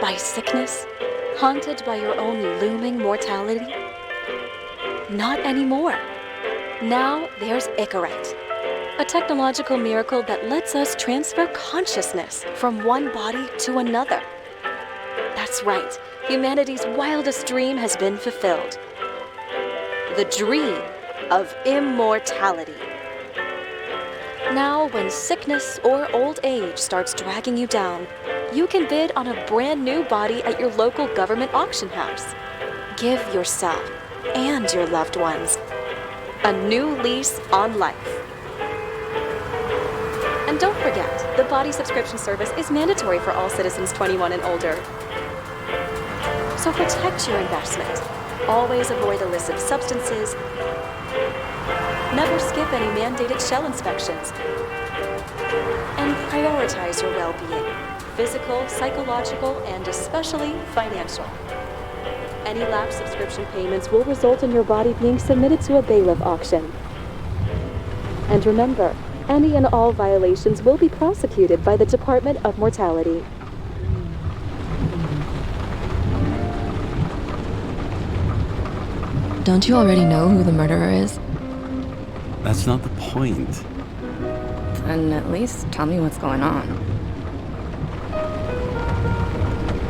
by sickness? Haunted by your own looming mortality? Not anymore. Now there's Icarus, a technological miracle that lets us transfer consciousness from one body to another. That's right, humanity's wildest dream has been fulfilled. The dream of immortality. Now, when sickness or old age starts dragging you down, you can bid on a brand new body at your local government auction house. Give yourself and your loved ones a new lease on life. And don't forget, the body subscription service is mandatory for all citizens 21 and older. So protect your investment. Always avoid illicit substances. Never skip any mandated shell inspections. And prioritize your well-being, physical, psychological, and especially financial. Any lapsed subscription payments will result in your body being submitted to a bailiff auction. And remember, any and all violations will be prosecuted by the Department of Mortality. Don't you already know who the murderer is? That's not the point. Then at least tell me what's going on.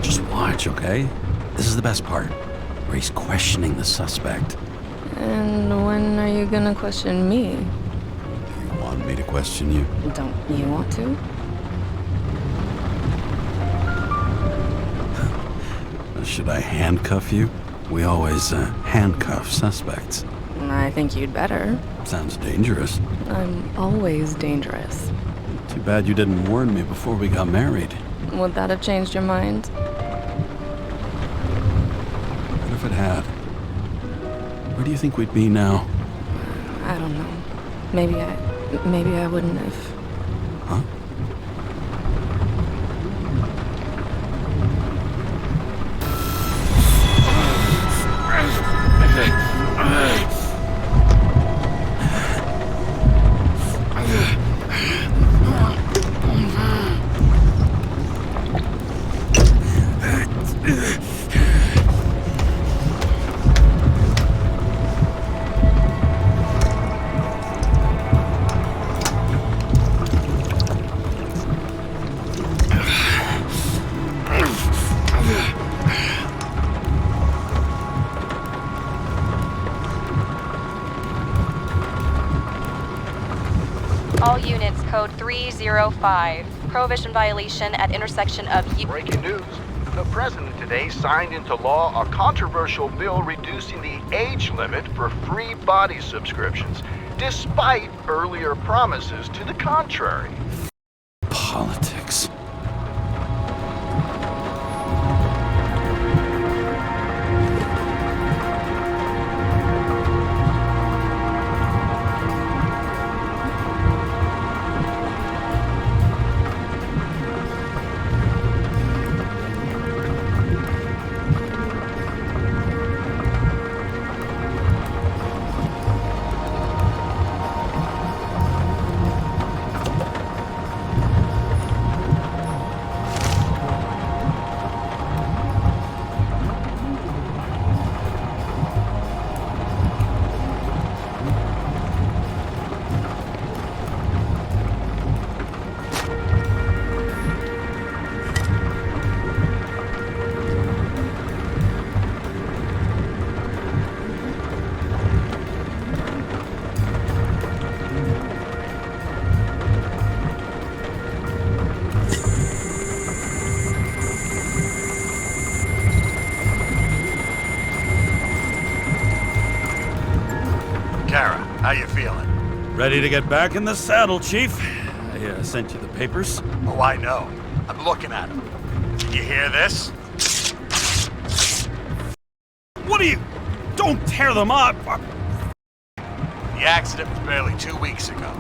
Just watch, okay? This is the best part, where he's questioning the suspect. And when are you gonna question me? You want me to question you? Don't you want to? Should I handcuff you? We always handcuff suspects. I think you'd better. Sounds dangerous. I'm always dangerous. Too bad you didn't warn me before we got married. Would that have changed your mind? What if it had? Where do you think we'd be now? I don't know. Maybe I wouldn't have. Huh? All units, code 305. Prohibition violation at intersection of... Breaking news. The president today signed into law a controversial bill reducing the age limit for free body subscriptions, despite earlier promises to the contrary. Politics. Kara, how you feeling? Ready to get back in the saddle, Chief. I sent you the papers. Oh, I know. I'm looking at them. Can you hear this? What are you... Don't tear them up! The accident was barely 2 weeks ago.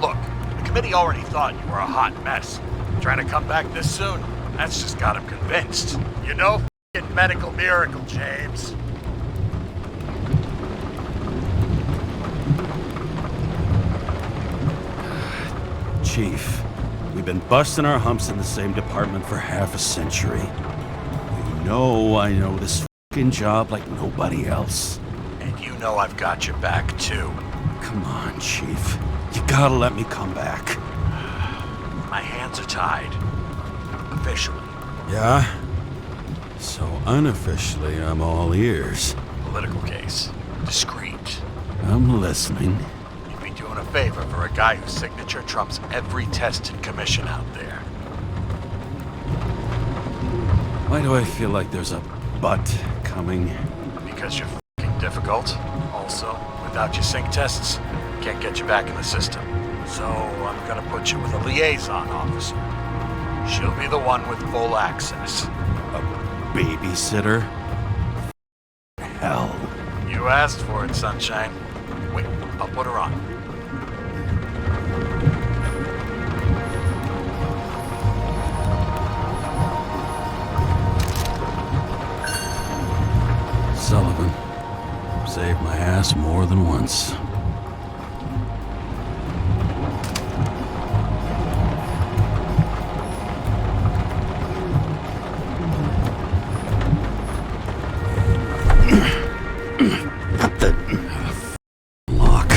Look, the committee already thought you were a hot mess. Trying to come back this soon, that's just got them convinced. You know, f***ing medical miracle, James. Chief, we've been busting our humps in the same department for half a century. I know this fucking job like nobody else. And you know I've got your back, too. Come on, Chief. You gotta let me come back. My hands are tied. Officially. Yeah? So unofficially, I'm all ears. Political case. Discreet. I'm listening. You'd be doing a favor for a guy whose signature trumps every tested commission out there. Why do I feel like there's a but coming? Because you're f***ing difficult. Also, without your sync tests, can't get you back in the system. So I'm gonna put you with a liaison officer. She'll be the one with full access. A babysitter? Hell. You asked for it, Sunshine. Wait, I'll put her on. Sullivan. Saved my ass more than once. Lock.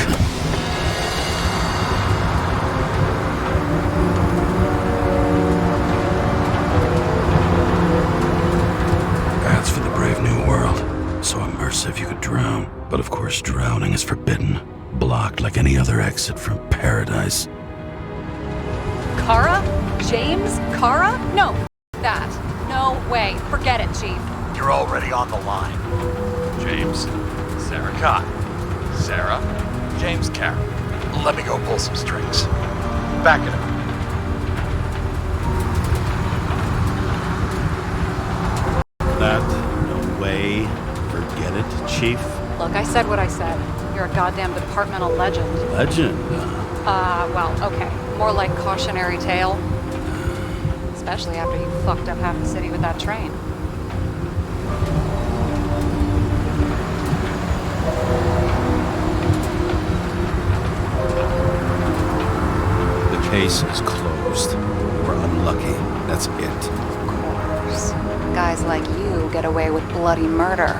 That's for the brave new world. So immersive you could drown. But of course drowning is forbidden. Blocked like any other exit from paradise. Karra? James Karra? No, that. No way. Forget it, Chief. You're already on the line. James, Sara Kai. Sara, James Karra. Let me go pull some strings. Back it up. That, no way. Forget it, Chief. Look, I said what I said. You're a goddamn departmental legend. Legend. Well, okay. More like cautionary tale. Especially after you fucked up half the city with that train. The case is closed. We're unlucky. That's it. Of course. Guys like you get away with bloody murder.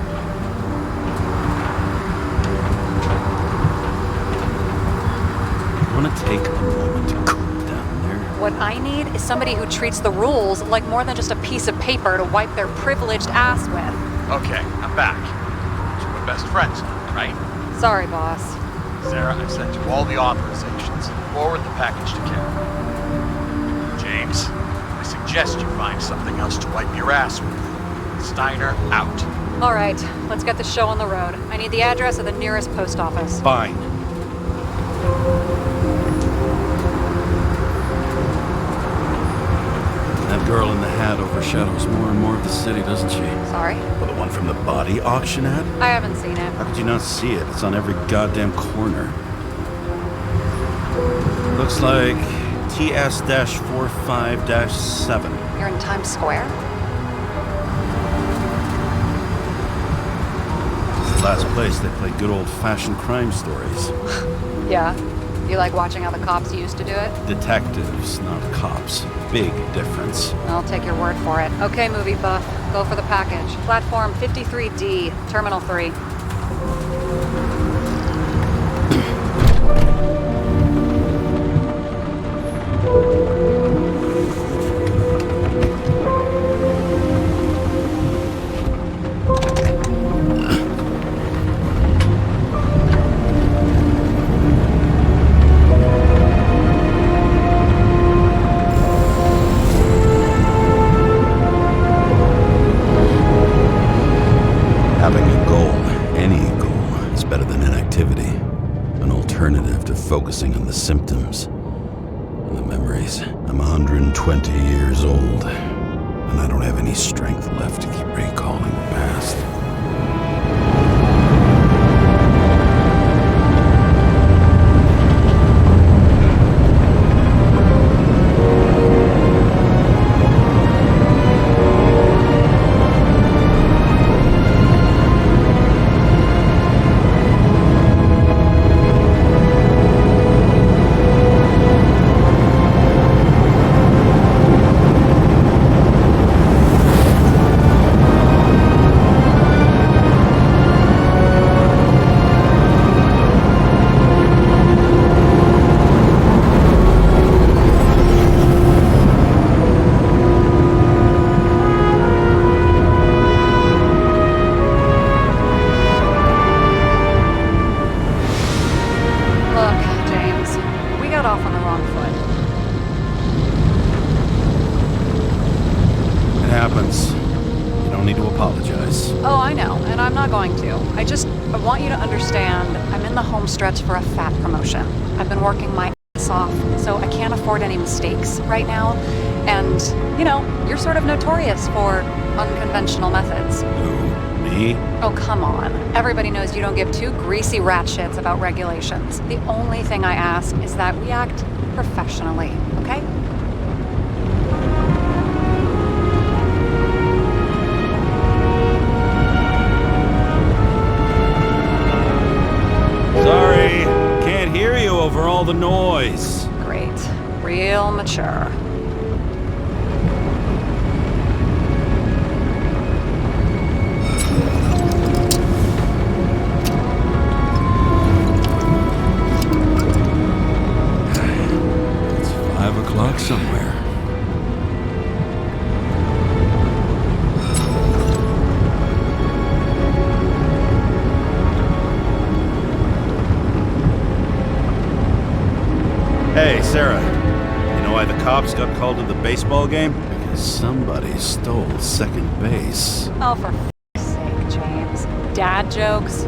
Want to take a moment to cool down there? What I need is somebody who treats the rules like more than just a piece of paper to wipe their privileged ass with. Okay, I'm back. So we're best friends now, right? Sorry, boss. Sara, I've sent you all the authorizations. Forward the package to Karra. James, I suggest you find something else to wipe your ass with. Steiner, out. All right, let's get the show on the road. I need the address of the nearest post office. Fine. That girl in the hat overshadows more and more of the city, doesn't she? Sorry? Well, the one from the body auction ad? I haven't seen it. How could you not see it? It's on every goddamn corner. Looks like TS-45-7. You're in Times Square? It's the last place they play good old-fashioned crime stories. Yeah. You like watching how the cops used to do it? Detectives, not cops. Big difference. I'll take your word for it. Okay, movie buff. Go for the package. Platform 53D, Terminal 3. Having a goal, any goal, is better than inactivity. An alternative to focusing on the symptoms and the memories. I'm 120 years old, and I don't have any strength left to keep recalling the past. started off on the wrong foot. It happens. You don't need to apologize. Oh, I know, and I'm not going to. I want you to understand, I'm in the home stretch for a fat promotion. I've been working my ass off, so I can't afford any mistakes right now. And, you know, you're sort of notorious for unconventional methods. Who? Me? Oh, come on. Everybody knows you don't give two greasy rat shits about regulations. The only thing I ask is that we act professionally, okay? Sorry, can't hear you over all the noise. Great. Real mature. It's 5 o'clock somewhere. Hey, Sara. You know why the cops got called to the baseball game? Because somebody stole second base. Oh, for f***'s sake, James. Dad jokes?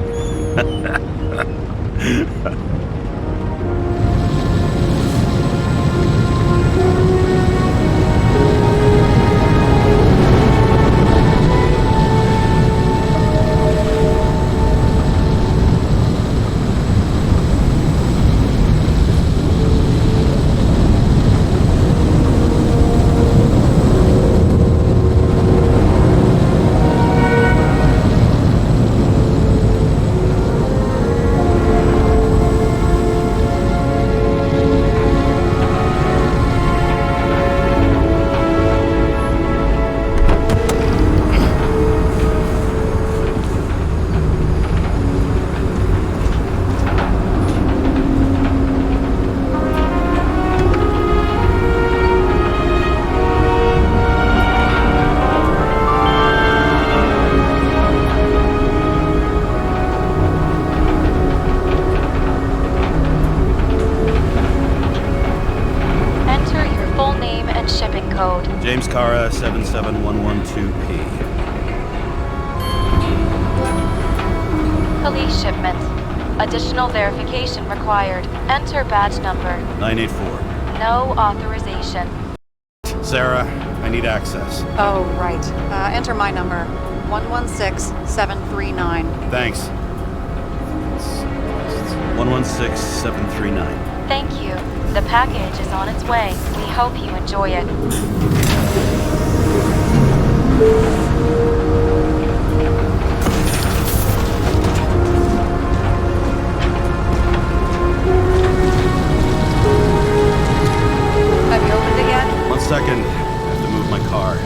James Karra, 77112P. Police shipment. Additional verification required. Enter badge number. 984. No authorization. Sara, I need access. Oh, right. Enter my number. 116739. Thanks. 116739. Thank you. The package is on its way. We hope you enjoy it. Have you opened it yet? 1 second. I have to move my car.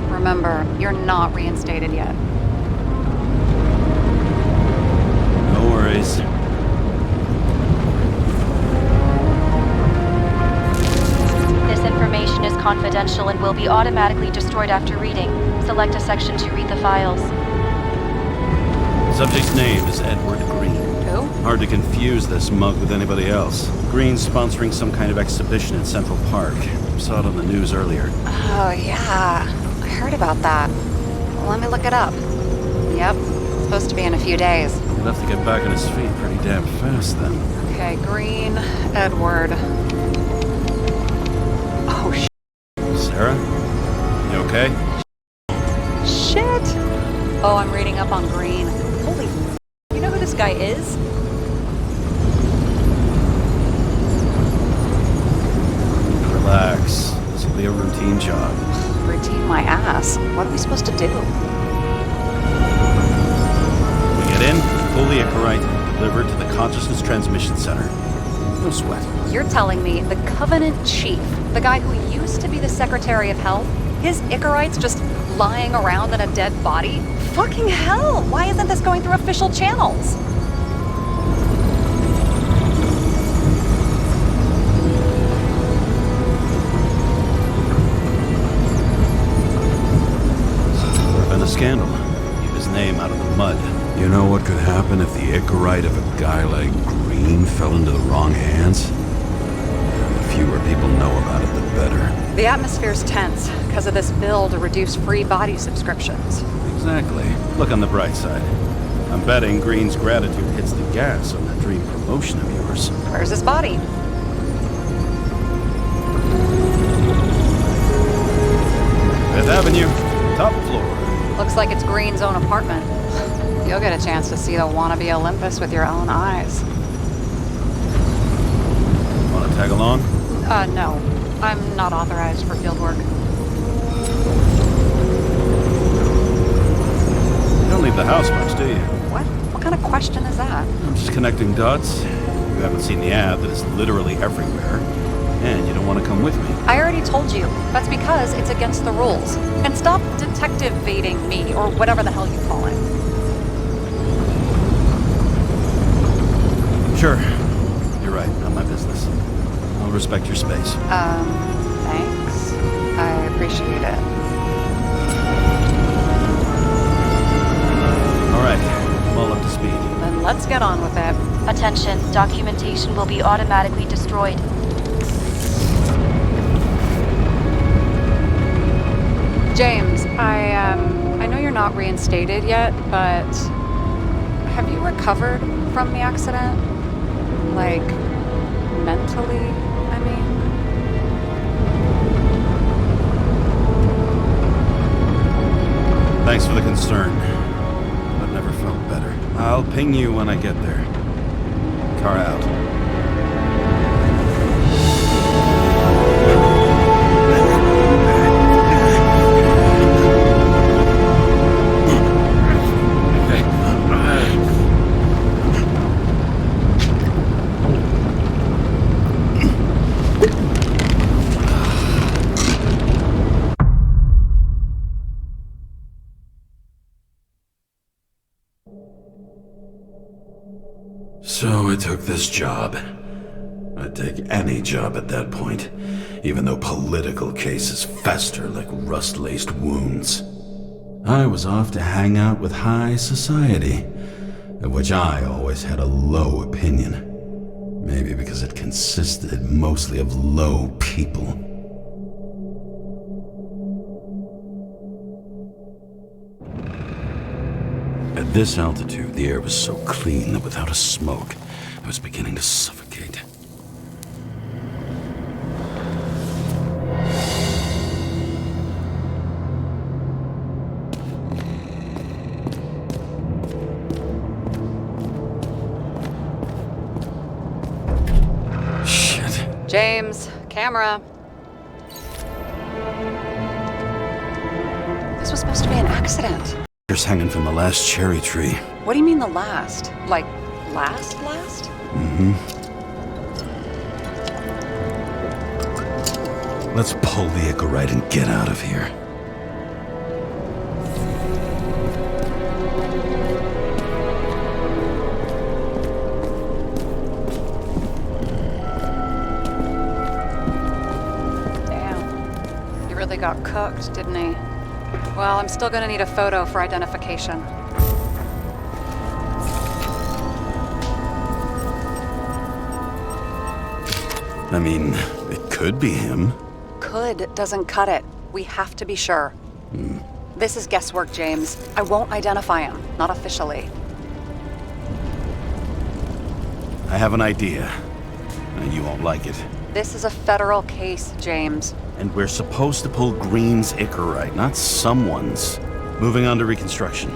Remember, you're not reinstated yet. No worries. This information is confidential and will be automatically destroyed after reading. Select a section to read the files. Subject's name is Edward Green. Who? Hard to confuse this mug with anybody else. Green's sponsoring some kind of exhibition in Central Park. Saw it on the news earlier. Oh, yeah. I heard about that. Well, let me look it up. Yep. Supposed to be in a few days. He'll have to get back on his feet pretty damn fast then. Okay, Green, Edward. Oh, Sarah? You okay? shit! Oh, I'm reading up on Green. Holy f***. You know who this guy is? Relax. This will be a routine job. Routine my ass. What are we supposed to do? We get in, pull the Icarite, delivered to the Consciousness Transmission Center. No sweat. You're telling me the Covenant Chief, the guy who used to be the Secretary of Health, his Icarite's just lying around in a dead body? Fucking hell! Why isn't this going through official channels? Would have been a scandal. Keep his name out of the mud. You know what could happen if the Icarite of a guy like Green fell into the wrong hands? The fewer people know about it, the better. The atmosphere's tense because of this bill to reduce free body subscriptions. Exactly. Look on the bright side. I'm betting Green's gratitude hits the gas on that dream promotion of yours. Where's his body? Fifth Avenue, top floor. Looks like it's Green's own apartment. You'll get a chance to see the wannabe Olympus with your own eyes. Want to tag along? No. I'm not authorized for field work. You don't leave the house much, do you? What? What kind of question is that? I'm just connecting dots. You haven't seen the ad that is literally everywhere. And you don't want to come with me. I already told you. That's because it's against the rules. And stop detective-vating me, or whatever the hell you call it. Sure. You're right. Not my business. I'll respect your space. Thanks. I appreciate it. All right. I'm all up to speed. Then let's get on with it. Attention, documentation will be automatically destroyed. James, I know you're not reinstated yet, but have you recovered from the accident? Like, mentally, I mean? Thanks for the concern. I've never felt better. I'll ping you when I get there. Car out. So I took this job. I'd take any job at that point, even though political cases fester like rust-laced wounds. I was off to hang out with high society, of which I always had a low opinion. Maybe because it consisted mostly of low people. At this altitude, the air was so clean that without a smoke, I was beginning to suffocate. Shit. James, camera. This was supposed to be an accident. There's hanging from the last cherry tree. What do you mean the last? Like, last? Let's pull the Icarite and get out of here. Damn. He really got cooked, didn't he? Well, I'm still gonna need a photo for identification. I mean, it could be him. Could doesn't cut it. We have to be sure. This is guesswork, James. I won't identify him, not officially. I have an idea, and you won't like it. This is a federal case, James. And we're supposed to pull Green's Icarite, not someone's. Moving on to reconstruction.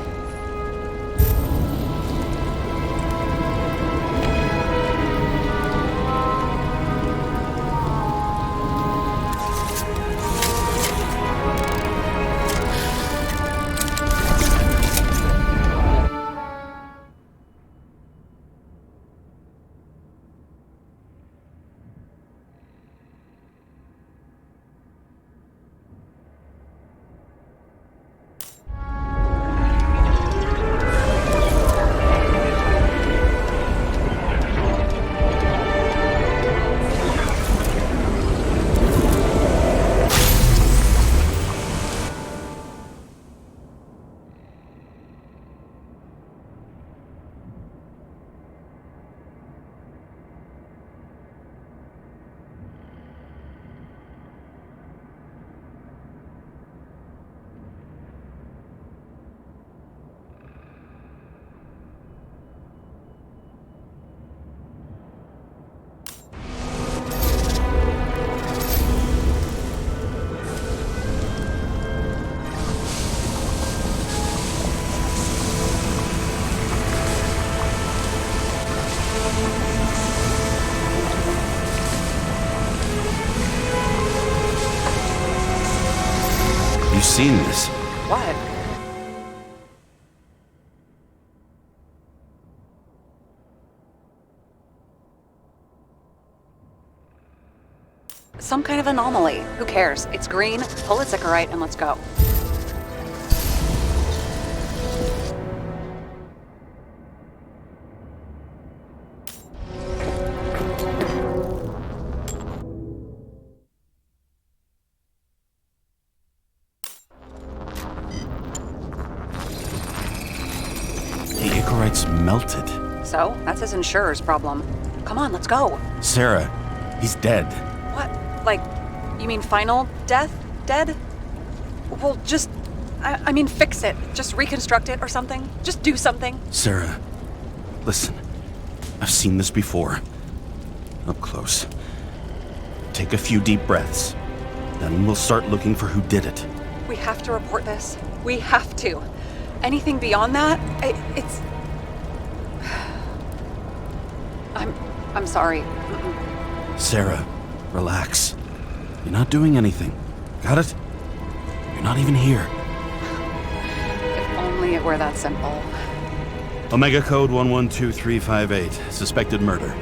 You seen this? What? Some kind of anomaly. Who cares? It's green, pull its Icarite, and let's go. The Icarite's melted. So, that's his insurer's problem. Come on, let's go. Sarah, he's dead. What? Like, you mean final death? Dead? Well, just... I mean, fix it. Just reconstruct it or something. Just do something. Sarah, listen. I've seen this before. Up close. Take a few deep breaths. Then we'll start looking for who did it. We have to report this. We have to. Anything beyond that, it's... I'm sorry. Sarah, relax. You're not doing anything. Got it? You're not even here. If only it were that simple. Omega code 112358. Suspected murder.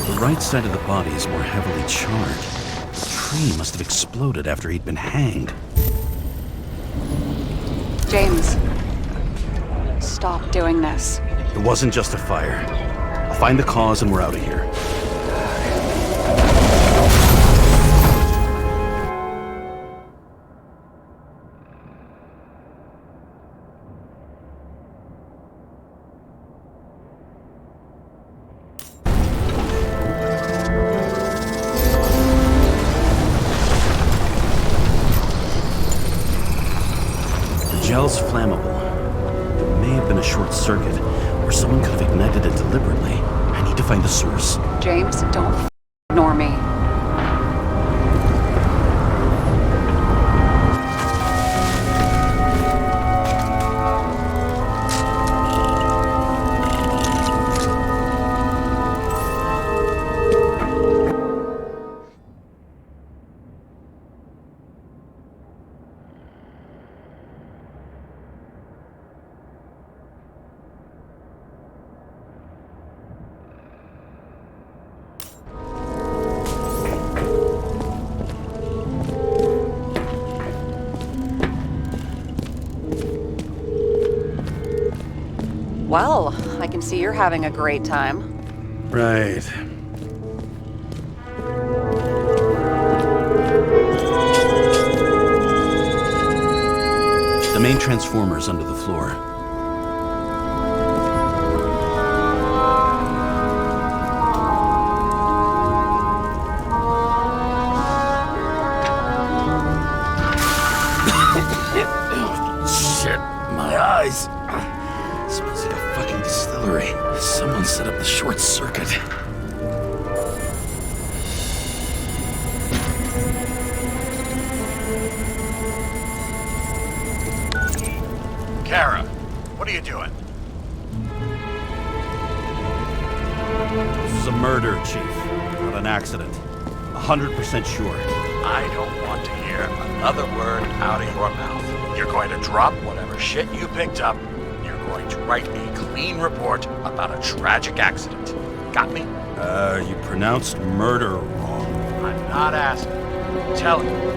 The right side of the body is more heavily charred. The tree must have exploded after he'd been hanged. James, stop doing this. It wasn't just a fire. I'll find the cause and we're out of here. The gel's flammable. It may have been a short circuit, or someone could have ignited it deliberately. I need to find the source. James, don't ignore me. Well, I can see you're having a great time. Right. The main transformer's under the floor. Shit, my eyes. Smells like a fucking distillery. Someone set up the short circuit. Kara, what are you doing? This is a murder, Chief. Not an accident. 100% sure. I don't want to hear another word out of your mouth. You're going to drop whatever shit you picked up. You're going to write a clean report about a tragic accident. Got me? You pronounced murder wrong. I'm not asking. I'm telling you. What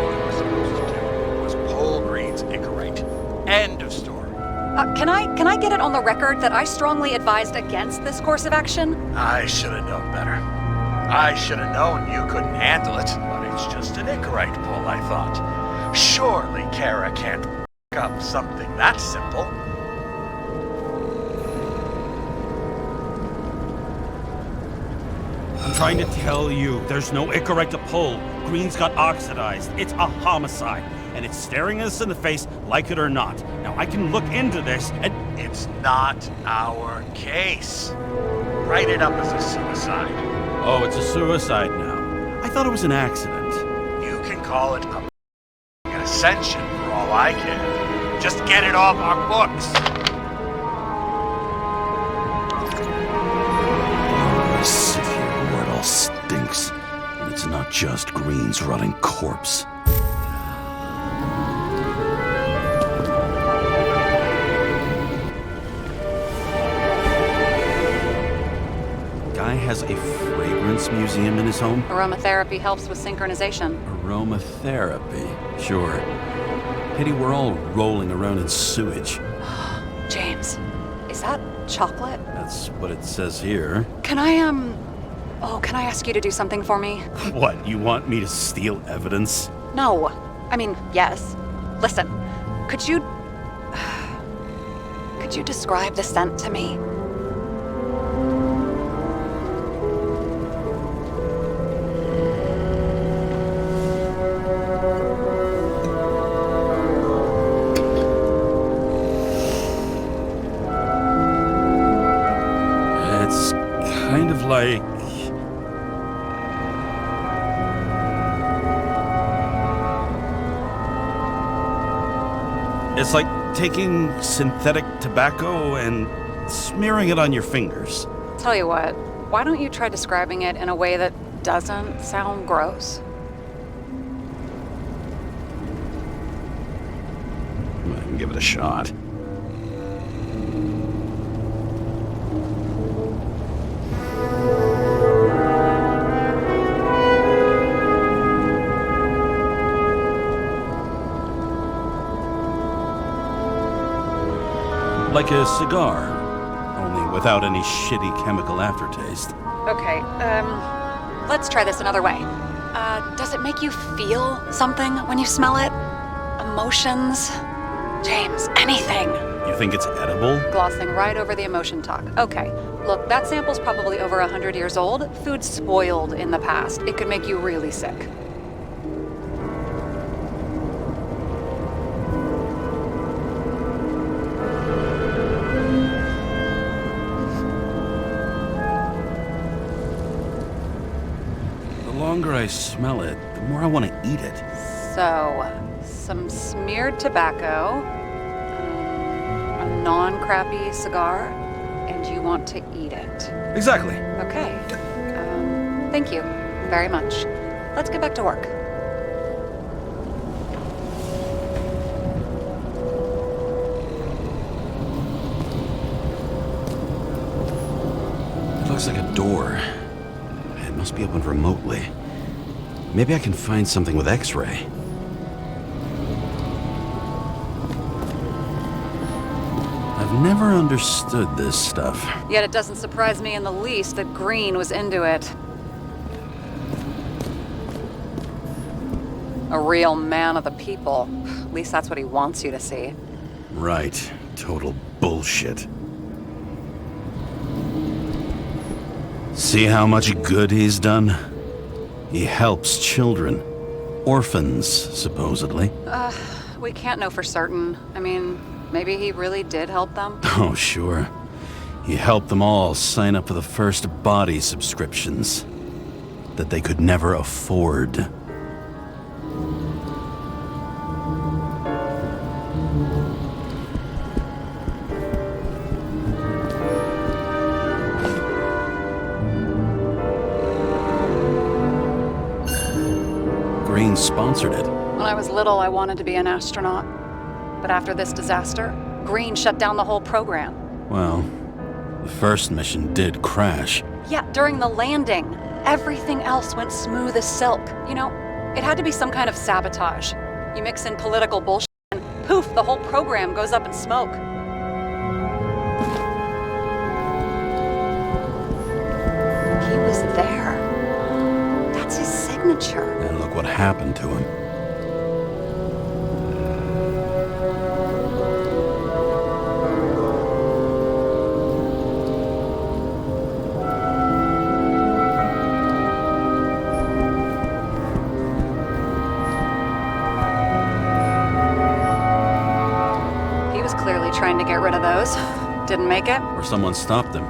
you were supposed to do was pull Green's Icarite. End of story. Can I get it on the record that I strongly advised against this course of action? I should have known better. I should have known you couldn't handle it, but it's just an Icarite pull, I thought. Surely Kara can't f*** up something that simple. I'm trying to tell you, there's no Icarite to pull. Green's got oxidized. It's a homicide. And it's staring us in the face, like it or not. Now, I can look into this, and It's not our case. Write it up as a suicide. oh, it's a suicide now. I thought it was an accident. You can call it a an ascension for all I care. Just get it off our books. I sit here where it all stinks. And it's not just Green's rotting corpse. Guy has a fragrance museum in his home? Aromatherapy helps with synchronization. Aromatherapy, sure. Pity we're all rolling around in sewage. James, is that chocolate? That's what it says here. Can I ask you to do something for me? What, you want me to steal evidence? No. I mean, yes. Listen, could you describe the scent to me? It's kind of like... It's like taking synthetic tobacco and smearing it on your fingers. Tell you what, why don't you try describing it in a way that doesn't sound gross? I can give it a shot. Like a cigar, only without any shitty chemical aftertaste. Okay, let's try this another way. Does it make you feel something when you smell it? Emotions? James, anything. You think it's edible? Glossing right over the emotion talk. Okay, look, that sample's probably over 100 years old. Food spoiled in the past. It could make you really sick. The longer I smell it, the more I want to eat it. So, some smeared tobacco, a non-crappy cigar, and you want to eat it. Exactly. Okay. Thank you very much. Let's get back to work. It looks like a door. It must be opened remotely. Maybe I can find something with X-ray. I've I've never understood this stuff. Yet it doesn't surprise me in the least that Green was into it. A real man of the people. At least that's what he wants you to see. Right. Total bullshit. See how much good he's done? He helps children. Orphans, supposedly. We can't know for certain. I mean, maybe he really did help them. Oh, sure. He helped them all sign up for the first body subscriptions that they could never afford. Green sponsored it. When I was little, I wanted to be an astronaut. But after this disaster, Green shut down the whole program. Well, the first mission did crash. Yeah, during the landing, everything else went smooth as silk. You know, it had to be some kind of sabotage. You mix in political bullshit and poof, the whole program goes up in smoke. He was there. That's his signature. And look what happened to him. Clearly trying to get rid of those. Didn't make it. Or someone stopped them.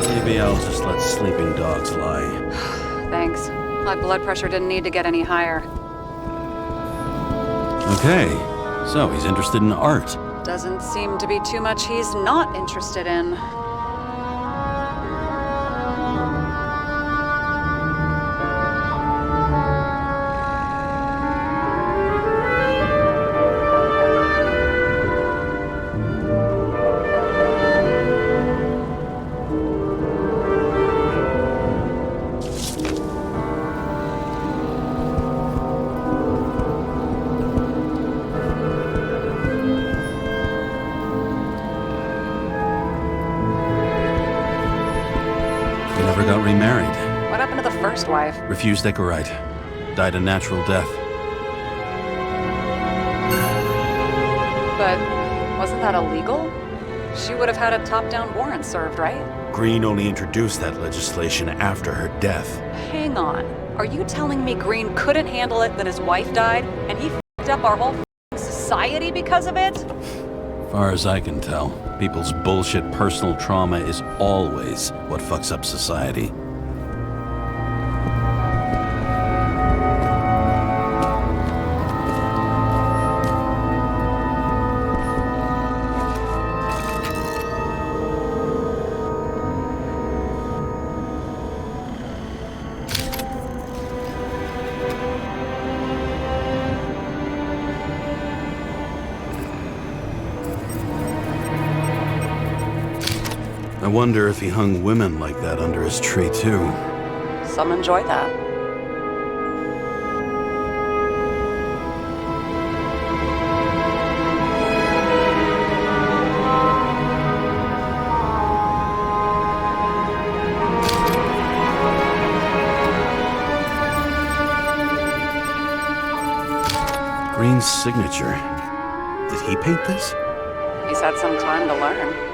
Maybe I'll just let sleeping dogs lie. Thanks. My blood pressure didn't need to get any higher. Okay, so he's interested in art. Doesn't seem to be too much he's not interested in. Got remarried. What happened to the first wife? Refused Icarus. Died a natural death. But wasn't that illegal? She would have had a top-down warrant served, right? Green only introduced that legislation after her death. Hang on. Are you telling me Green couldn't handle it that his wife died, and he f***ed up our whole society because of it? Far as I can tell, people's bullshit personal trauma is always what fucks up society. I wonder if he hung women like that under his tree, too. Some enjoy that. Green's signature. Did he paint this? He's had some time to learn.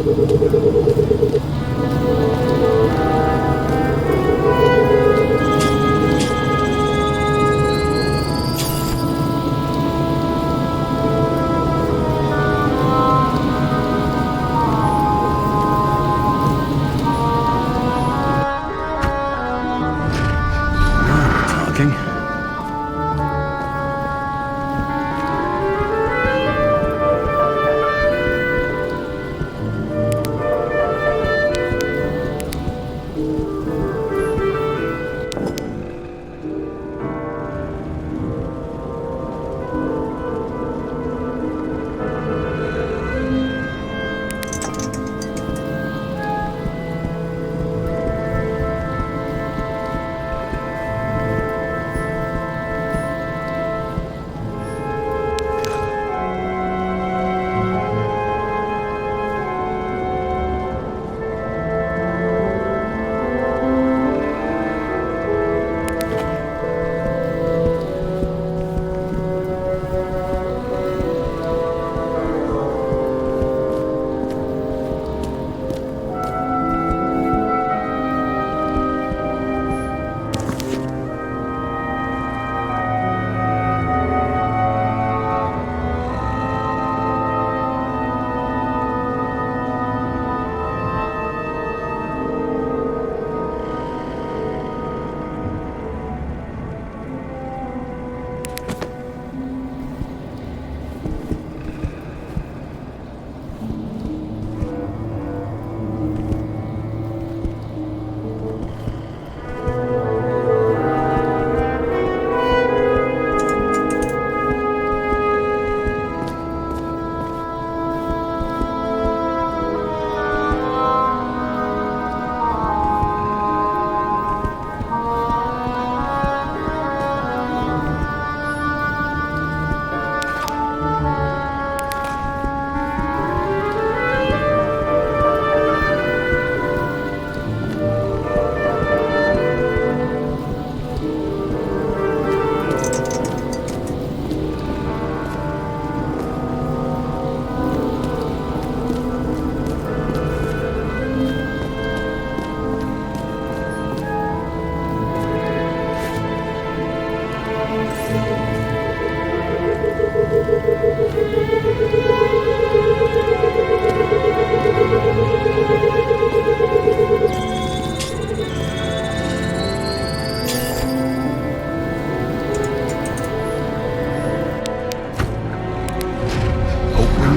Talking?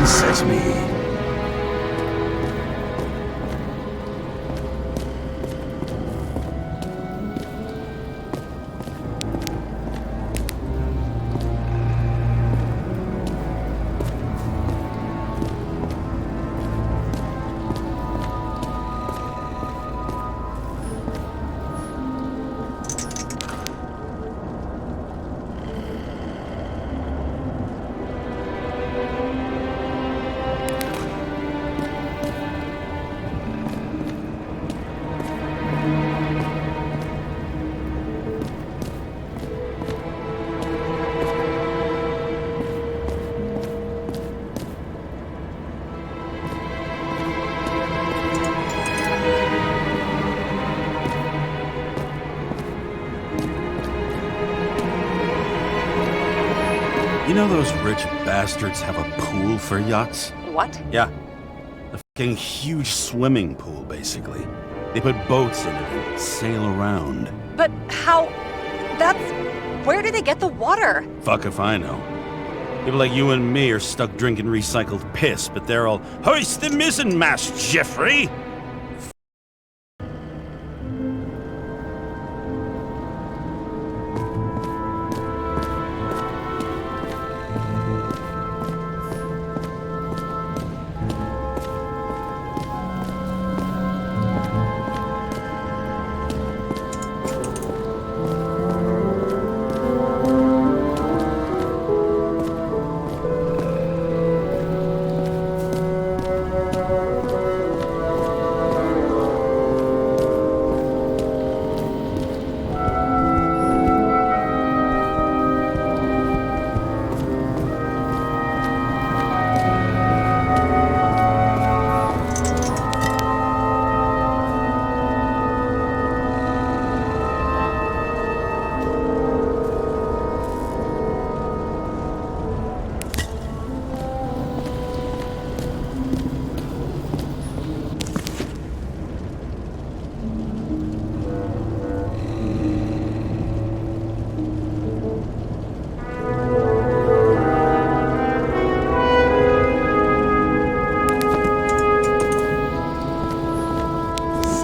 Sesame. You know those rich bastards have a pool for yachts? What? Yeah. A fucking huge swimming pool, basically. They put boats in it and sail around. But how... That's... Where do they get the water? Fuck if I know. People like you and me are stuck drinking recycled piss, but they're all, hoist the mizzenmast, Jeffrey!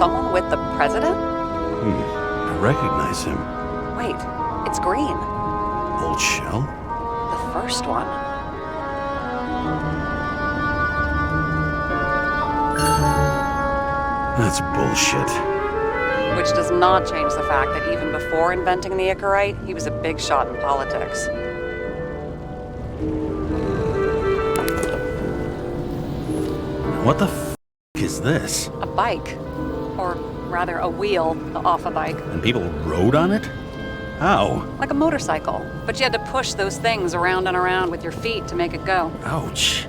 someone with the president? I recognize him. Wait, it's Green. Old Shell? The first one. That's bullshit. Which does not change the fact that even before inventing the Icarite, he was a big shot in politics. What the f*** is this? A bike. Or rather, a wheel off a bike. And people rode on it? How? Like a motorcycle. But you had to push those things around and around with your feet to make it go. Ouch.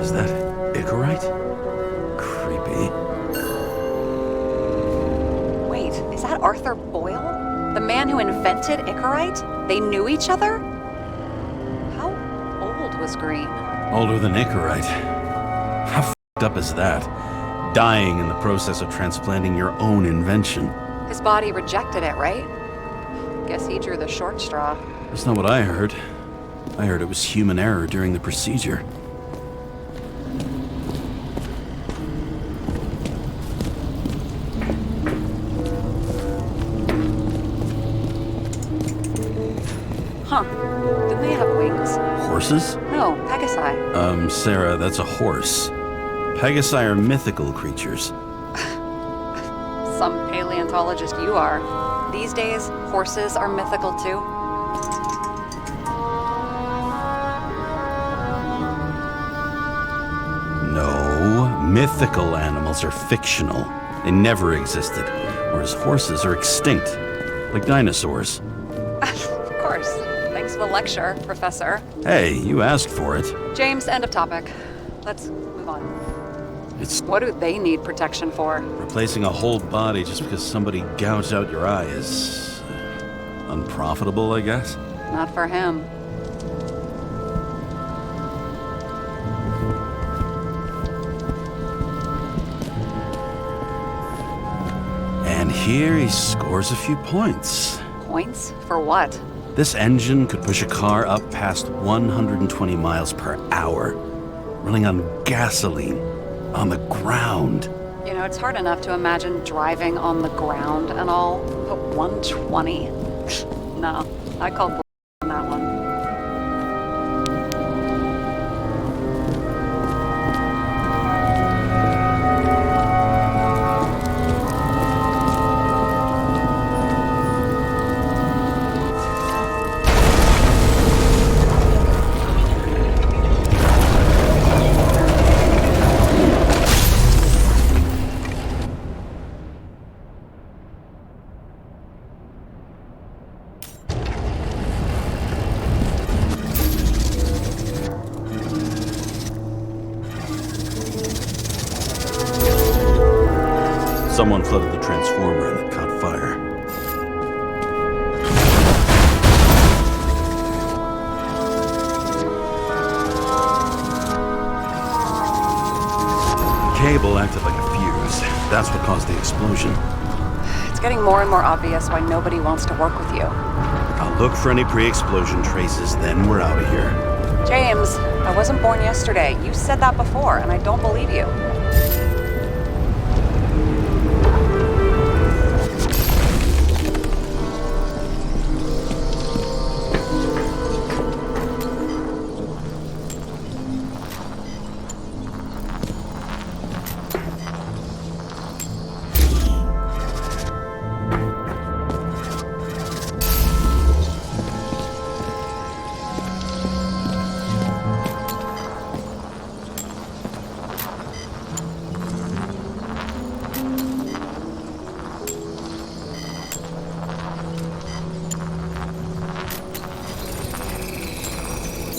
Is that Icarite? Creepy. Wait, is that Arthur Boyle? The man who invented Icarite? They knew each other? How old was Green? Older than Icarite. How f***ed up is that? Dying in the process of transplanting your own invention. His body rejected it, right? Guess he drew the short straw. That's not what I heard. I heard it was human error during the procedure. Huh. Didn't they have wings? Horses? No, Pegasi. Sarah, that's a horse. Pegasi are mythical creatures. Some paleontologist you are. These days, horses are mythical too. No, mythical animals are fictional. They never existed, whereas horses are extinct, like dinosaurs. Of course. Thanks for the lecture, Professor. Hey, you asked for it. James, end of topic. Let's move on. It's What do they need protection for? replacing a whole body just because somebody gouged out your eye is unprofitable, I guess. Not for him. And here he scores a few points. Points? For what? This engine could push a car up past 120 miles per hour, running on gasoline, on the ground. You know, it's hard enough to imagine driving on the ground and all, but 120? No, I call bull on that one. Someone flooded the transformer and it caught fire. The cable acted like a fuse. That's what caused the explosion. It's getting more and more obvious why nobody wants to work with you. I'll look for any pre-explosion traces, then we're out of here. James, I wasn't born yesterday. You said that before, and I don't believe you.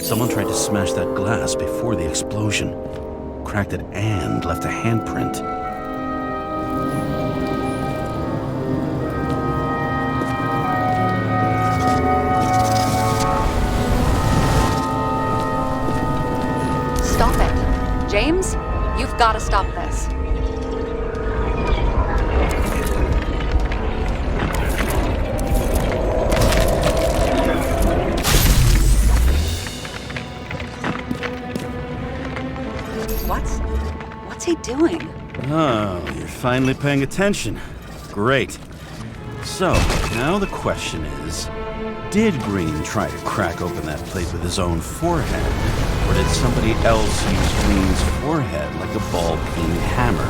Someone tried to smash that glass before the explosion. Cracked it and left a handprint. Stop it. James? You've got to stop this. What's he doing? Oh, you're finally paying attention. Great. So, now the question is, did Green try to crack open that plate with his own forehead? Or did somebody else use Green's forehead like a ball-peen hammer?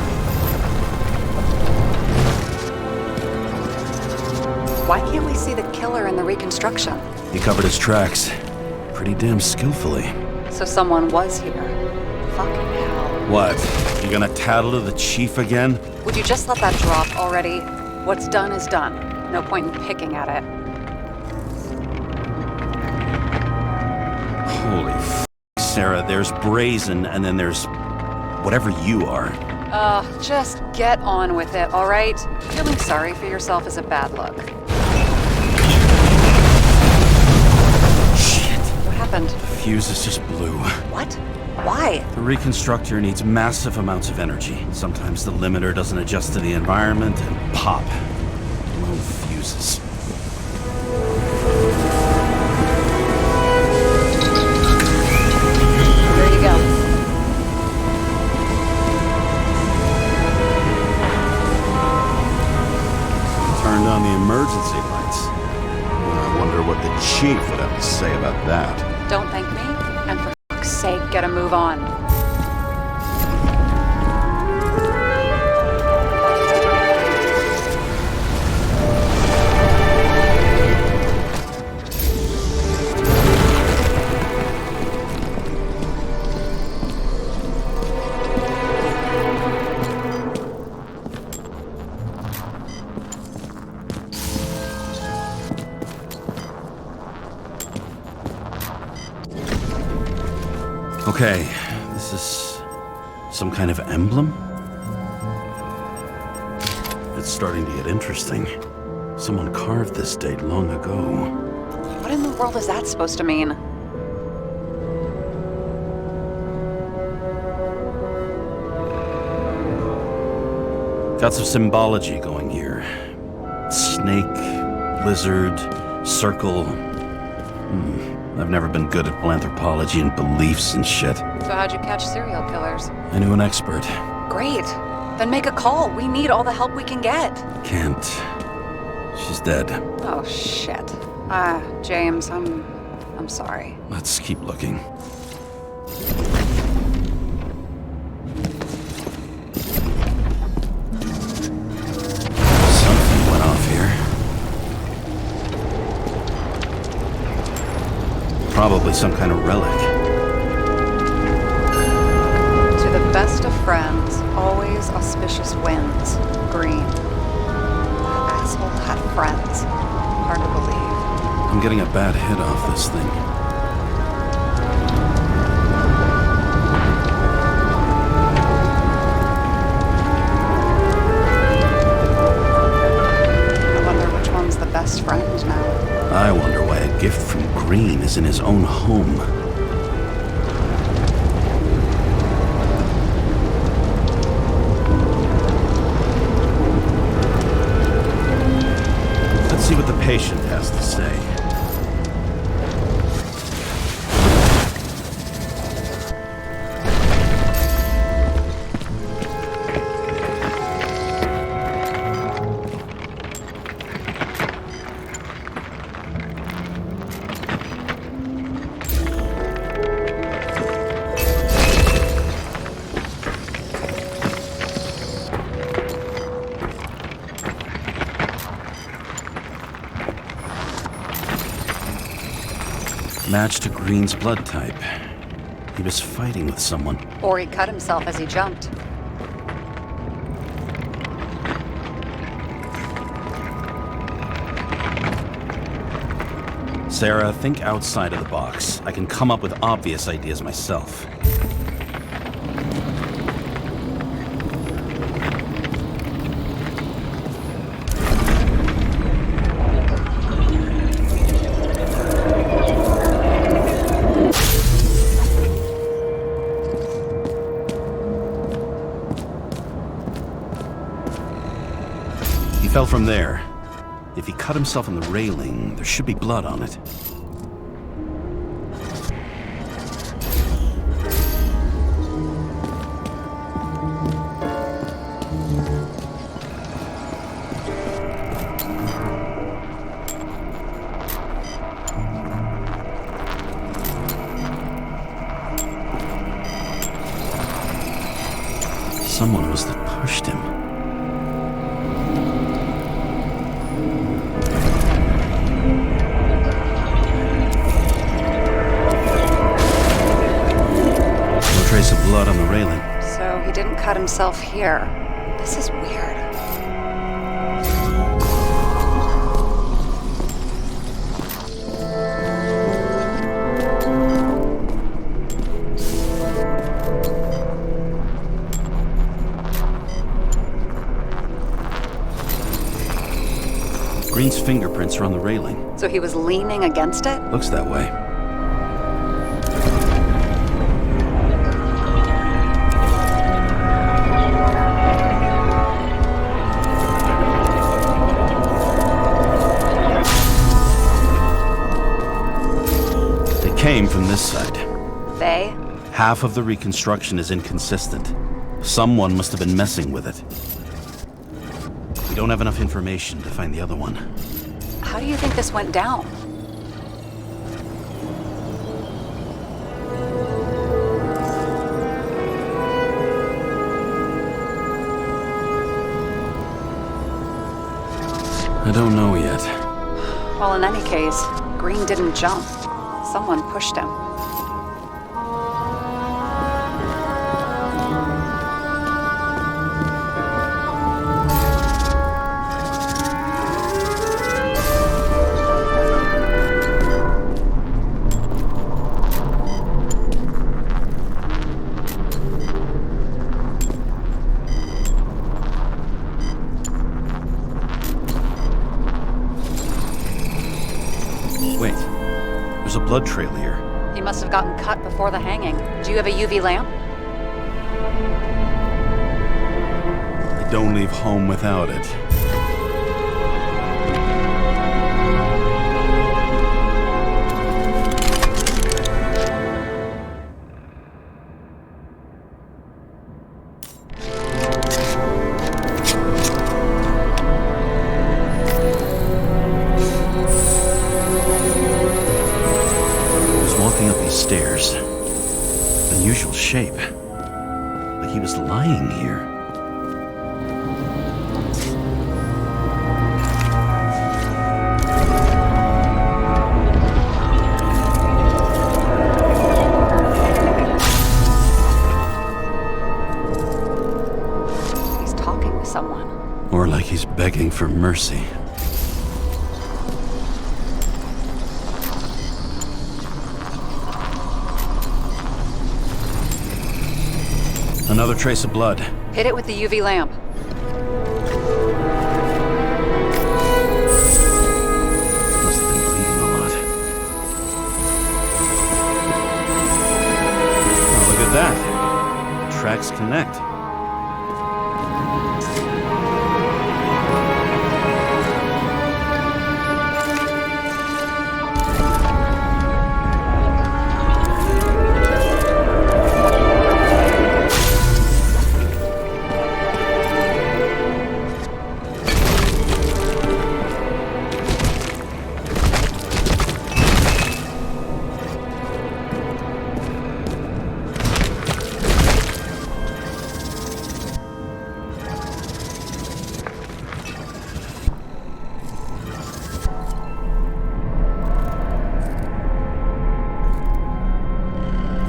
Why can't we see the killer in the reconstruction? He covered his tracks pretty damn skillfully. So someone was here. Fucking hell. What? You gonna tattle to the chief again? Would you just let that drop already? What's done is done. No point in picking at it. Holy f***, Sarah, there's brazen and then there's whatever you are. Just get on with it, all right? Feeling sorry for yourself is a bad look. Shit. What happened? Fuse is just blue. What? Why? The reconstructor needs massive amounts of energy. Sometimes the limiter doesn't adjust to the environment and pop. Blown fuses. There you go. Turned on the emergency lights. I wonder what the chief would have to say about that. Don't thank me, and for fuck's sake, get a move on. Okay, this is some kind of emblem? It's starting to get interesting. Someone carved this date long ago. What in the world is that supposed to mean? Got some symbology going here. Snake, lizard, circle. I've never been good at philanthropology and beliefs and shit. So how'd you catch serial killers? I knew an expert. Great. Then make a call. We need all the help we can get. Can't. She's dead. Oh, shit. James, I'm sorry. Let's keep looking. Something went off here. Probably some kind of relic. To the best of friends, always auspicious winds. Green. That asshole had friends. Hard to believe. I'm getting a bad hit off this thing. I wonder which one's the best friend now. I wonder why a gift from Green is in his own home. Let's see what the patient has to say. Match to Green's blood type. He was fighting with someone. Or he cut himself as he jumped. Sarah, think outside of the box. I can come up with obvious ideas myself. He fell from there. If he cut himself on the railing, there should be blood on it. Someone must have pushed him. No trace of blood on the railing. So he didn't cut himself here. This is weird. Green's fingerprints are on the railing. So he was leaning against it? Looks that way. They came from this side. They? Half of the reconstruction is inconsistent. Someone must have been messing with it. We don't have enough information to find the other one. How do you think this went down? I don't know yet. Well, in any case, Green didn't jump. Someone pushed him. Wait, there's a blood trail here. He must have gotten cut before the hanging. Do you have a UV lamp? I don't leave home without it. Stairs. Unusual shape. Like he was lying here. He's talking to someone. Or like he's begging for mercy. Another trace of blood. Hit it with the UV lamp. Must have been bleeding a lot. Oh, look at that. Tracks connect.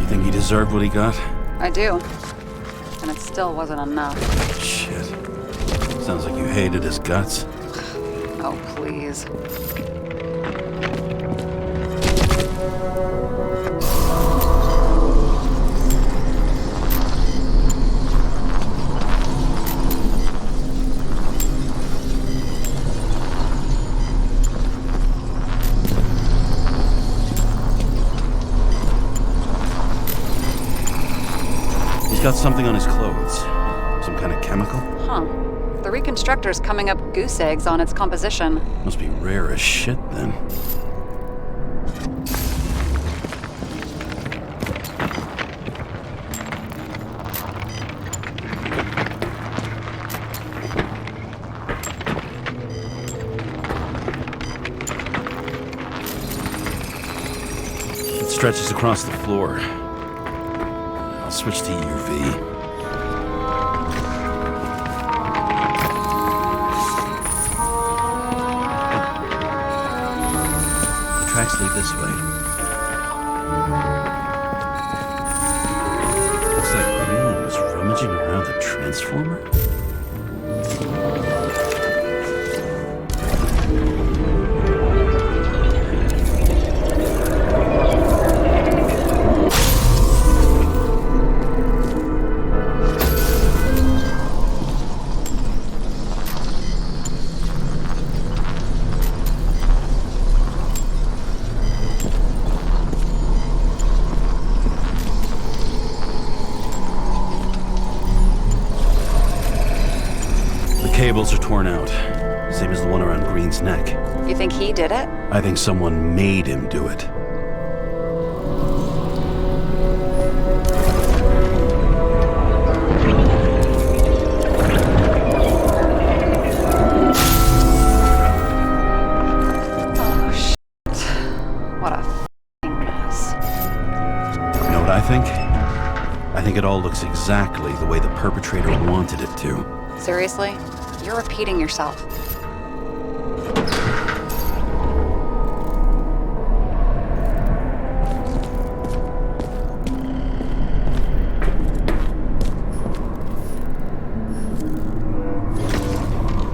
Think he deserved what he got? I do. And it still wasn't enough. Shit. Sounds like you hated his guts. Oh, please. He's got something on his clothes. Some kind of chemical? Huh. The reconstructor's coming up goose eggs on its composition. Must be rare as shit, then. It stretches across the floor. I'll switch to UV. Tracks lead this way. Looks like Green was rummaging around the transformer. Cables are torn out, same as the one around Green's neck. You think he did it? I think someone made him do it. Oh, shit. What a f***ing mess. You know what I think? I think it all looks exactly the way the perpetrator wanted it to. Seriously? You're repeating yourself.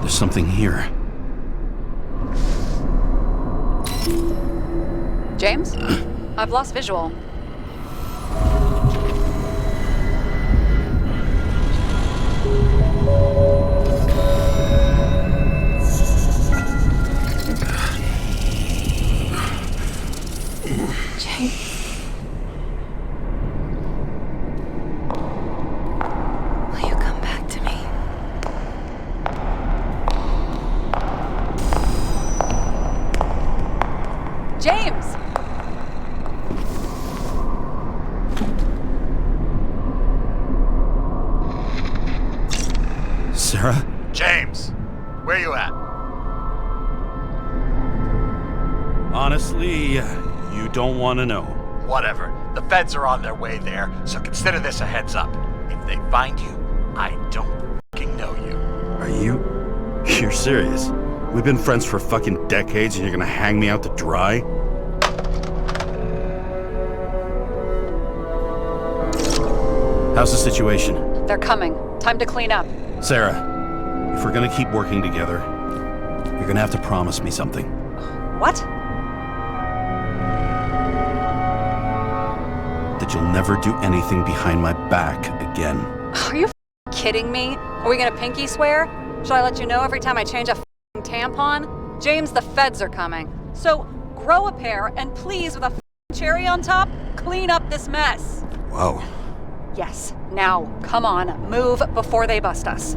There's something here. James? I've lost visual. Will you come back to me? James! Sara? James, where you at? Honestly, you don't want to know. Whatever. The feds are on their way there, so consider this a heads up. If they find you, I don't fucking know you. Are you? You're serious? We've been friends for fucking decades and you're gonna hang me out to dry? How's the situation? They're coming. Time to clean up. Sara, if we're gonna keep working together, you're gonna have to promise me something. What? That you'll never do anything behind my back again. Are you kidding me? Are we gonna pinky swear? Should I let you know every time I change a tampon? James, the feds are coming. So grow a pair and please, with a cherry on top, clean up this mess. Wow. Yes, now, come on, move before they bust us.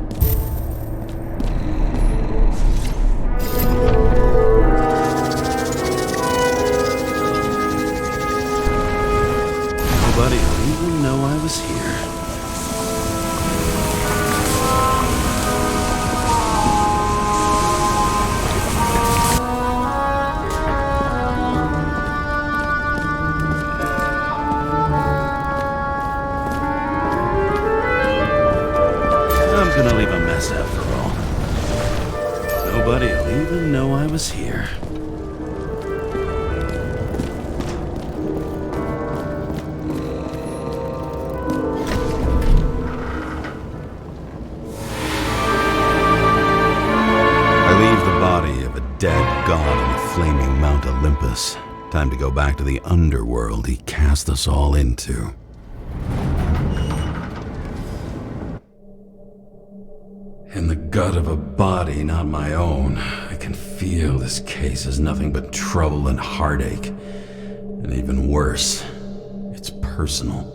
Nobody will even know I was here. I'm gonna leave a mess after all. Nobody will even know I was here. Dead god on the flaming Mount Olympus. Time to go back to the underworld he cast us all into. In the gut of a body not my own, I can feel this case is nothing but trouble and heartache. And even worse, it's personal.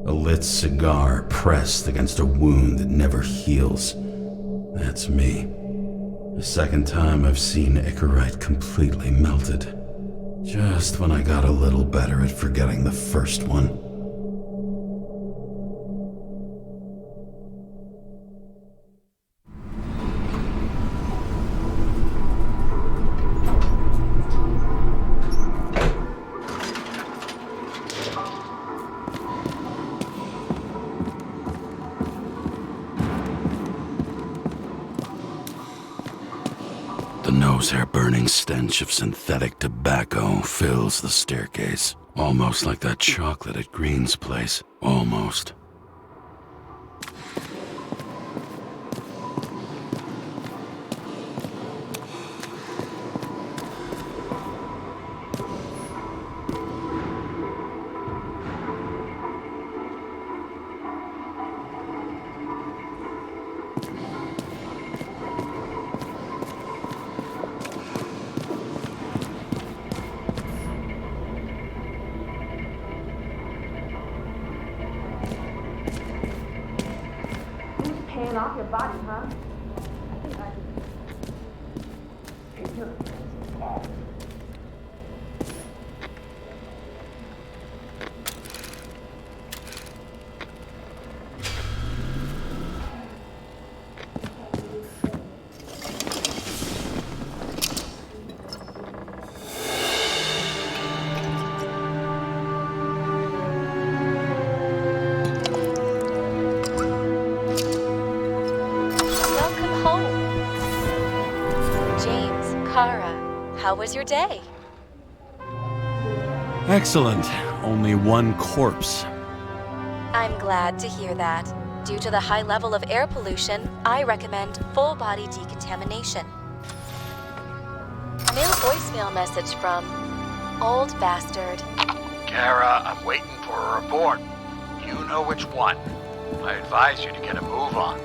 A lit cigar pressed against a wound that never heals. That's me. The second time I've seen Icarite completely melted. Just when I got a little better at forgetting the first one. The nose-hair-burning stench of synthetic tobacco fills the staircase. Almost like that chocolate at Green's place. Almost. Paying off your body, huh? Welcome home. James Karra, how was your day? Excellent. Only one corpse. I'm glad to hear that. Due to the high level of air pollution, I recommend full-body decontamination. Mail voicemail message from Old Bastard. Kara, I'm waiting for a report. You know which one. I advise you to get a move on.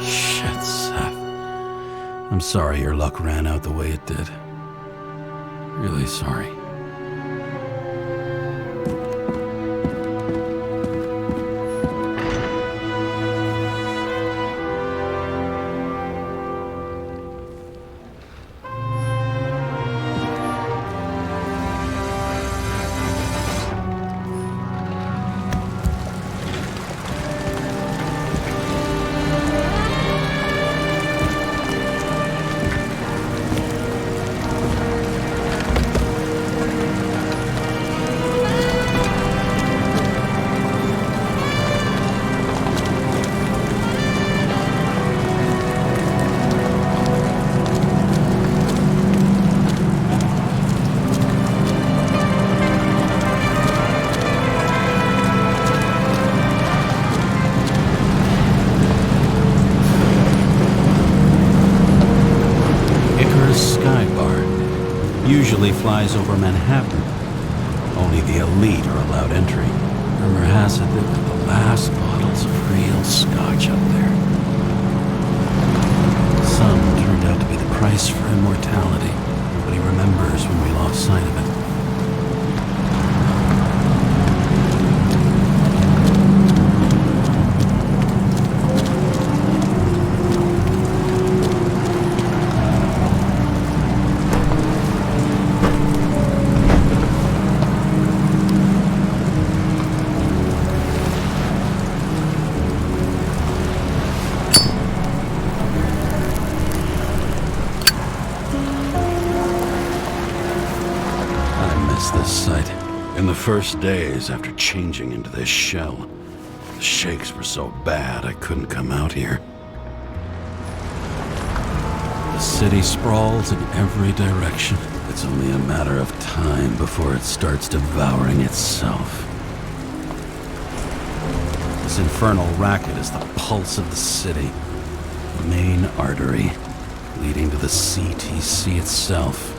Shit, Seth. I'm sorry your luck ran out the way it did. Really sorry. Icarus Bar usually flies over Manhattan. Only the elite are allowed entry. Rumor has it that the last bottles of real scotch up there. Some turned out to be the price for immortality. Nobody remembers when we lost sight of it. This site. In the first days after changing into this shell, the shakes were so bad I couldn't come out here. The city sprawls in every direction. It's only a matter of time before it starts devouring itself. This infernal racket is the pulse of the city, the main artery leading to the CTC itself.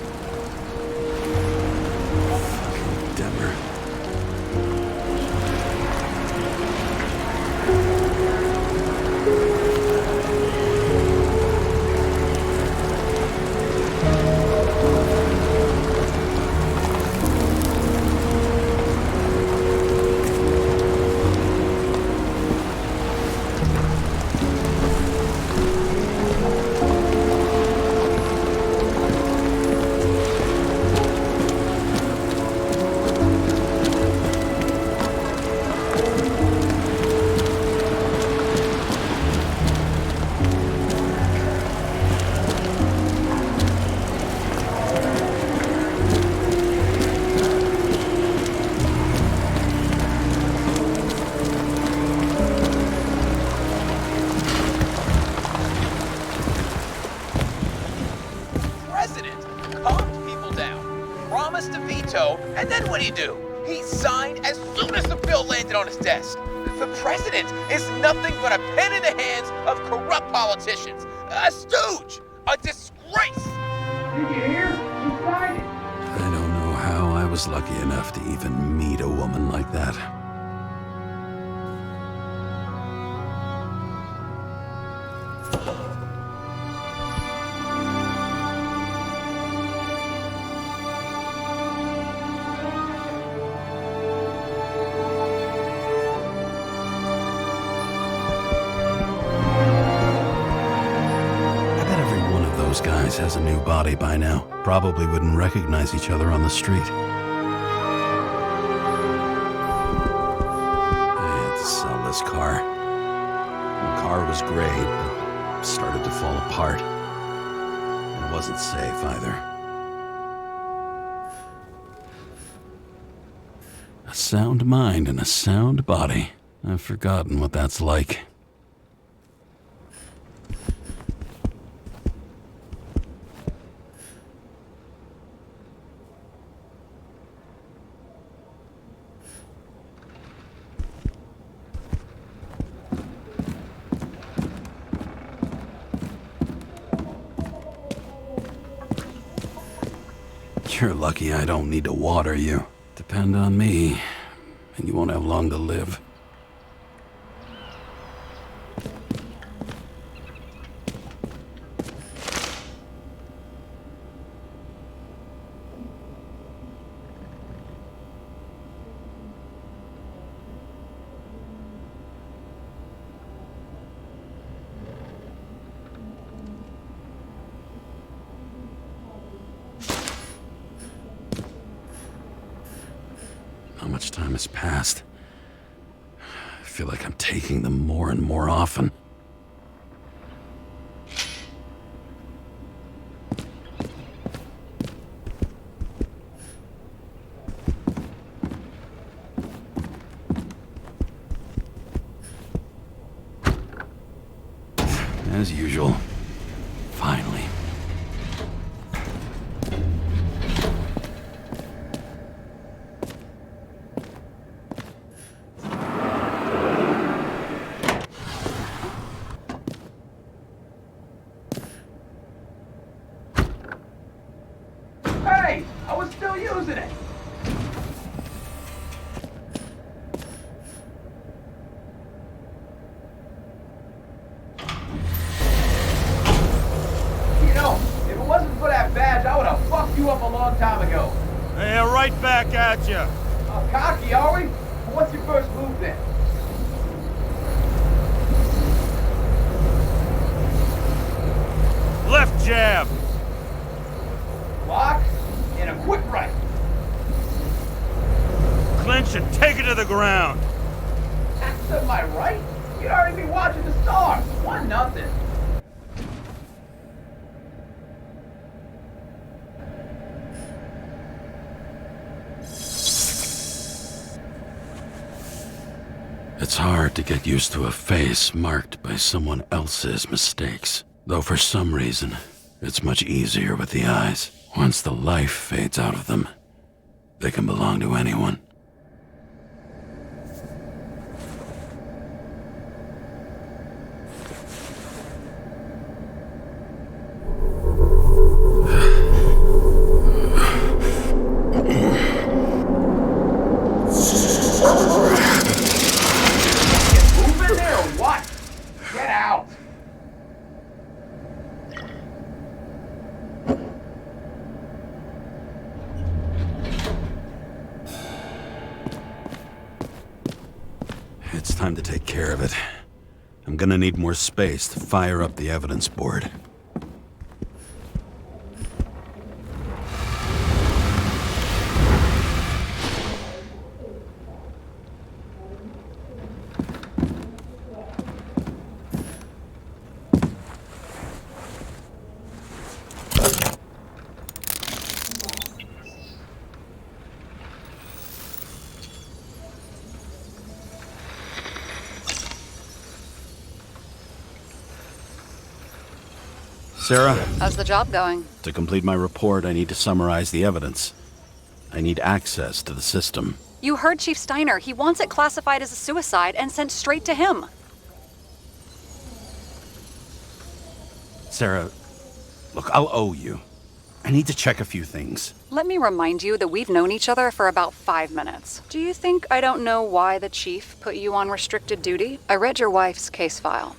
promised to veto, and then what'd he do? He signed as soon as the bill landed on his desk. The president is nothing but a pen in the hands of corrupt politicians. A stooge! A disgrace! Did you hear? He signed it. I don't know how I was lucky enough to even meet a woman like that. Guys has a new body by now. Probably wouldn't recognize each other on the street. I had to sell this car. The car was great, but started to fall apart. It wasn't safe either. A sound mind and a sound body. I've forgotten what that's like. You're lucky I don't need to water you. Depend on me, and you won't have long to live. How much time has passed? I feel like I'm taking them more and more often. As usual. Finally. Hey, I was still using it. You know, if it wasn't for that badge, I would have fucked you up a long time ago. Yeah, right back at you. Cocky, are we? What's your first move then? Left jab. Lock and a quick right. Clinch and take it to the ground. Am I right? You'd already be watching the stars. 1-0. It's hard to get used to a face marked by someone else's mistakes. Though for some reason, it's much easier with the eyes. Once the life fades out of them, they can belong to anyone. Moving there or what? Get out. It's time to take care of it. I'm gonna need more space to fire up the evidence board. Sarah, How's the job going? to complete my report, I need to summarize the evidence. I need access to the system. You heard Chief Steiner. He wants it classified as a suicide and sent straight to him. Sara, look, I'll owe you. I need to check a few things. Let me remind you that we've known each other for about 5 minutes. Do you think I don't know why the chief put you on restricted duty? I read your wife's case file.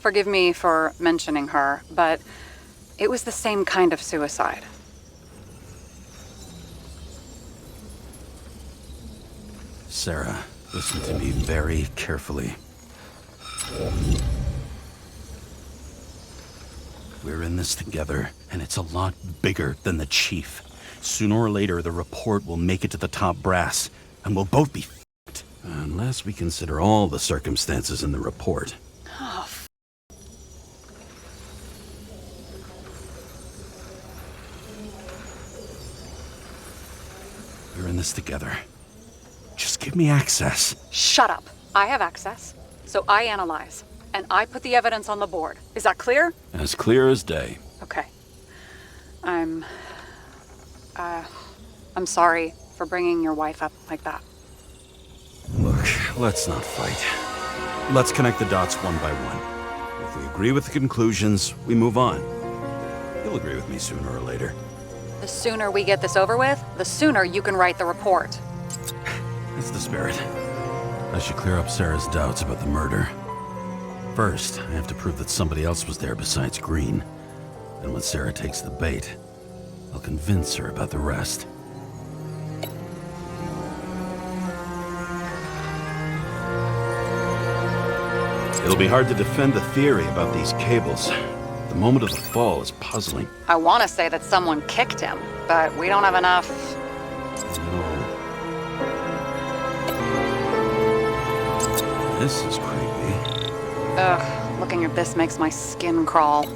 Forgive me for mentioning her, but it was the same kind of suicide. Sara, listen to me very carefully. We're in this together, and it's a lot bigger than the chief. Sooner or later, the report will make it to the top brass, and we'll both be f***ed. Unless we consider all the circumstances in the report. We're in this together. Just give me access. Shut up. I have access, so I analyze, and I put the evidence on the board. Is that clear? As clear as day. Okay. I'm sorry for bringing your wife up like that. Look, let's not fight. Let's connect the dots one by one. If we agree with the conclusions, we move on. You'll agree with me sooner or later. The sooner we get this over with, the sooner you can write the report. That's the spirit. I should clear up Sarah's doubts about the murder. First, I have to prove that somebody else was there besides Green. And when Sara takes the bait, I'll convince her about the rest. It'll be hard to defend the theory about these cables. The moment of the fall is puzzling. I want to say that someone kicked him, but we don't have enough. No. This is creepy. Ugh, looking at this makes my skin crawl.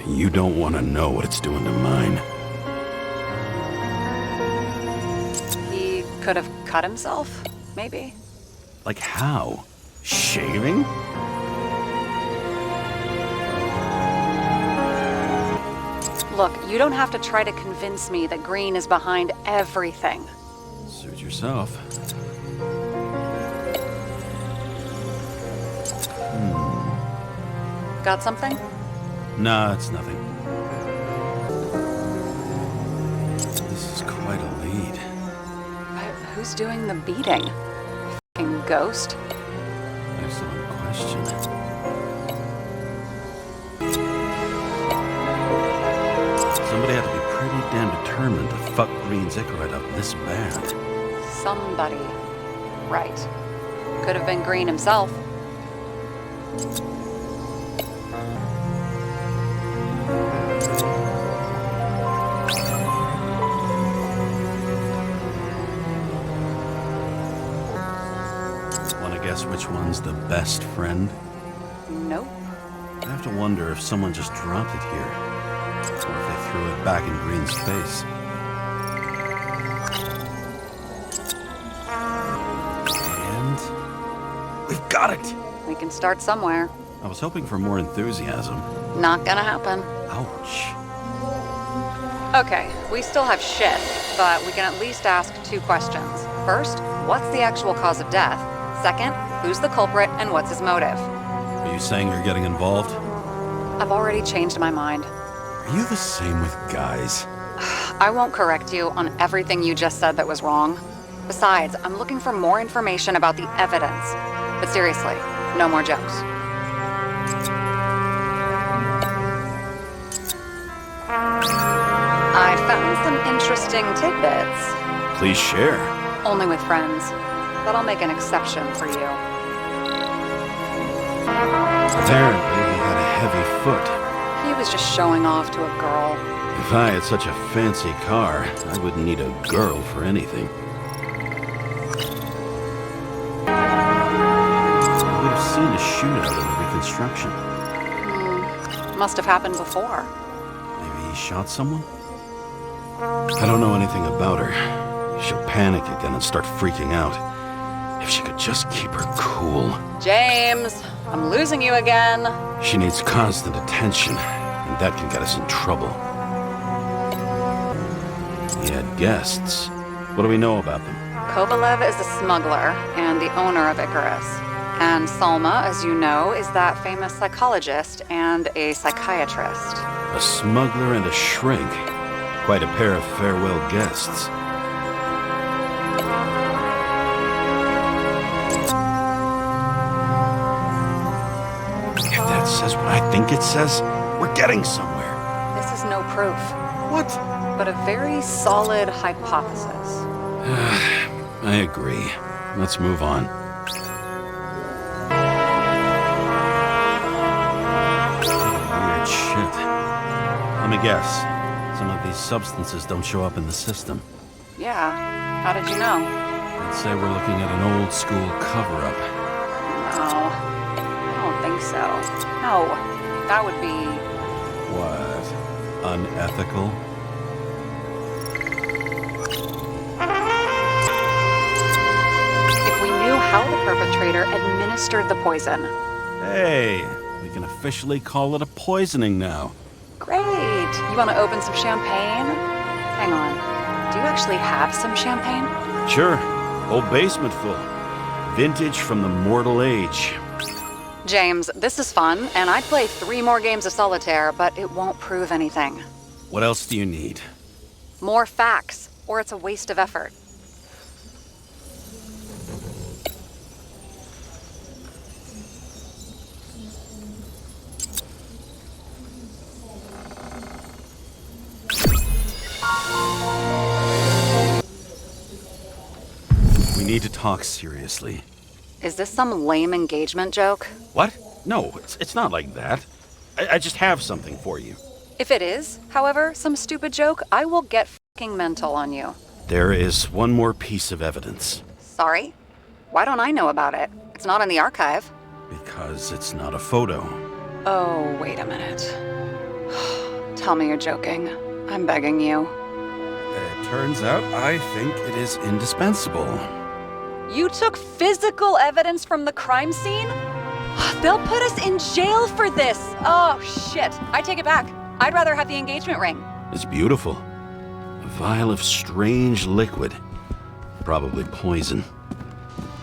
You don't want to know what it's doing to mine. He could have cut himself, maybe. Like how? Shaving? Look, you don't have to try to convince me that Green is behind everything. Suit yourself. Got something? Nah, it's nothing. This is quite a lead. Who's doing the beating? Fucking ghost? Excellent question. Somebody had to be pretty damn determined to fuck Green's Icarus up this bad. Somebody. Right. Could have been Green himself. Wanna guess which one's the best friend? Nope. I have to wonder if someone just dropped it here. Or if they threw it back in Green's face. And we've got it! We can start somewhere. I was hoping for more enthusiasm. Not gonna happen. Ouch. Okay, we still have shit, but we can at least ask 2 questions. First, what's the actual cause of death? Second, who's the culprit and what's his motive? Are you saying you're getting involved? I've already changed my mind. Are you the same with guys? I won't correct you on everything you just said that was wrong. Besides, I'm looking for more information about the evidence. But seriously, no more jokes. I found some interesting tidbits. Please share. Only with friends. But I'll make an exception for you. Apparently, he had a heavy foot. He was just showing off to a girl. If I had such a fancy car, I wouldn't need a girl for anything. I would have seen a shootout in the reconstruction. Must have happened before. Maybe he shot someone? I don't know anything about her. She'll panic again and start freaking out. If she could just keep her cool. James! I'm losing you again. She needs constant attention, and that can get us in trouble. He had guests. What do we know about them? Kovalev is a smuggler and the owner of Icarus. And Salma, as you know, is that famous psychologist and a psychiatrist. A smuggler and a shrink. Quite a pair of farewell guests. If that says what I think it says, we're getting somewhere. This is no proof. What? But a very solid hypothesis. I agree. Let's move on. Weird shit. Let me guess. Some of these substances don't show up in the system. Yeah. How did you know? I'd say we're looking at an old school cover-up. No. I don't think so. No. That would be... What? Unethical? If we knew how the perpetrator administered the poison. Hey, we can officially call it a poisoning now. Great. You want to open some champagne? Hang on. Do you actually have some champagne? Sure. Whole basement full. Vintage from the mortal age. James, this is fun, and I'd play 3 more games of solitaire, but it won't prove anything. What else do you need? More facts, or it's a waste of effort. We need to talk seriously. Is this some lame engagement joke? What? No, it's not like that. I just have something for you. If it is, however, some stupid joke, I will get fucking mental on you. There is one more piece of evidence. Sorry? Why don't I know about it? It's not in the archive. Because it's not a photo. Oh, wait a minute. Tell me you're joking. I'm begging you. It turns out I think it is indispensable. You took physical evidence from the crime scene? They'll put us in jail for this. Oh, shit. I take it back. I'd rather have the engagement ring. It's beautiful. A vial of strange liquid. Probably poison.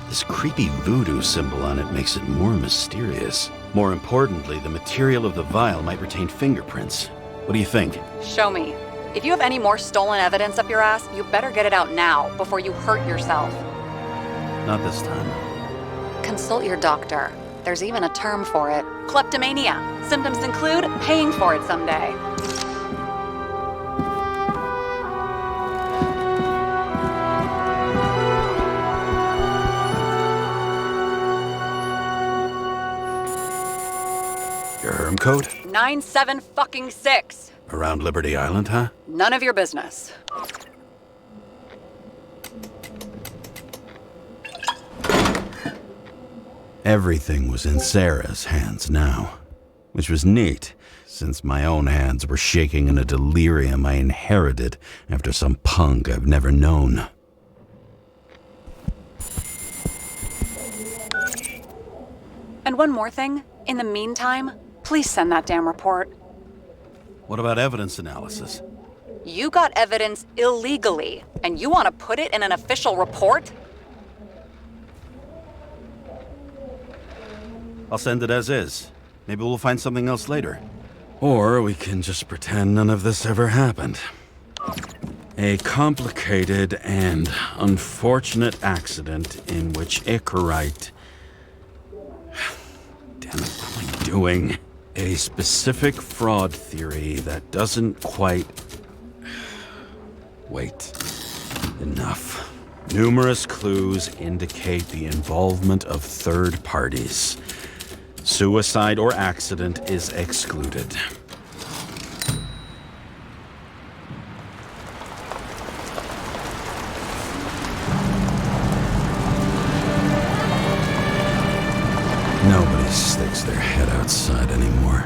This creepy voodoo symbol on it makes it more mysterious. More importantly, the material of the vial might retain fingerprints. What do you think? Show me. If you have any more stolen evidence up your ass, you better get it out now before you hurt yourself. Not this time. Consult your doctor. There's even a term for it. Kleptomania. Symptoms include paying for it someday. Your herm code? 97-fucking-6. Around Liberty Island, huh? None of your business. Everything was in Sarah's hands now, which was neat, since my own hands were shaking in a delirium I inherited after some punk I've never known. And one more thing. In the meantime, please send that damn report. What about evidence analysis? You got evidence illegally, and you want to put it in an official report? I'll send it as is. Maybe we'll find something else later. Or we can just pretend none of this ever happened. A complicated and unfortunate accident in which Icarite... Damn it, what am I doing? A specific fraud theory that doesn't quite... Wait. Enough. Numerous clues indicate the involvement of third parties. Suicide or accident is excluded. Nobody sticks their head outside anymore.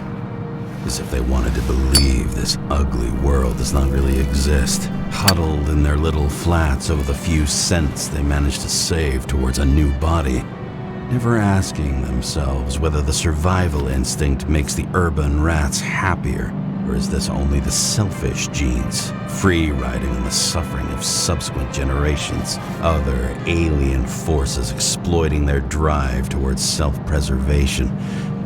As if they wanted to believe this ugly world does not really exist. Huddled in their little flats over the few cents they managed to save towards a new body. never asking themselves whether the survival instinct makes the urban rats happier, or is this only the selfish genes, free-riding on the suffering of subsequent generations, other alien forces exploiting their drive towards self-preservation,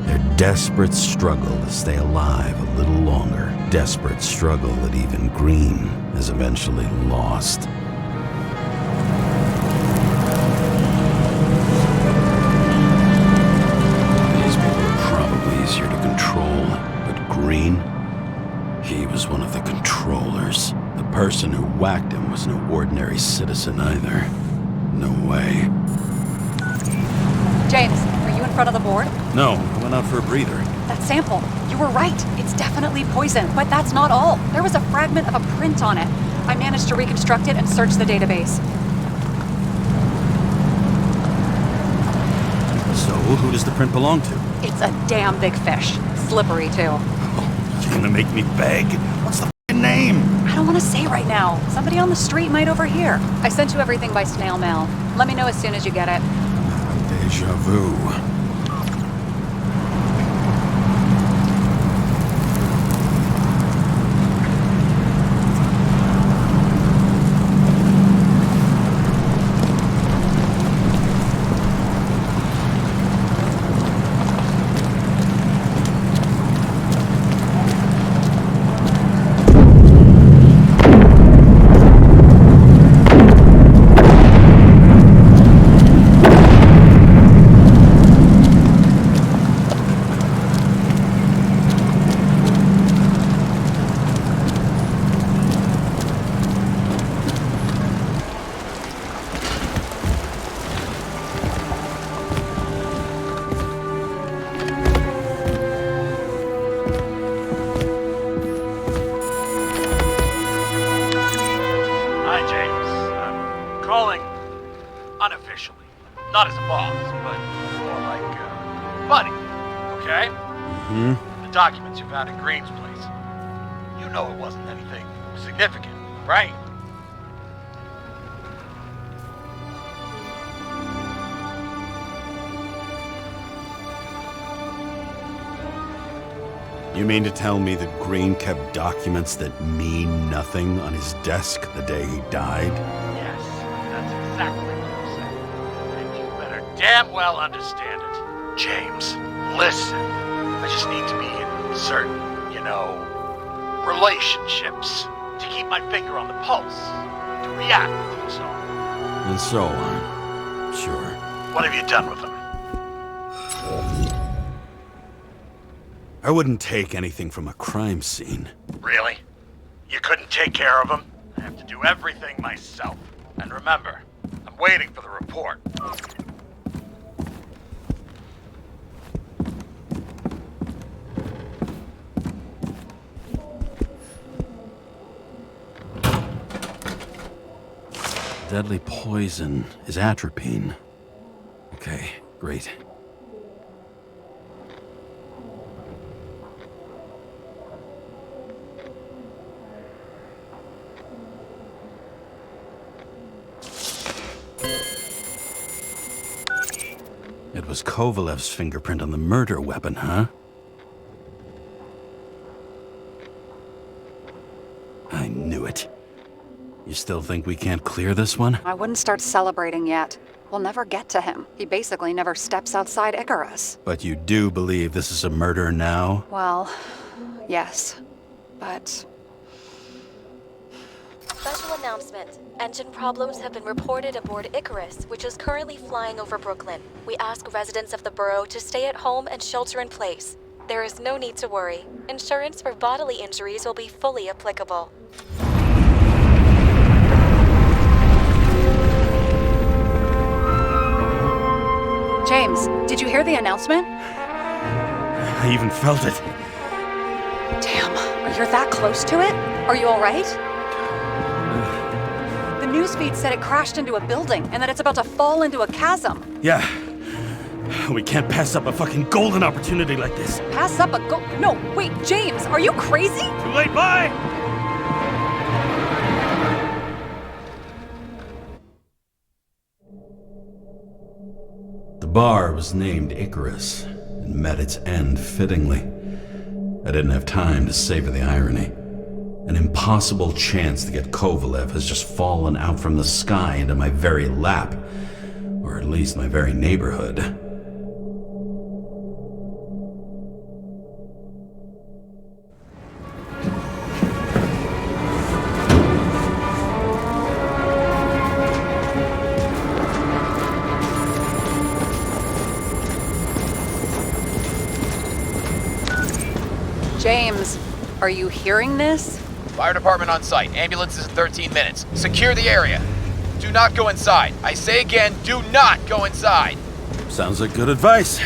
their desperate struggle to stay alive a little longer, desperate struggle that even Green has eventually lost. These people are probably easier to control, but Green? He was one of the controllers. The person who whacked him was no ordinary citizen either. No way. James, are you in front of the board? No, I went out for a breather. That sample. You were right. It's definitely poison, but that's not all. There was a fragment of a print on it. I managed to reconstruct it and search the database. So, who does the print belong to? It's a damn big fish. Slippery, too. You're gonna make me beg? What's the f***ing name? I don't want to say right now. Somebody on the street might overhear. I sent you everything by snail mail. Let me know as soon as you get it. Deja vu. Unofficially. Not as a boss, but more like, buddy. Okay? Mm-hmm. The documents you found in Green's place. You know it wasn't anything significant, right? You mean to tell me that Green kept documents that mean nothing on his desk the day he died? Yes, that's exactly what I'm saying. And you better damn well understand it. James, listen. I just need to be in certain, relationships to keep my finger on the pulse, to react and so on. And so on. Sure. What have you done with them? I wouldn't take anything from a crime scene. Really? You couldn't take care of them? I have to do everything myself. And remember, I'm waiting for the report. Deadly poison is atropine. Okay, great. It was Kovalev's fingerprint on the murder weapon, huh? I knew it. You still think we can't clear this one? I wouldn't start celebrating yet. We'll never get to him. He basically never steps outside Icarus. But you do believe this is a murder now? Well, yes. But... Special announcement. Engine problems have been reported aboard Icarus, which is currently flying over Brooklyn. We ask residents of the borough to stay at home and shelter in place. There is no need to worry. Insurance for bodily injuries will be fully applicable. James, did you hear the announcement? I even felt it. Damn, you're that close to it? Are you all right? The newsfeed said it crashed into a building and that it's about to fall into a chasm. Yeah. We can't pass up a fucking golden opportunity like this. Pass up a No, wait, James, are you crazy? Too late, bye! The bar was named Icarus and met its end fittingly. I didn't have time to savor the irony. An impossible chance to get Kovalev has just fallen out from the sky into my very lap, or at least my very neighborhood. James, are you hearing this? Fire department on site. Ambulances in 13 minutes. Secure the area. Do not go inside. I say again, do not go inside. Sounds like good advice.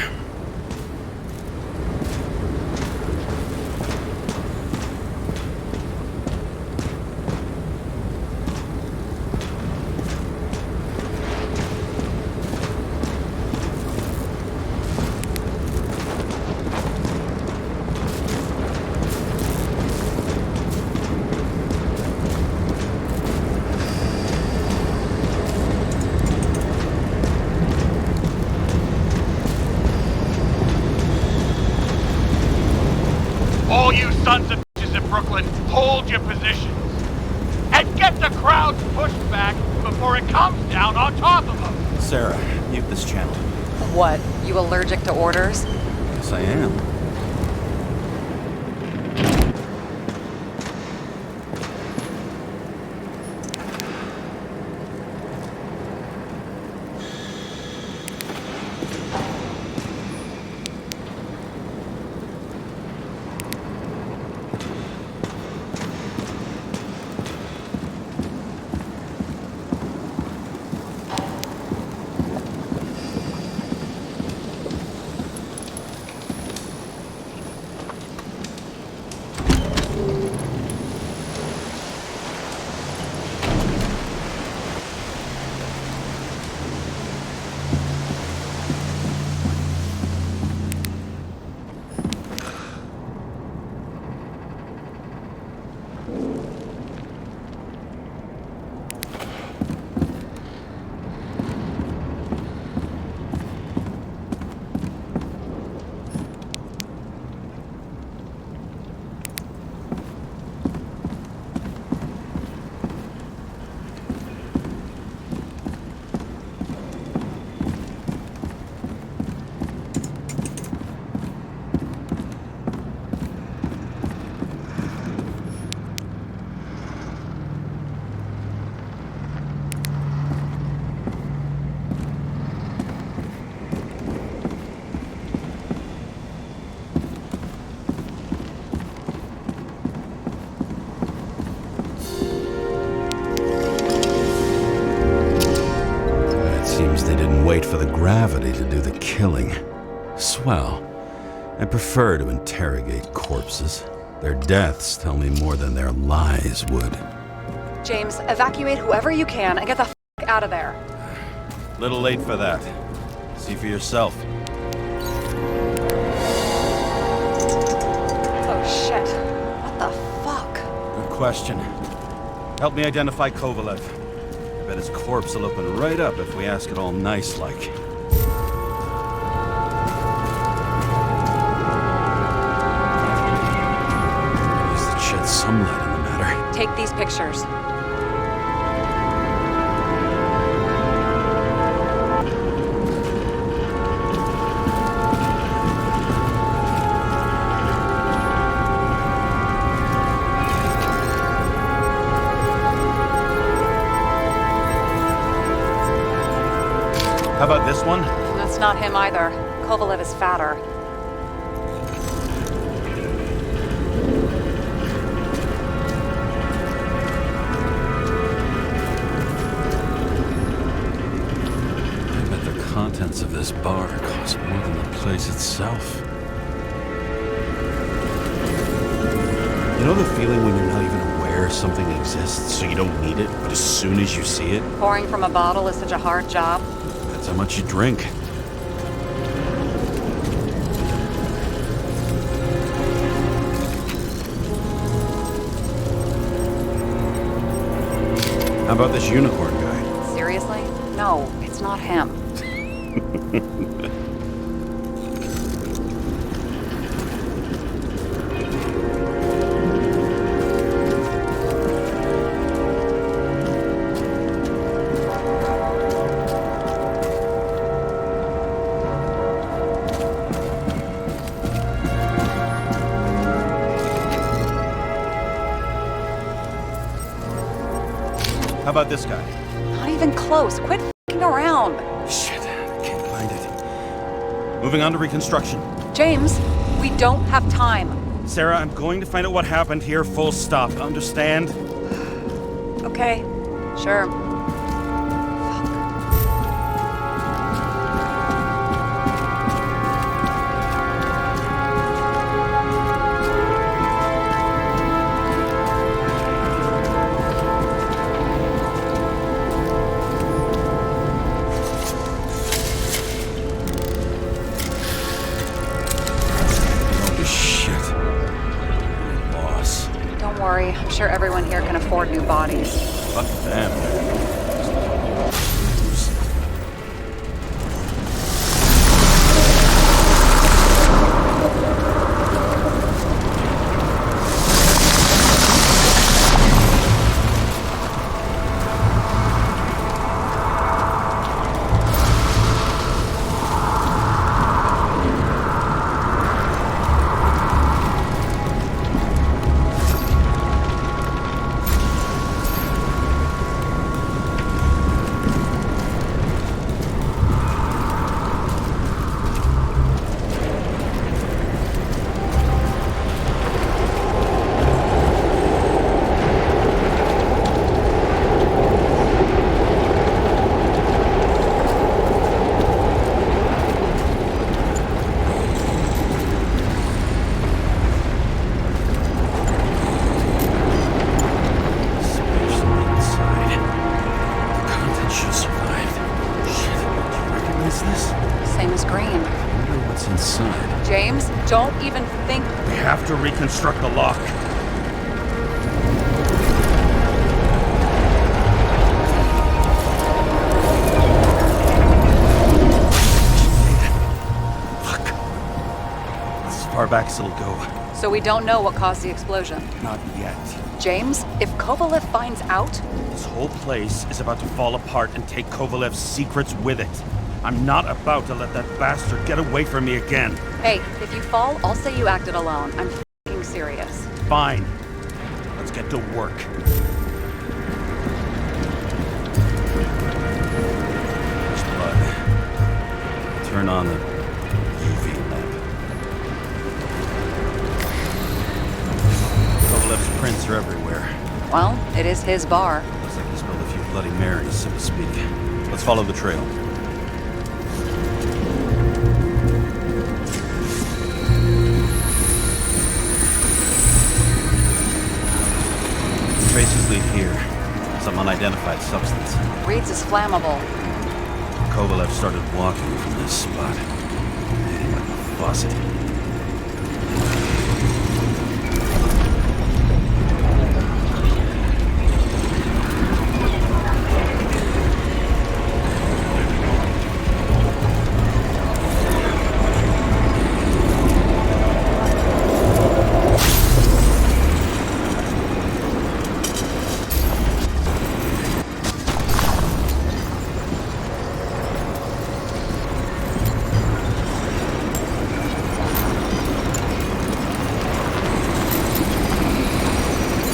All you sons of bitches in Brooklyn, hold your positions. And get the crowds pushed back before it comes down on top of them. Sara, mute this channel. What, you allergic to orders? Yes, I am. They didn't wait for the gravity to do the killing. Swell. I prefer to interrogate corpses. Their deaths tell me more than their lies would. James, evacuate whoever you can and get the f*** out of there. Little late for that. See for yourself. Oh shit. What the fuck? Good question. Help me identify Kovalev. I bet his corpse will open right up if we ask it all nice-like. Use the shed some light on the matter. Take these pictures. How about this one? That's not him either. Kovalev is fatter. I bet the contents of this bar cost more than the place itself. You know the feeling when you're not even aware something exists, so you don't need it, but as soon as you see it? Pouring from a bottle is such a hard job. That's how much you drink. How about this unicorn guy? Seriously? No, it's not him. How about this guy? Not even close. Quit f***ing around. Shit, I can't find it. Moving on to reconstruction. James, we don't have time. Sarah, I'm going to find out what happened here, full stop. Understand? Okay, sure. Holy shit. Loss. Don't worry, I'm sure everyone here can afford new bodies. Fuck them. James, don't even think... We have to reconstruct the lock. Fuck. As far back as it'll go. So we don't know what caused the explosion? Not yet. James, if Kovalev finds out... This whole place is about to fall apart and take Kovalev's secrets with it. I'm not about to let that bastard get away from me again. Hey, if you fall, I'll say you acted alone. I'm f***ing serious. Fine. Let's get to work. There's blood. Turn on the UV lamp. Kovalev's prints are everywhere. Well, it is his bar. Looks like he spilled a few Bloody Marys, so to speak. Let's follow the trail. Traces lead here. Some unidentified substance. Reeds is flammable. Kovalev started walking from this spot. Hitting like a faucet.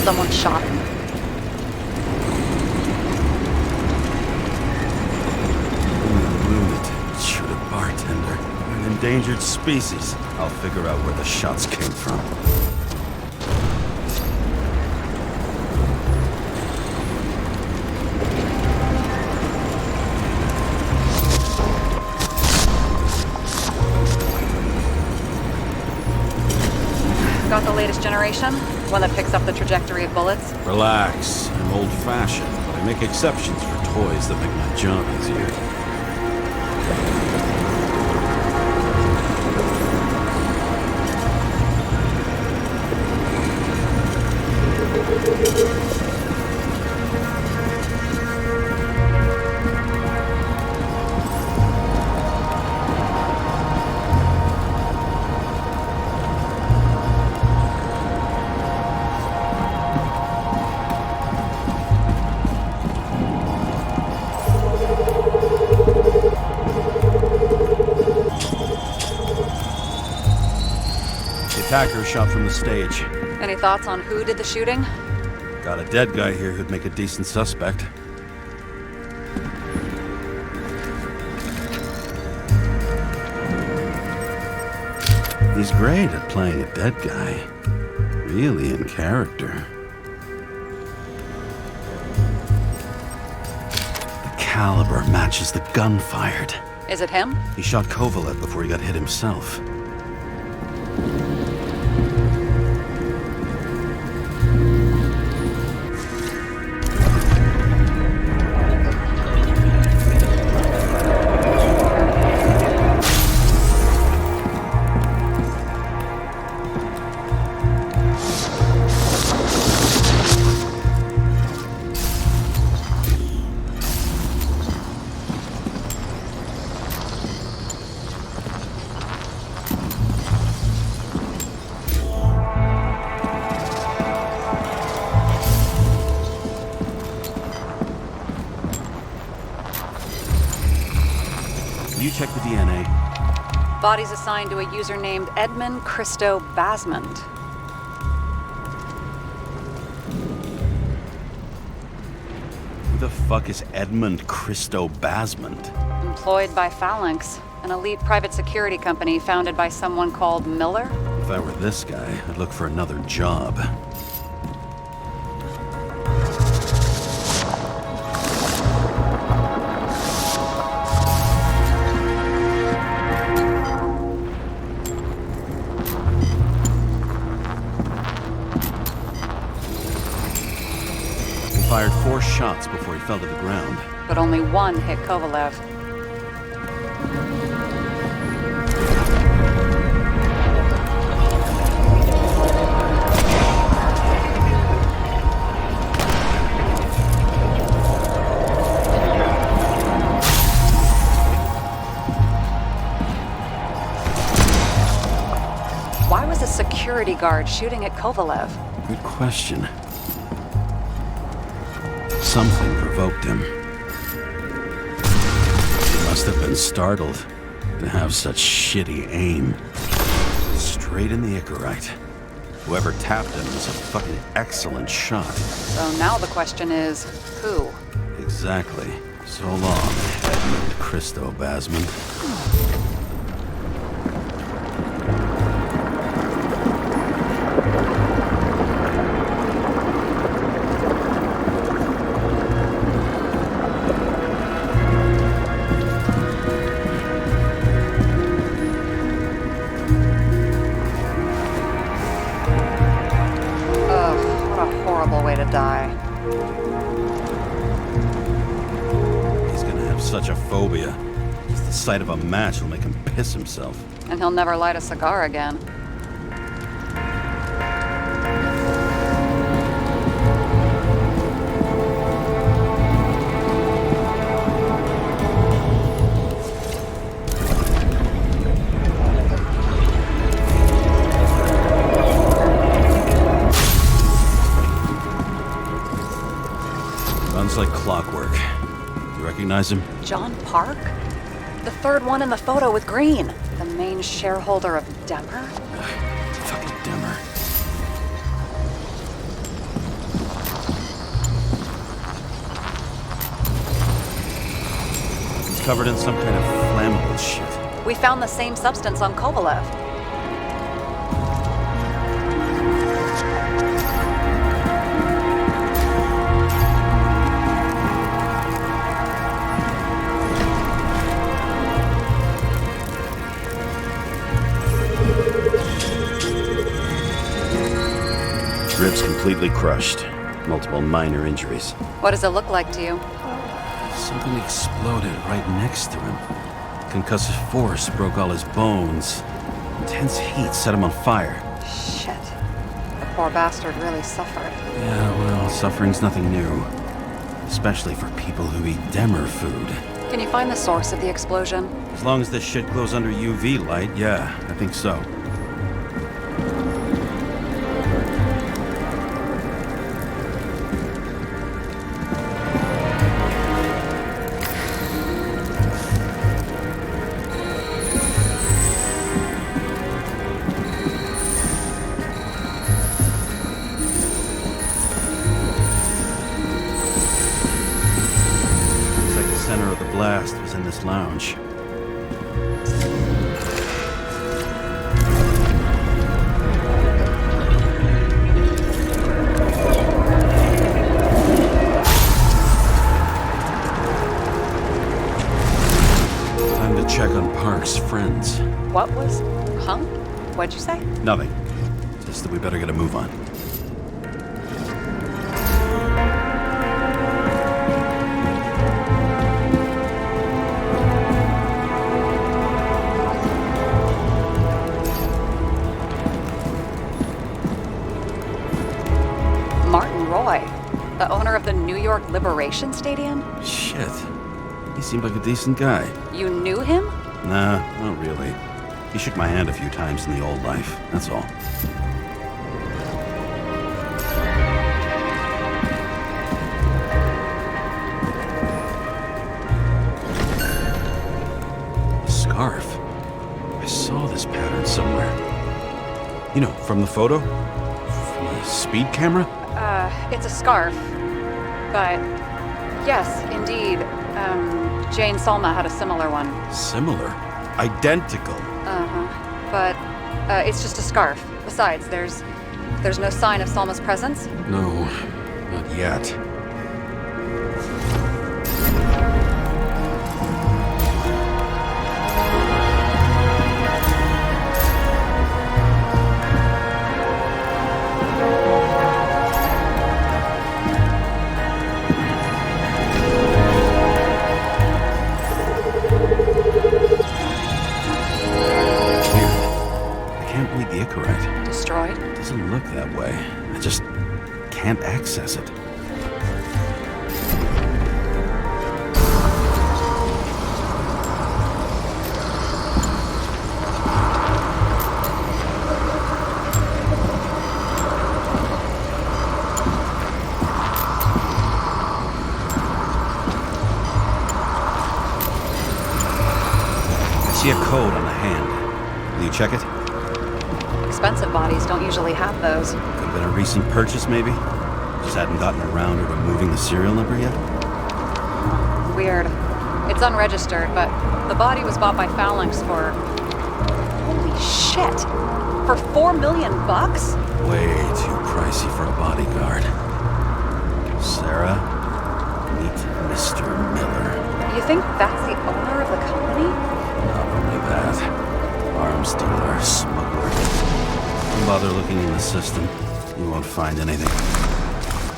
Someone shot him. Lunatic, shoot a bartender. An endangered species. I'll figure out where the shots came from. Got the latest generation? One that picks up the trajectory of bullets? Relax. I'm old-fashioned, but I make exceptions for toys that make my job easier. Attacker shot from the stage. Any thoughts on who did the shooting? Got a dead guy here who'd make a decent suspect. He's great at playing a dead guy. Really in character. The caliber matches the gun fired. Is it him? He shot Kovalev before he got hit himself. You check the DNA. Body's assigned to a user named Edmund Christo Basmond. Who the fuck is Edmund Christo Basmond? Employed by Phalanx, an elite private security company founded by someone called Miller. If I were this guy, I'd look for another job. He fired 4 shots before he fell to the ground. But only one hit Kovalev. Why was a security guard shooting at Kovalev? Good question. Something provoked him. He must have been startled to have such shitty aim. Straight in the Icarite. Whoever tapped him was a fucking excellent shot. So now the question is, who? Exactly. So long, Edmund Christo Basmond. Die. He's gonna have such a phobia. Just the sight of a match will make him piss himself. And he'll never light a cigar again. Runs like clockwork. You recognize him? John Park? The third one in the photo with Green. The main shareholder of Demmer? Fucking Demmer. He's covered in some kind of flammable shit. We found the same substance on Kovalev. Ribs completely crushed. Multiple minor injuries. What does it look like to you? Something exploded right next to him. Concussive force broke all his bones. Intense heat set him on fire. Shit. The poor bastard really suffered. Yeah, well, suffering's nothing new. Especially for people who eat Demmer food. Can you find the source of the explosion? As long as this shit glows under UV light, yeah, I think so. blast was in this lounge. Time to check on Park's friends. What was? Huh? What'd you say? Nothing. Just that we better get a move on. The owner of the New York Liberation Stadium? Shit. He seemed like a decent guy. You knew him? Nah, not really. He shook my hand a few times in the old life, that's all. A scarf. I saw this pattern somewhere. You know, from the photo? From the speed camera? It's a scarf. But, yes, indeed. Jane Salma had a similar one. Similar? Identical? Uh-huh. But, it's just a scarf. Besides, there's no sign of Salma's presence? No, not yet. Destroyed? Doesn't look that way. I just can't access it. I see a code on the hand. Will you check it? Expensive bodies don't usually have those. Could have been a recent purchase, maybe? Just hadn't gotten around to removing the serial number yet? Weird. It's unregistered, but the body was bought by Phalanx for... Holy shit! For $4 million bucks? Way too pricey for a bodyguard. Sara, meet Mr. Miller. You think that's the owner of the company? Not only that. Arms dealer, smuggler. Don't bother looking in the system. You won't find anything.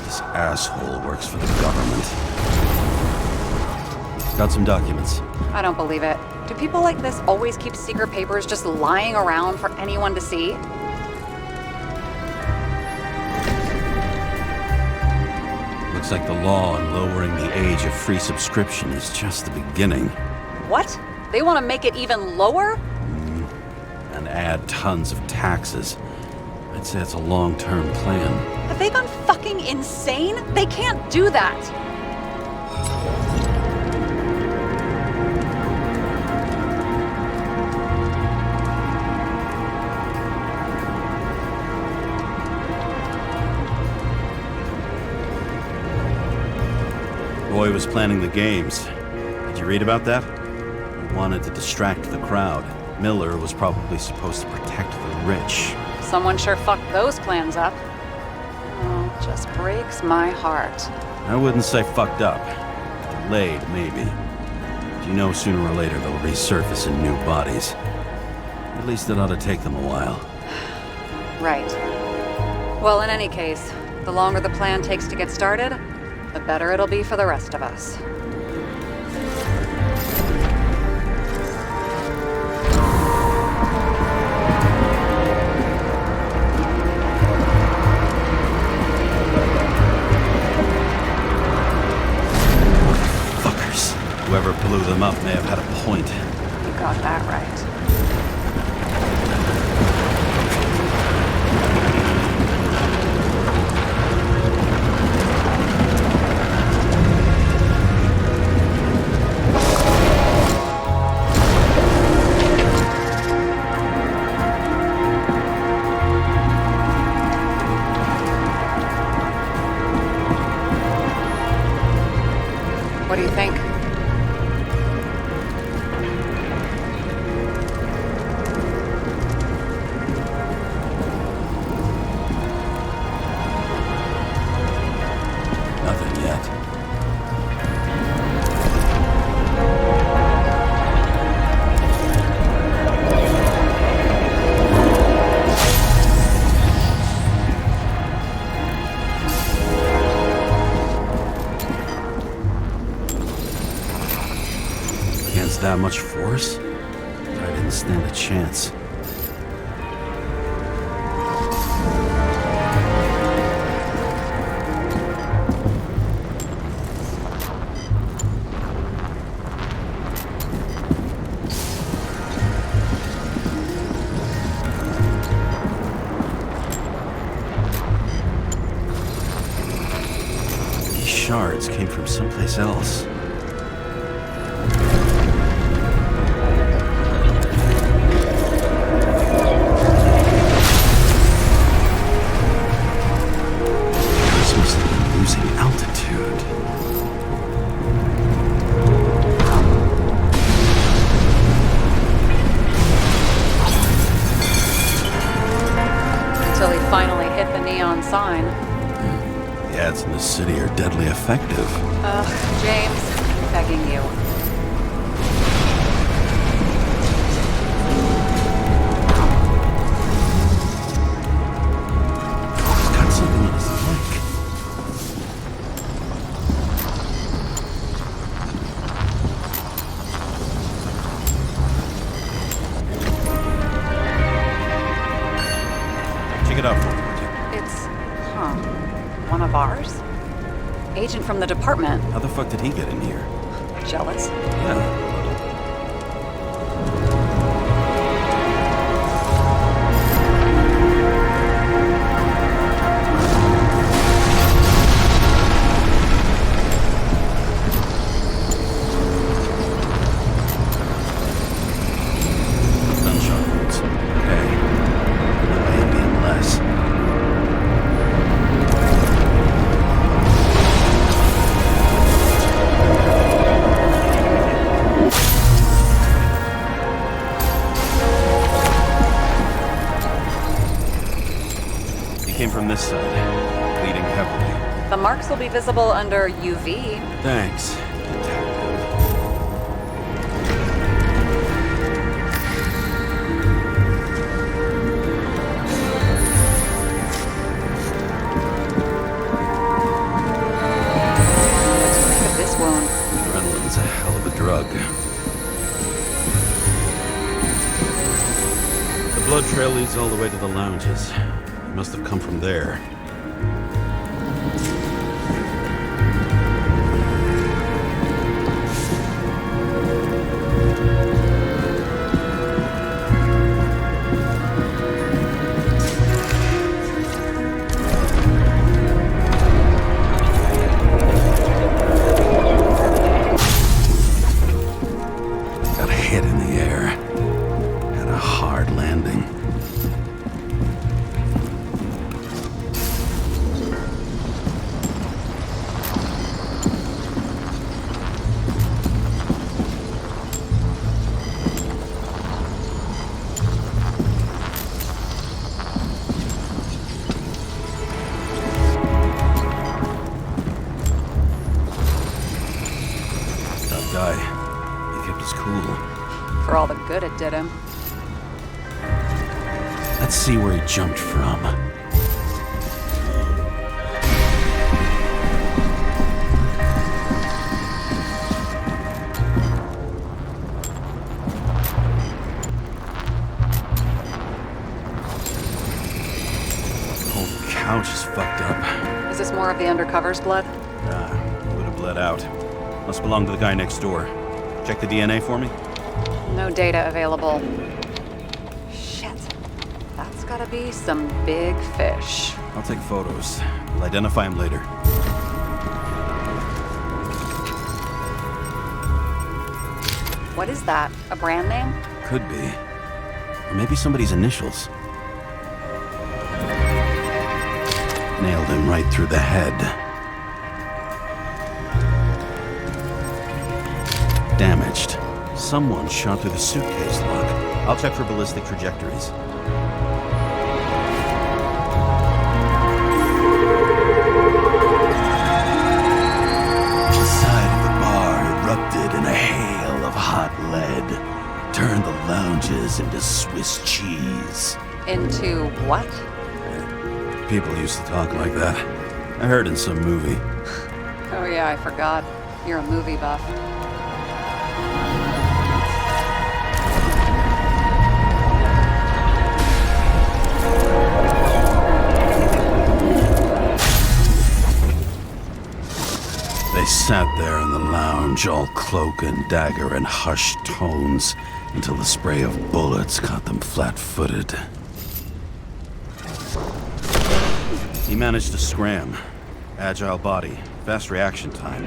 This asshole works for the government. Got some documents. I don't believe it. Do people like this always keep secret papers just lying around for anyone to see? Looks like the law on lowering the age of free subscription is just the beginning. What? They want to make it even lower? And add tons of taxes. I'd say it's a long-term plan. Have they gone fucking insane? They can't do that! Roy was planning the games. Did you read about that? He wanted to distract the crowd. Miller was probably supposed to protect the rich. Someone sure fucked those plans up. Oh, it just breaks my heart. I wouldn't say fucked up. Delayed, maybe. But you know sooner or later they'll resurface in new bodies. At least it ought to take them a while. Right. Well, in any case, the longer the plan takes to get started, the better it'll be for the rest of us. Whoever blew them up may have had a point. You got that right. What do you think? that much force? I didn't stand a chance. These shards came from someplace else. Sign. The ads in the city are deadly effective. James, begging you. He's got something on his leg. Check it out for me. One of ours? Agent from the department. How the fuck did he get in here? Jealous? Yeah. Gunshot wounds. Okay. Maybe less. Came from this side, bleeding heavily. The marks will be visible under UV. Thanks, Detective. What do you think of this wound? Adrenaline's a hell of a drug. The blood trail leads all the way to the lounges. Must have come from there. Got a hit in the air. Had a hard landing. Guy. He kept his cool. For all the good it did him. Let's see where he jumped from. The whole couch is fucked up. Is this more of the undercover's blood? Would have bled out. Must belong to the guy next door. Check the DNA for me? No data available. Shit. That's gotta be some big fish. I'll take photos. We'll identify him later. What is that? A brand name? Could be. Or maybe somebody's initials. Nailed him right through the head. Damaged. Someone shot through the suitcase lock. I'll check for ballistic trajectories. The side of the bar erupted in a hail of hot lead. Turned the lounges into Swiss cheese. Into what? People used to talk like that. I heard in some movie. Oh yeah, I forgot. You're a movie buff. sat there in the lounge, all cloak and dagger and hushed tones, until the spray of bullets caught them flat-footed. He managed to scram. Agile body, fast reaction time.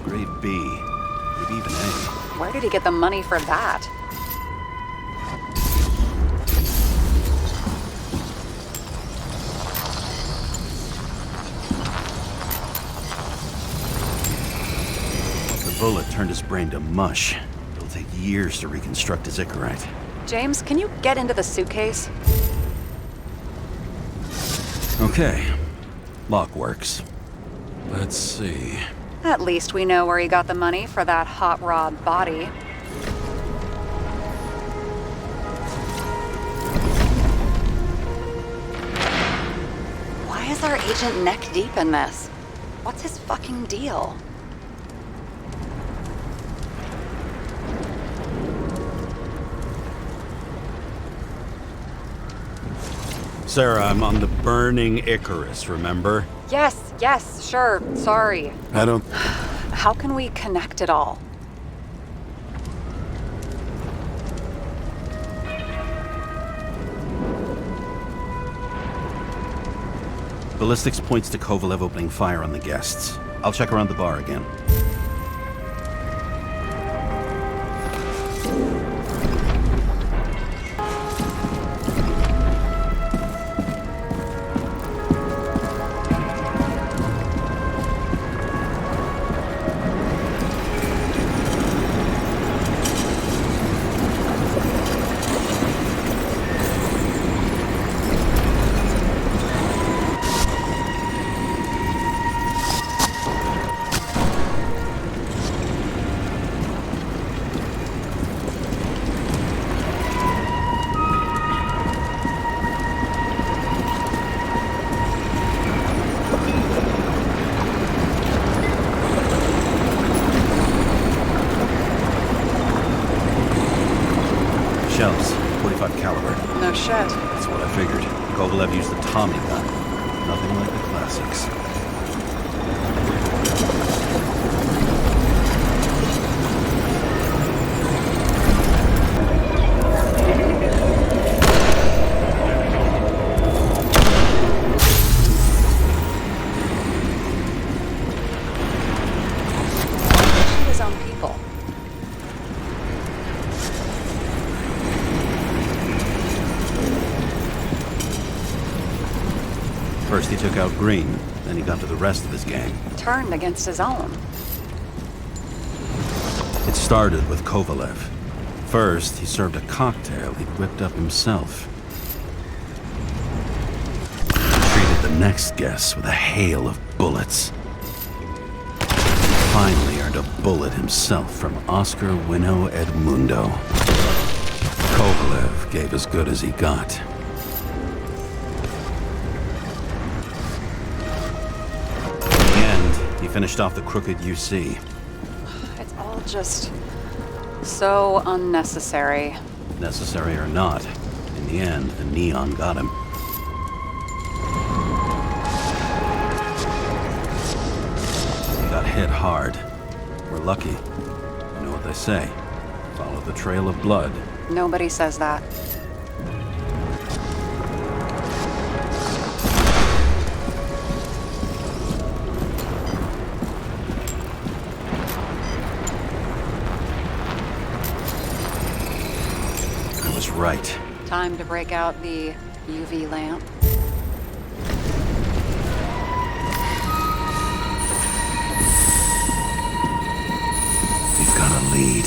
Grade B, maybe even A. Where did he get the money for that? The bullet turned his brain to mush. It'll take years to reconstruct his Icarite. James, can you get into the suitcase? Okay. Lock works. Let's see. At least we know where he got the money for that hot rod body. Why is our agent neck deep in this? What's his fucking deal? Sara, I'm on the burning Icarus, remember? Yes, sure, sorry. I don't... How can we connect it all? Ballistics points to Kovalev opening fire on the guests. I'll check around the bar again. Shells, 45 caliber. No shit. That's what I figured. Kovalev used the Tommy gun. Nothing like the classics. His own people. First he took out Green, then he got to the rest of his gang. Turned against his own. It started with Kovalev. First, he served a cocktail he'd whipped up himself. He treated the next guests with a hail of bullets. Finally earned a bullet himself from Oscar Winnow Edmundo. Kovalev gave as good as he got. He finished off the crooked UC. It's all just so unnecessary. Necessary or not, in the end, the neon got him. He got hit hard. We're lucky. You know what they say. Follow the trail of blood. Nobody says that. Right. Time to break out the UV lamp. We've got a lead.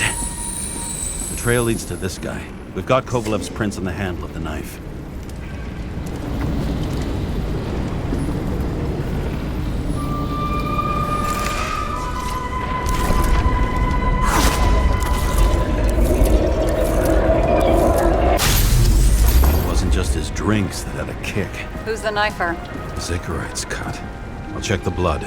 The trail leads to this guy. We've got Kovalev's prints on the handle of the knife. Drinks that had a kick. Who's the knifer? His Icarite's cut. I'll check the blood.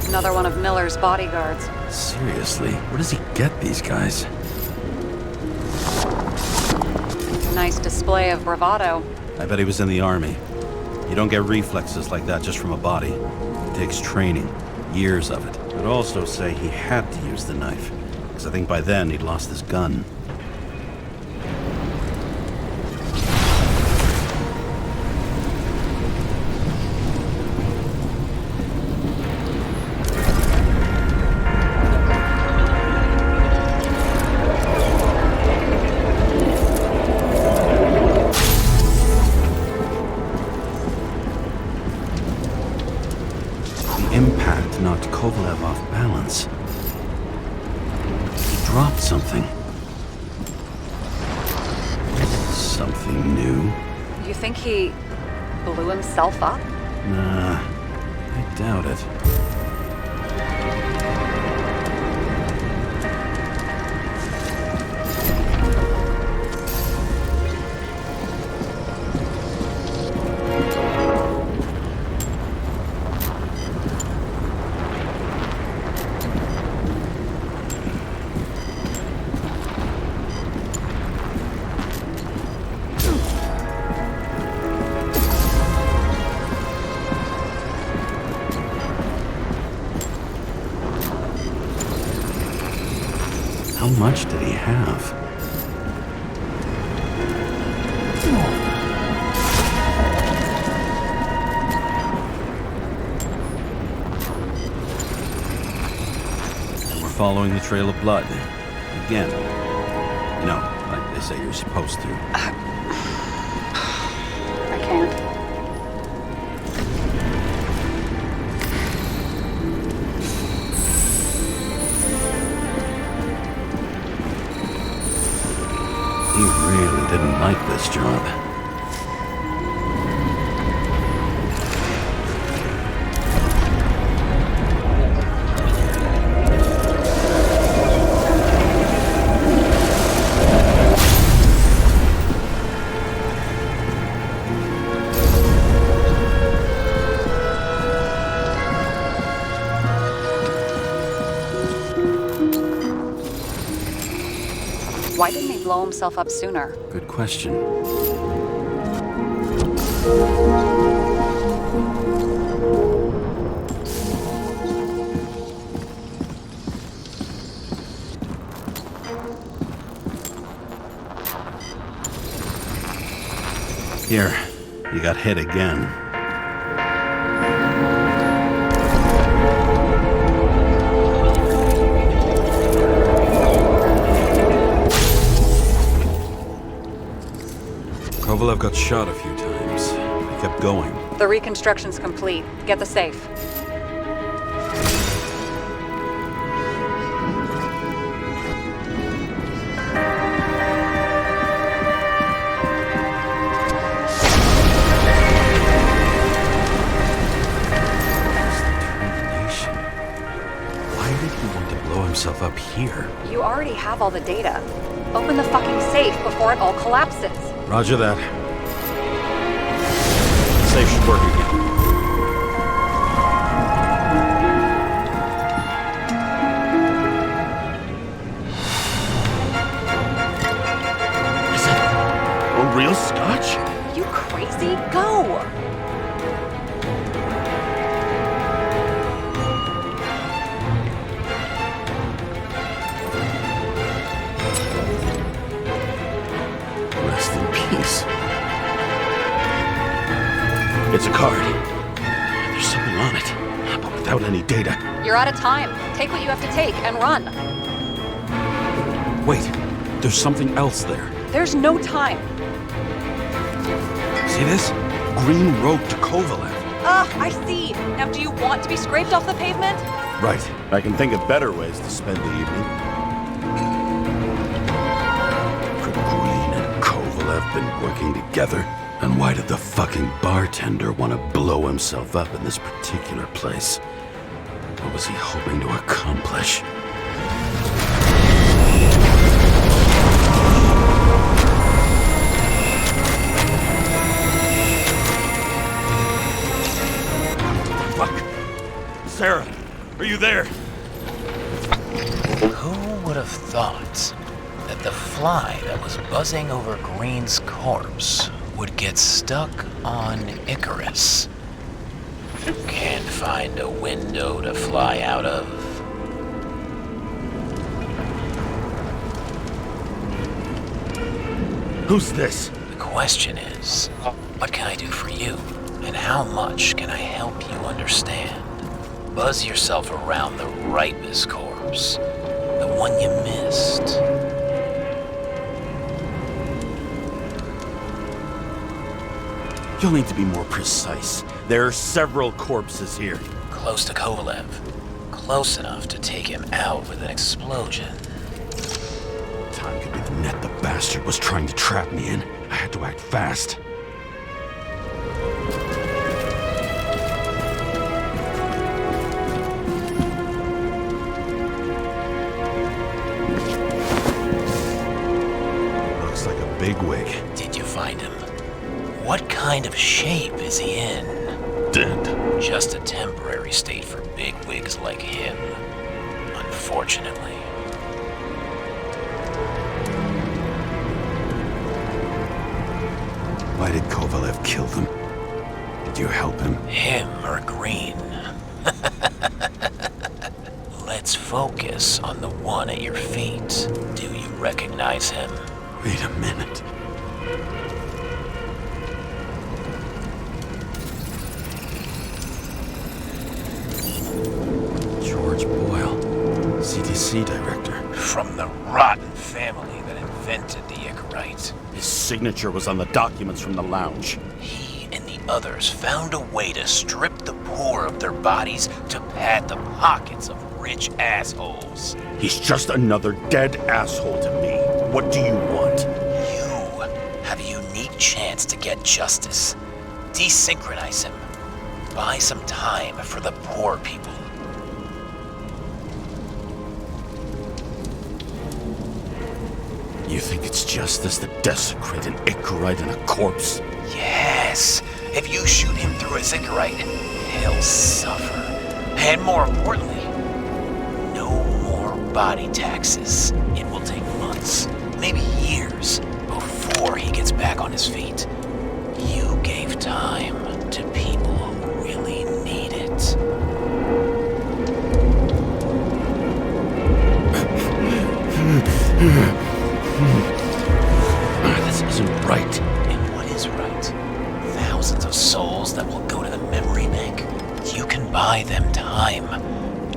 Another one of Miller's bodyguards. Seriously, where does he get these guys? nice display of bravado. I bet he was in the army. You don't get reflexes like that just from a body. It takes training, years of it. I'd also say he had to use the knife, because I think by then he'd lost his gun. Impact knocked Kovalev off balance. He dropped something. Something new? You think he blew himself up? Nah, I doubt it. How much did he have? We're following the trail of blood. Again. You know, like they say you're supposed to. I can't. He really didn't like this job. Why didn't he blow himself up sooner? Good question. Here, you got hit again. Kovalev got shot a few times. He kept going. The reconstruction's complete. Get the safe. Determination. Why did he want to blow himself up here? You already have all the data. Open the fucking safe before it all collapses. Roger that. Safe should work again. Is it a real scotch? You crazy? Go! Rest in peace. It's a card. There's something on it, but without any data. You're out of time. Take what you have to take and run. Wait, there's something else there. There's no time. See this? Green road to Kovalev. I see. Now, do you want to be scraped off the pavement? Right. I can think of better ways to spend the evening. Could Green and Kovalev been working together? And why did the fucking bartender want to blow himself up in this particular place? What was he hoping to accomplish? Fuck! Sara, are you there? Who would have thought the fly that was buzzing over Green's corpse would get stuck on Icarus. Can't find a window to fly out of. Who's this? The question is, what can I do for you? And how much can I help you understand? Buzz yourself around the Ripus corpse, the one you missed. You'll need to be more precise. There are several corpses here. Close to Kovalev. Close enough to take him out with an explosion. Time could be the net the bastard was trying to trap me in. I had to act fast. Looks like a bigwig. Did you find him? What kind of shape is he in? Dead. Just a temporary state for bigwigs like him, unfortunately. Why did Kovalev kill them? Did you help him? Him or Green? Let's focus on the one at your feet. Do you recognize him? Wait a minute. George Boyle, CDC director. From the rotten family that invented the Icarite. His signature was on the documents from the lounge. He and the others found a way to strip the poor of their bodies to pad the pockets of rich assholes. He's just another dead asshole to me. What do you want? You have a unique chance to get justice. Desynchronize him. Buy some time for the poor people. You think it's justice to desecrate an Icarite and a corpse? Yes. If you shoot him through his Icarite, he'll suffer. And more importantly, no more body taxes. It will take months, maybe years, before he gets back on his feet. You gave time to people who really need it. This isn't right. And what is right? Thousands of souls that will go to the memory bank. You can buy them time.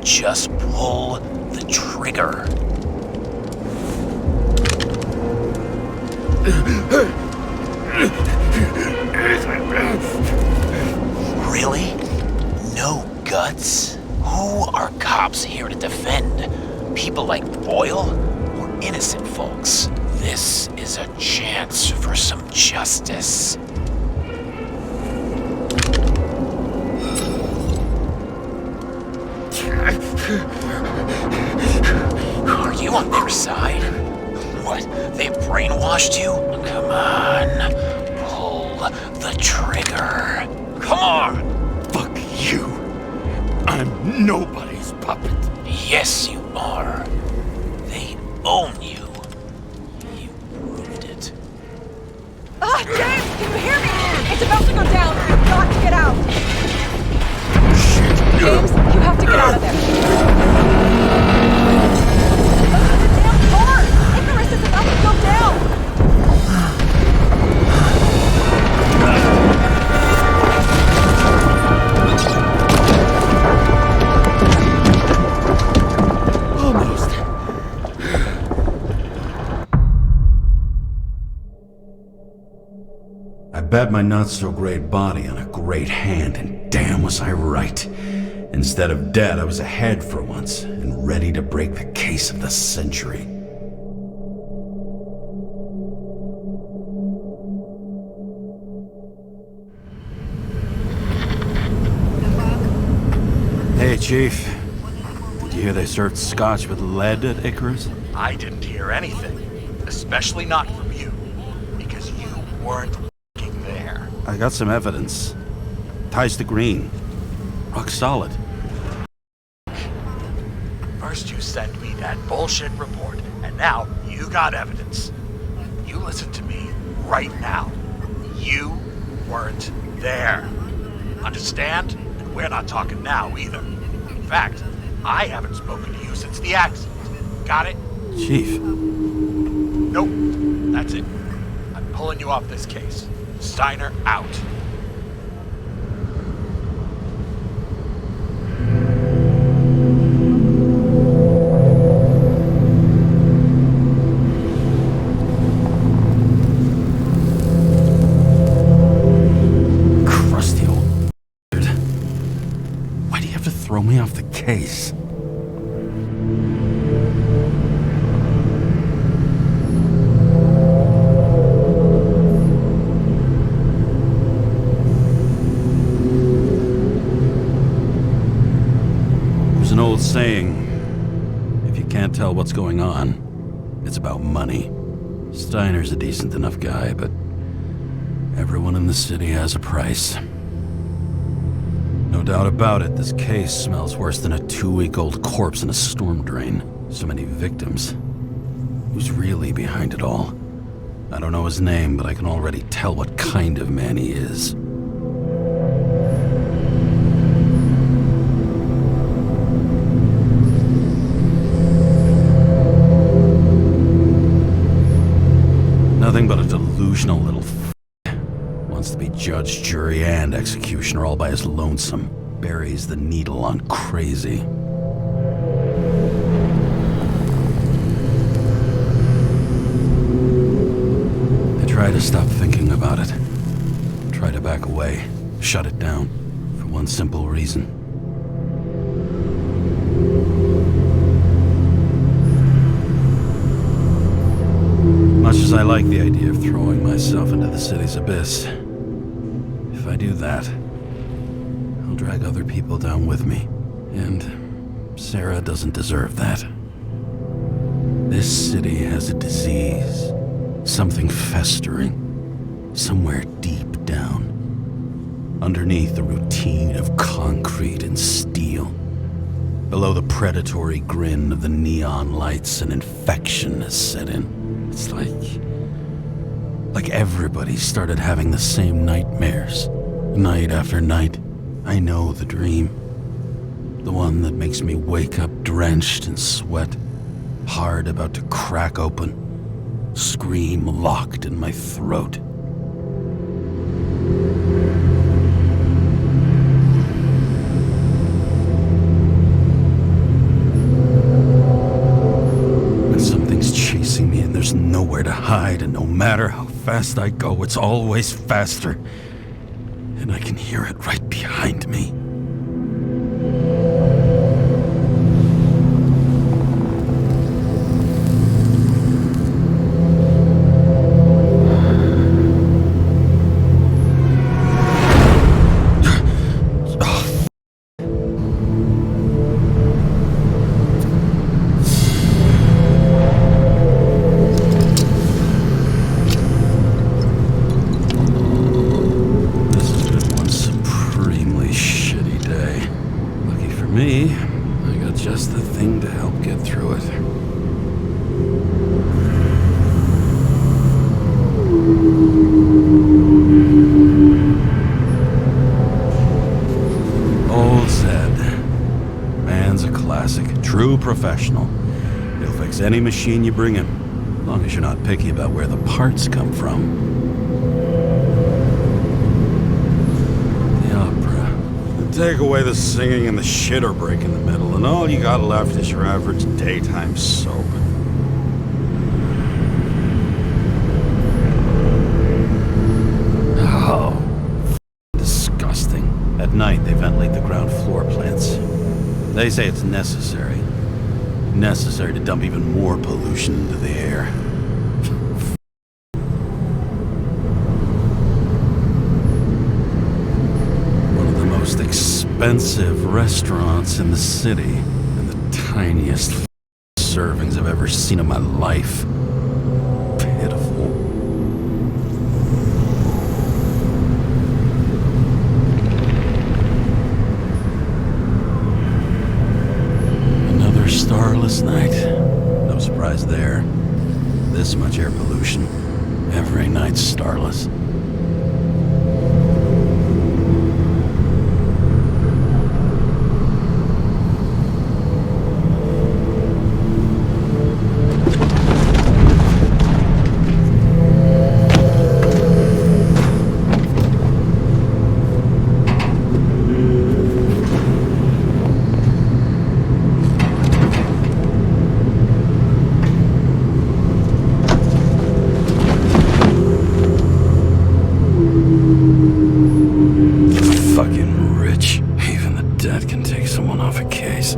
Just pull the trigger. Really? No guts? Who are cops here to defend? People like Boyle or innocent folks? This is a chance for some justice. Are you on their side? What, they brainwashed you? Come on, pull the trigger. Come on! Fuck you. I'm nobody's puppet. Yes, you are. They own you. You proved it. Ah, James, can you hear me? It's about to go down. You've got to get out. James, you have to get out of there. Open the damn door! Icarus is about to go down! Almost. I bet my not-so-great body on a great hand, and damn was I right. Instead of dead, I was ahead for once, and ready to break the case of the century. Hey, Chief. Did you hear they served scotch with lead at Icarus? I didn't hear anything, especially not from you, because you weren't f***ing there. I got some evidence. Ties to Green. Rock solid. First you send me that bullshit report, and now you You got evidence. You listen to me right now. You weren't there. Understand? And we're not talking now either. In fact, I haven't spoken to you since the accident. Got it? Chief. Nope. That's it. I'm pulling you off this case. Steiner out. Crusty old bastard. Why do you have to throw me off the case? There's an old saying, if you can't tell what's going on, it's about money. Steiner's a decent enough guy, but everyone in the city has a price. No doubt about it, this case smells worse than a 2-week-old corpse in a storm drain. So many victims. Who's really behind it all? I don't know his name, but I can already tell what kind of man he is. Nothing but a delusional little wants to be judge, jury, and executioner all by his lonesome. Buries the needle on crazy. I try to stop thinking about it. Try to back away. Shut it down. For one simple reason. Much as I like the idea of throwing myself into the city's abyss, if I do that, I'll drag other people down with me. And Sara doesn't deserve that. This city has a disease. Something festering. Somewhere deep down. Underneath the routine of concrete and steel. Below the predatory grin of the neon lights, an infection has set in. It's like everybody started having the same nightmares. Night after night. I know the dream. The one that makes me wake up drenched in sweat. Heart about to crack open. Scream locked in my throat. When something's chasing me and there's nowhere to hide, and no matter how fast I go, it's always faster. And I can hear it right behind me. Me, I got just the thing to help get through it. Old Zed. Man's a classic. True professional. He'll fix any machine you bring him, as long as you're not picky about where the parts come from. Take away the singing and the shitter break in the middle, and all you got left is your average daytime soap. Oh, disgusting. At night, they ventilate the ground floor plants. They say it's necessary. Necessary to dump even more pollution into the air. Expensive restaurants in the city, and the tiniest servings I've ever seen in my life. Pitiful. Another starless night. No surprise there. air pollution. Every night starless. Fucking rich. Even the dead can take someone off a case.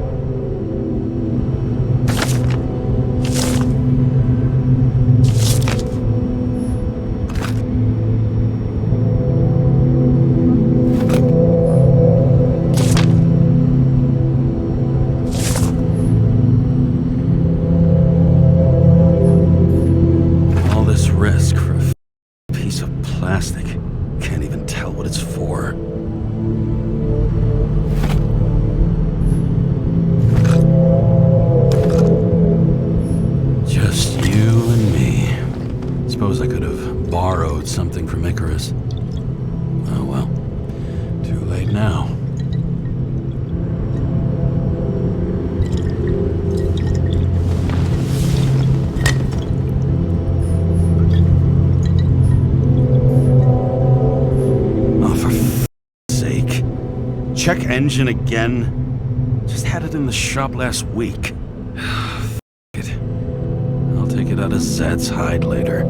All this risk for a piece of plastic. Can't even tell what it's for. Just you and me. Suppose I could have borrowed something from Icarus. Oh well. Too late now. Oh, for f***'s sake. Check engine again? Just had it in the shop last week. F*** it. I'll take it out of Zed's hide later.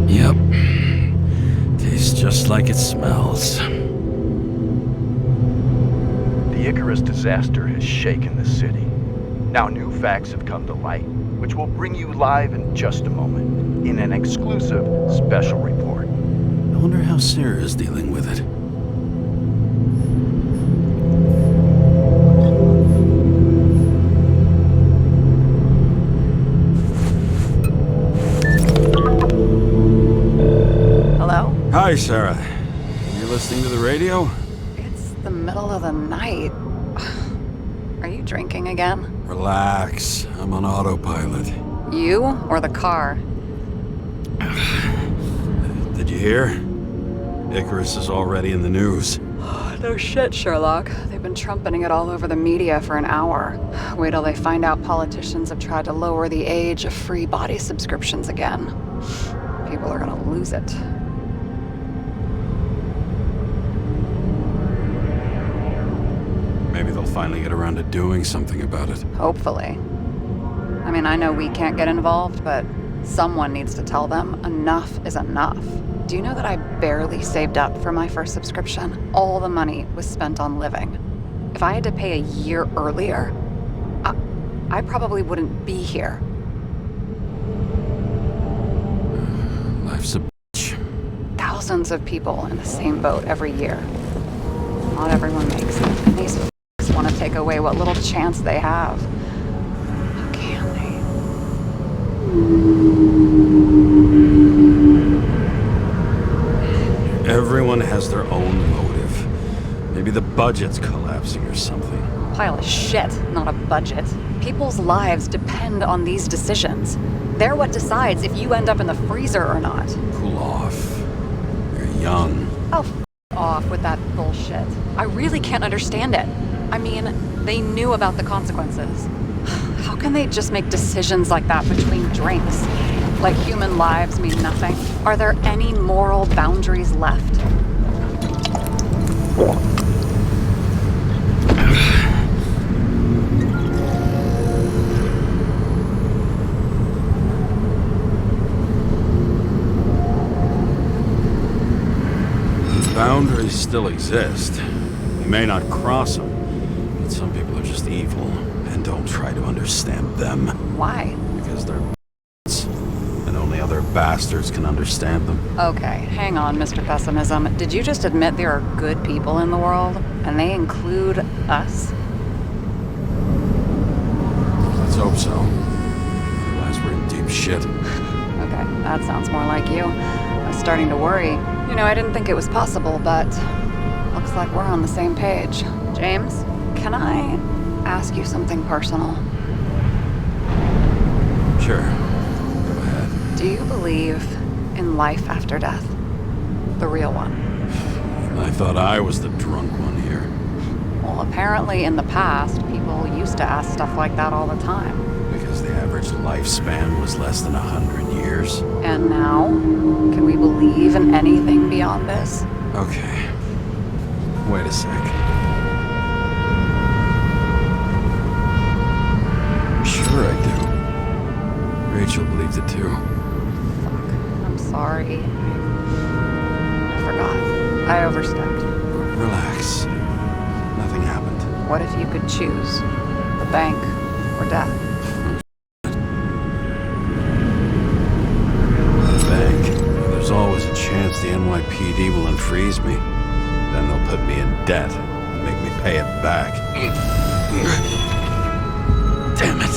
Yep. Tastes just like it smells. The Icarus disaster has shaken the city. Now new facts have come to light, which will bring you live in just a moment, in an exclusive special report. I wonder how Sara is dealing with it. Hello? Hi, Sara. You listening to the radio? It's the middle of the night. Are you drinking again? Relax. I'm on autopilot. You or the car? Did you hear? Icarus is already in the news. No shit, Sherlock. They've been trumpeting it all over the media for an hour. Wait till they find out politicians have tried to lower the age of free body subscriptions again. People are gonna lose it. Maybe they'll finally get around to doing something about it. Hopefully. I mean, I know we can't get involved, but someone needs to tell them enough is enough. Do you know that I barely saved up for my first subscription? All the money was spent on living. If I had to pay a year earlier, I probably wouldn't be here. Life's a bitch. Thousands of people in the same boat every year. Not everyone makes it, and these f***s want to take away what little chance they have. How can they? Everyone has their own motive. Maybe the budget's collapsing or something. Pile of shit, not a budget. People's lives depend on these decisions. They're what decides if you end up in the freezer or not. Cool off. You're young. Oh, f*** off with that bullshit. I really can't understand it. I mean, they knew about the consequences. How can they just make decisions like that between drinks? Like human lives mean nothing? Are there any moral boundaries left? Boundaries still exist. They may not cross them, but some people are just evil, and don't try to understand them. Why? Because they're and only other bastards can understand them. Okay, hang on, Mr. Pessimism. Did you just admit there are good people in the world, and they include us? Let's hope so. Otherwise, we're in deep shit. Okay, that sounds more like you. I was starting to worry. You know, I didn't think it was possible, but looks like we're on the same page. James, can I ask you something personal? Sure. Go ahead. Do you believe in life after death? The real one? I thought I was the drunk one here. Well, apparently in the past, people used to ask stuff like that all the time. Because the average lifespan was less than 100 years. And now? Can we believe in anything beyond this? Okay. Wait a sec. Sure I do. Rachel believed it too. Fuck. I'm sorry. I forgot. I overstepped. Relax. Nothing happened. What if you could choose? The bank or death? The bank. There's always a chance the NYPD will unfreeze me. Then they'll put me in debt and make me pay it back. Damn it.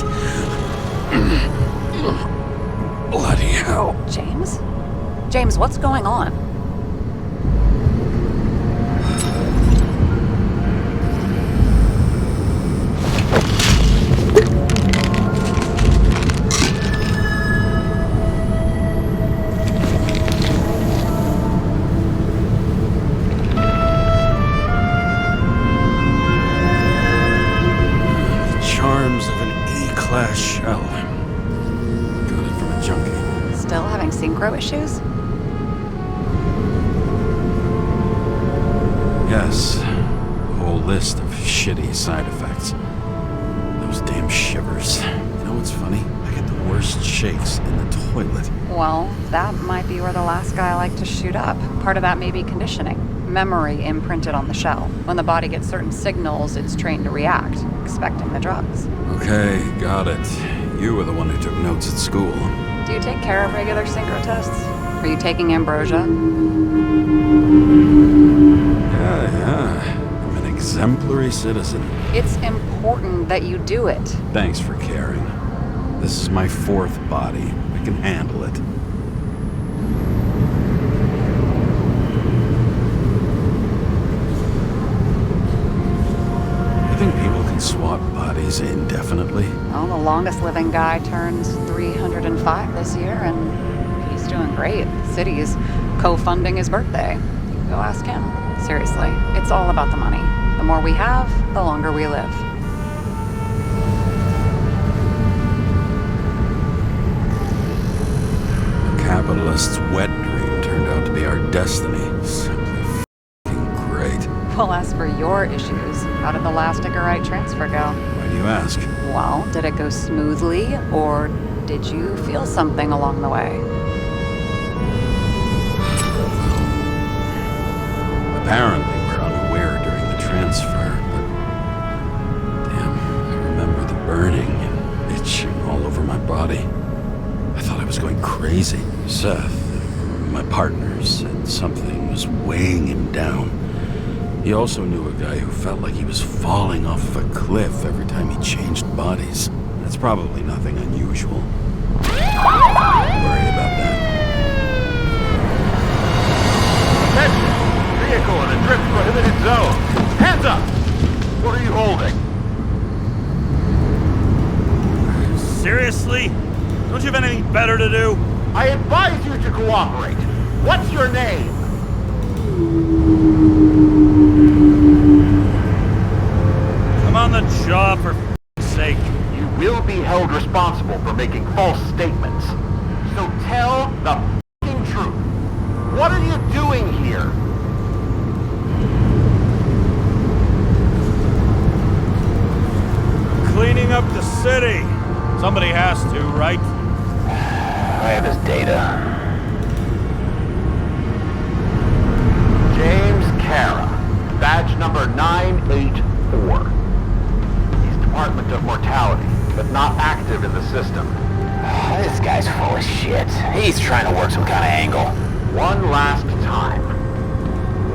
Bloody hell. James? James, what's going on? Charms of an E-class shell. Got it from a junkie. Still having synchro issues? Yes. A whole list of shitty side effects. Those damn shivers. You know what's funny? I get the worst shakes in the toilet. Well, that might be where the last guy liked to shoot up. Part of that may be conditioning. Memory imprinted on the shell. When the body gets certain signals, it's trained to react, expecting the drugs. Okay, got it. You were the one who took notes at school. Do you take care of regular synchro tests? Are you taking ambrosia? Yeah. I'm an exemplary citizen. It's important that you do it. Thanks for caring. This is my fourth body. I can handle it. I think people can swap bodies indefinitely. Well, the longest living guy turns 305 this year, and he's doing great. The city's co-funding his birthday. You can go ask him. Seriously, it's all about the money. The more we have, the longer we live. The capitalist's wet dream turned out to be our destiny. Simply f***ing great. Well, as for your issues, how did the last Icarus transfer go? Why do you ask? Well, did it go smoothly, or did you feel something along the way? Apparently, we're unaware during the transfer, but damn, I remember the burning and itching all over my body. I thought I was going crazy. Seth, my partner, said something was weighing him down. He also knew a guy who felt like he was falling off of a cliff every time he changed bodies. That's probably nothing unusual. Don't worry about that. Attention! Vehicle in a drift prohibited zone. Hands up! What are you holding? Seriously? Don't you have anything better to do? I advise you to cooperate. What's your name? I'm on the job for f***'s sake. You will be held responsible for making false statements. So tell the f***ing truth. What are you doing here? Cleaning up the city. Somebody has to, right? I have his data. James Karra. badge number 984. He's Department of Mortality, but not active in the system. This guy's full of shit. He's trying to work some kind of angle. One last time.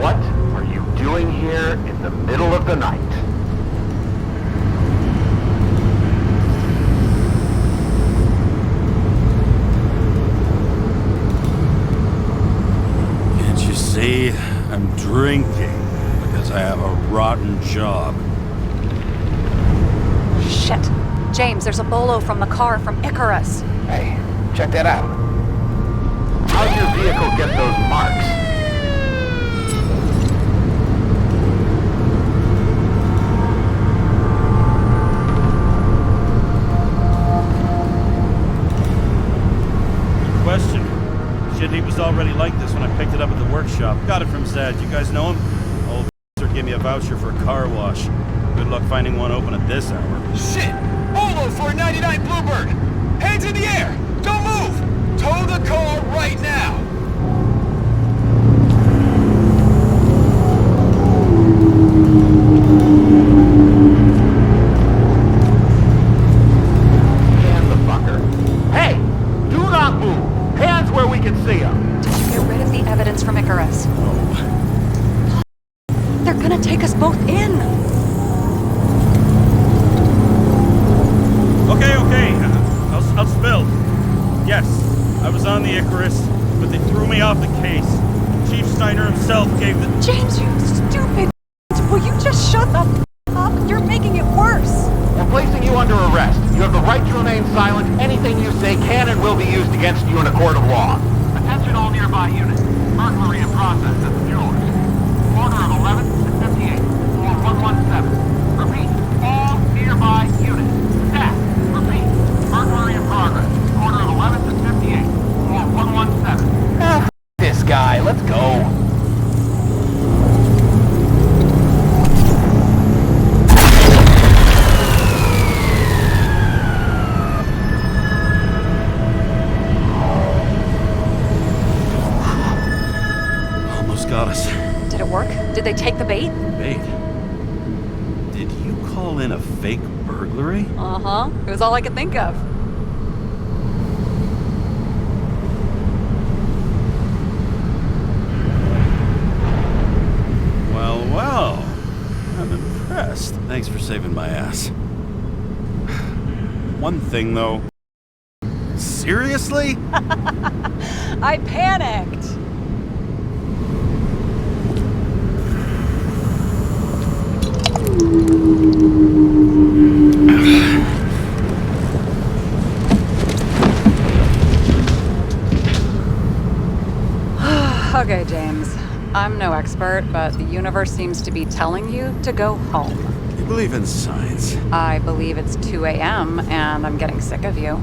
What are you doing here in the middle of the night? Can't you see? I'm drinking because I have a rotten job. Shit. James, there's a bolo from the car from Icarus. Hey, check that out. How'd your vehicle get those marks? Good question. Shit, he was already like this when I picked it up at the workshop. Got it from Zed. You guys know him? Old gave me a voucher for a car wash. Good luck finding one open at this hour. Shit! Bolo for a 99 Bluebird! Hands in the air! Don't move! Tow the car right now! Damn the fucker. Hey! Do not move! Hands where we can see them! Did you get rid of the evidence from Icarus? Oh, They're gonna take us both in! Okay. I'll spill. Yes, I was on the Icarus, but they threw me off the case. Chief Steiner himself gave the... James, you stupid. Will you just shut the up? You're making it worse. We're placing you under arrest. You have the right to remain silent. Anything you say can and will be used against you in a court of law. Attention all nearby units. Burglary in process at the Jewelers. Corner of 11th and 58, floor 117. Repeat, all nearby units. Staff, repeat, burglary in progress. Corner of 11th and 58, floor 117. This guy, let's go. almost got us. Did it work? Did they take the bait? Bait? Did you call in a fake burglary? Uh-huh. It was all I could think of. Well. I'm impressed. Thanks for saving my ass. One thing, though. Seriously? I panicked. Okay, James. I'm no expert, but the universe seems to be telling you to go home. You believe in science? I believe it's 2 a.m. and I'm getting sick of you.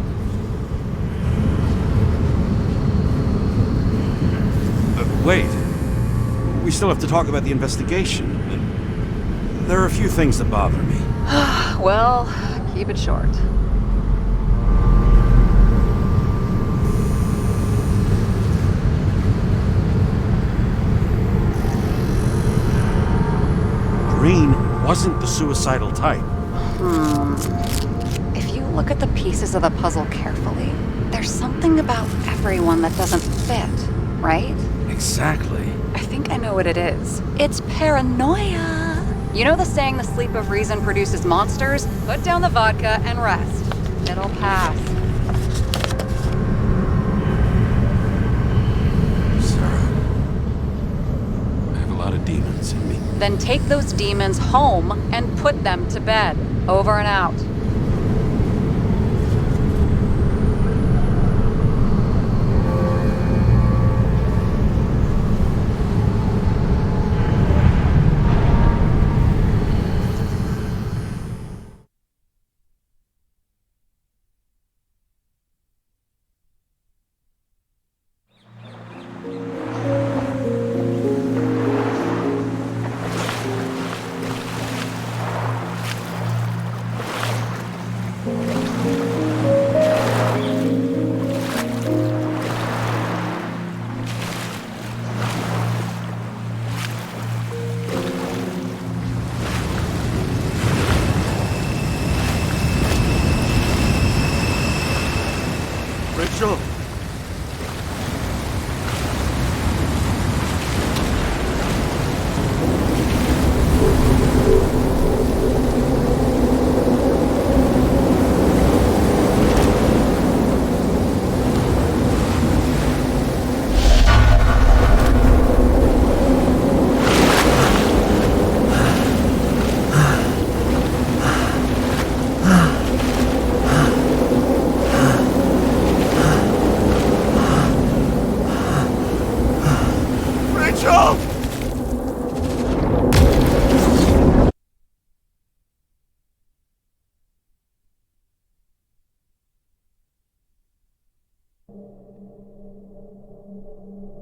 Wait. We still have to talk about the investigation. There are a few things that bother me. Well, keep it short. Green wasn't the suicidal type. If you look at the pieces of the puzzle carefully, there's something about everyone that doesn't fit, right? Exactly. I think I know what it is. It's paranoia. You know the saying, the sleep of reason produces monsters? Put down the vodka and rest. It'll pass. Sara, I have a lot of demons in me. Then take those demons home and put them to bed. Over and out. Rachel!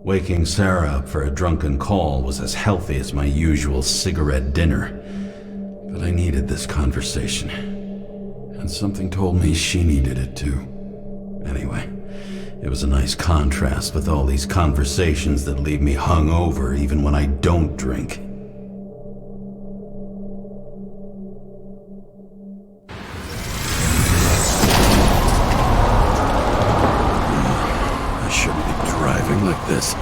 Waking Sara up for a drunken call was as healthy as my usual cigarette dinner. But I needed this conversation. And something told me she needed it too. Anyway, it was a nice contrast with all these conversations that leave me hungover even when I don't drink. I shouldn't be driving like this.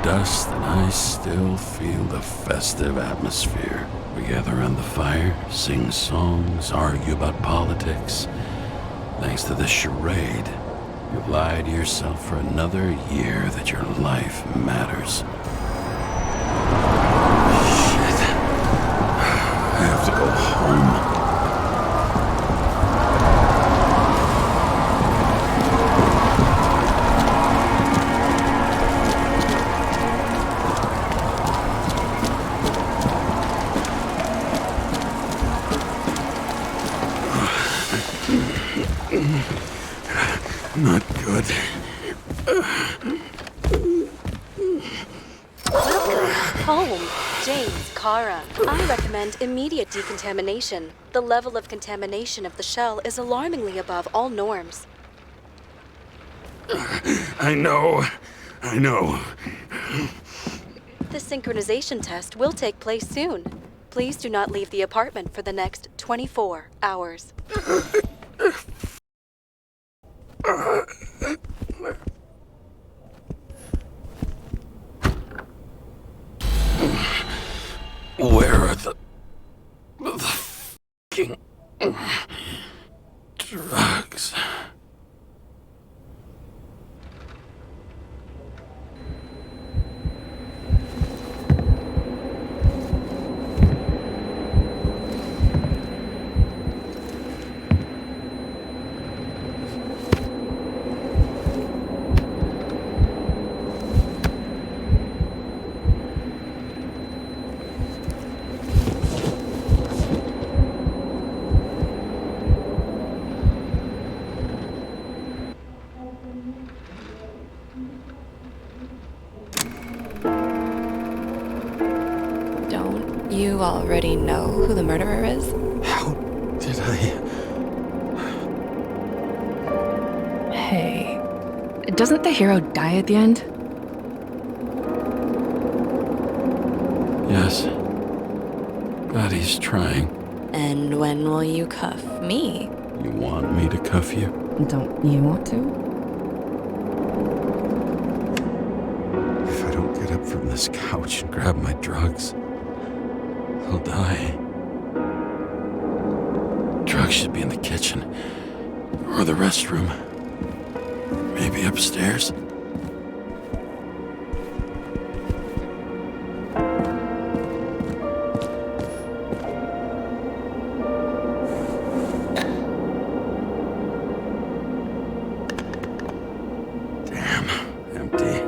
Dust, and I still feel the festive atmosphere. We gather around the fire, sing songs, argue about politics. Thanks to this charade, you've lied to yourself for another year that your life matters. Shit. I have to go home. Not good. Welcome home, James Karra. I recommend immediate decontamination. The level of contamination of the shell is alarmingly above all norms. I know. The synchronization test will take place soon. Please do not leave the apartment for the next 24 hours. Where are the fucking drugs? You already know who the murderer is? How did I... Hey, doesn't the hero die at the end? Yes. God, he's trying. And when will you cuff me? You want me to cuff you? Don't you want to? If I don't get up from this couch and grab my drugs, I'll die. Drugs should be in the kitchen. Or the restroom. Maybe upstairs. Damn, empty.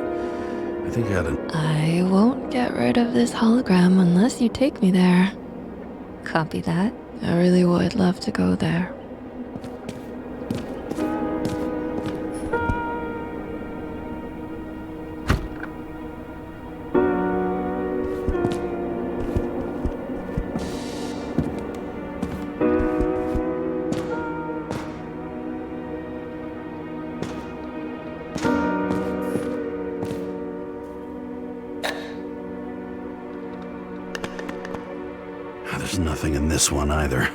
I think I had an... I won't get rid of this hologram unless you take me there. Copy that. I really would love to go there. There's nothing in this one either.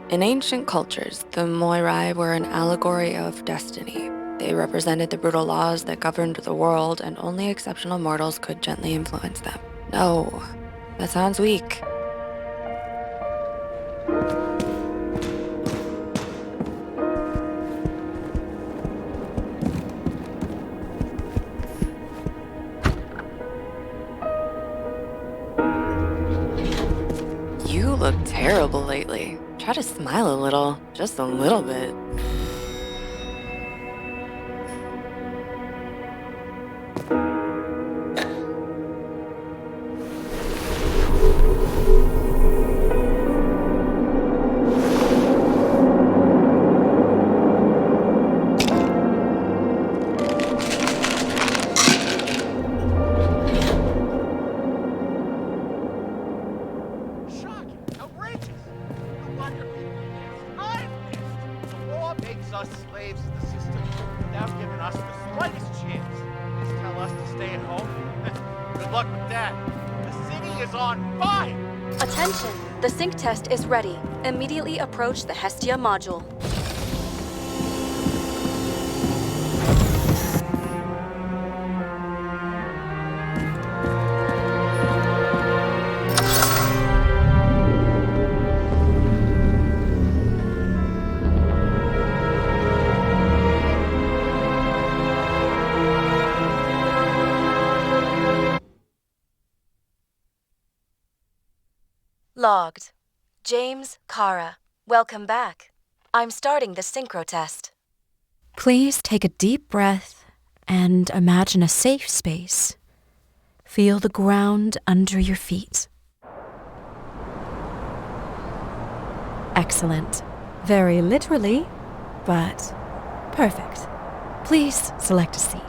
In ancient cultures, the Moirai were an allegory of destiny. They represented the brutal laws that governed the world, and only exceptional mortals could gently influence them. No, that sounds weak. You look terrible lately. Try to smile a little, just a little bit. Attention! The sync test is ready. Immediately approach the Hestia module. Logged. James Karra. Welcome back. I'm starting the synchro test. Please take a deep breath and imagine a safe space. Feel the ground under your feet. Excellent. Very literally, but perfect. Please select a seat.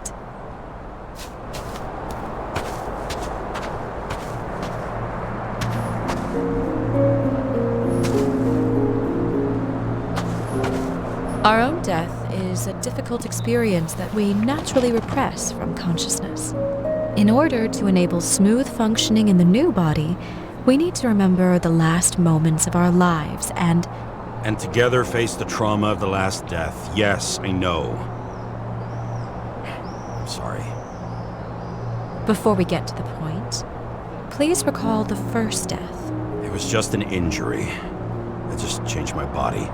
Our own death is a difficult experience that we naturally repress from consciousness. In order to enable smooth functioning in the new body, we need to remember the last moments of our lives and together face the trauma of the last death. Yes, I know. I'm sorry. Before we get to the point, please recall the first death. It was just an injury. I just changed my body.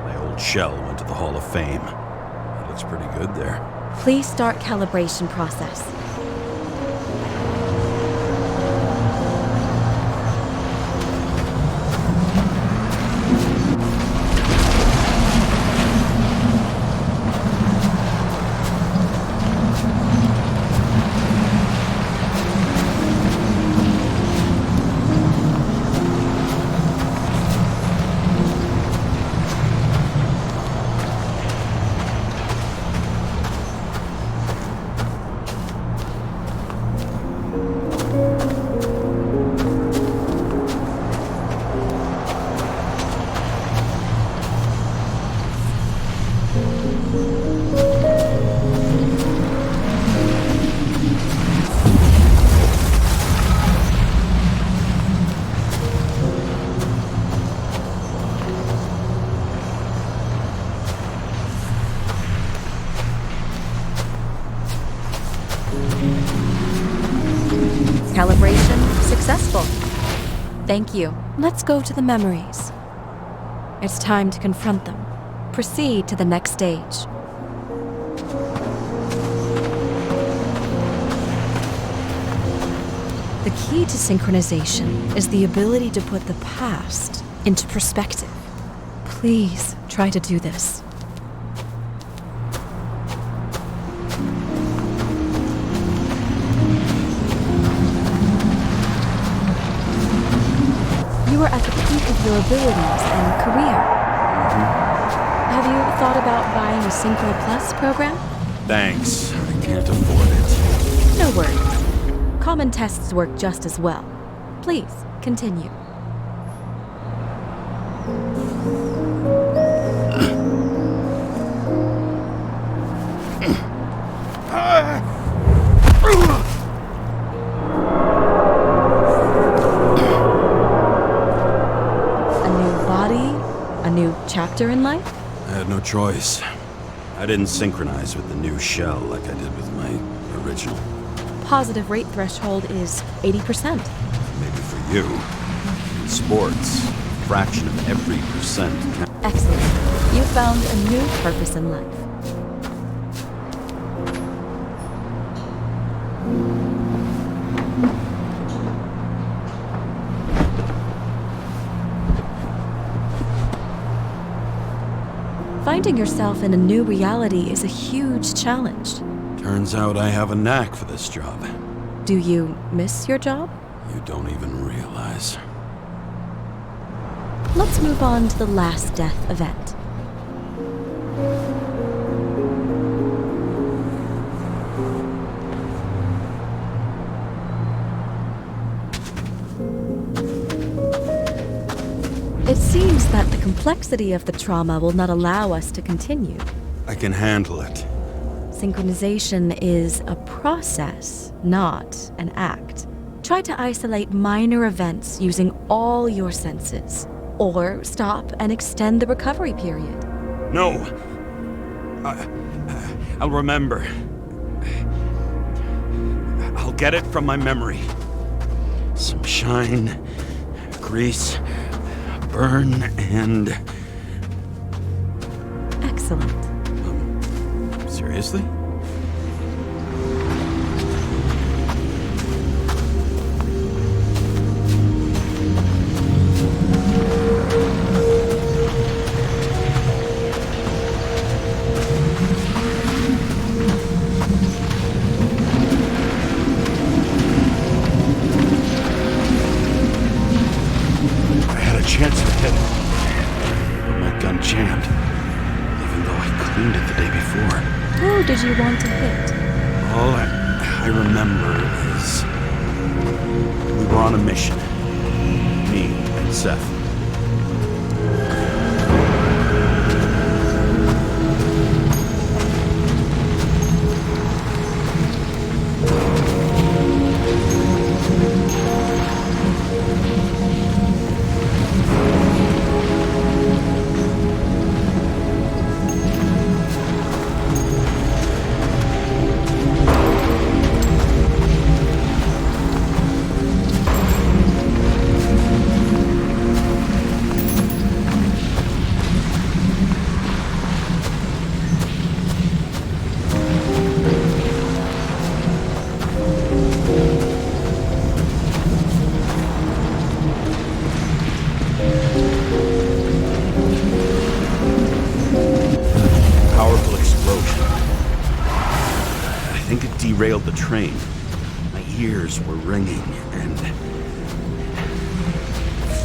My old shell went to the Hall of Fame. It looks pretty good there. Please start calibration process. Calibration successful. Thank you. Let's go to the memories. It's time to confront them. Proceed to the next stage. The key to synchronization is the ability to put the past into perspective. Please try to do this. You are at the peak of your abilities and career. Have you thought about buying a Synchro Plus program? Thanks. I can't afford it. No worries. Common tests work just as well. Please, continue. chapter in life? I had no choice. I didn't synchronize with the new shell like I did with my original. Positive rate threshold is 80%. Maybe for you. In sports, a fraction of every percent counts. Excellent. You found a new purpose in life. Finding yourself in a new reality is a huge challenge. Turns out I have a knack for this job. Do you miss your job? You don't even realize. Let's move on to the last death event. It seems that the complexity of the trauma will not allow us to continue. I can handle it. Synchronization is a process, not an act. Try to isolate minor events using all your senses, or stop and extend the recovery period. No! I'll remember. I'll get it from my memory. Some shine, grease, burn, and... Excellent. Seriously? Chance to hit it, but my gun jammed, even though I cleaned it the day before. Who did you want to hit? All I remember is we were on a mission, me and Seth. Derailed the train. My ears were ringing, and...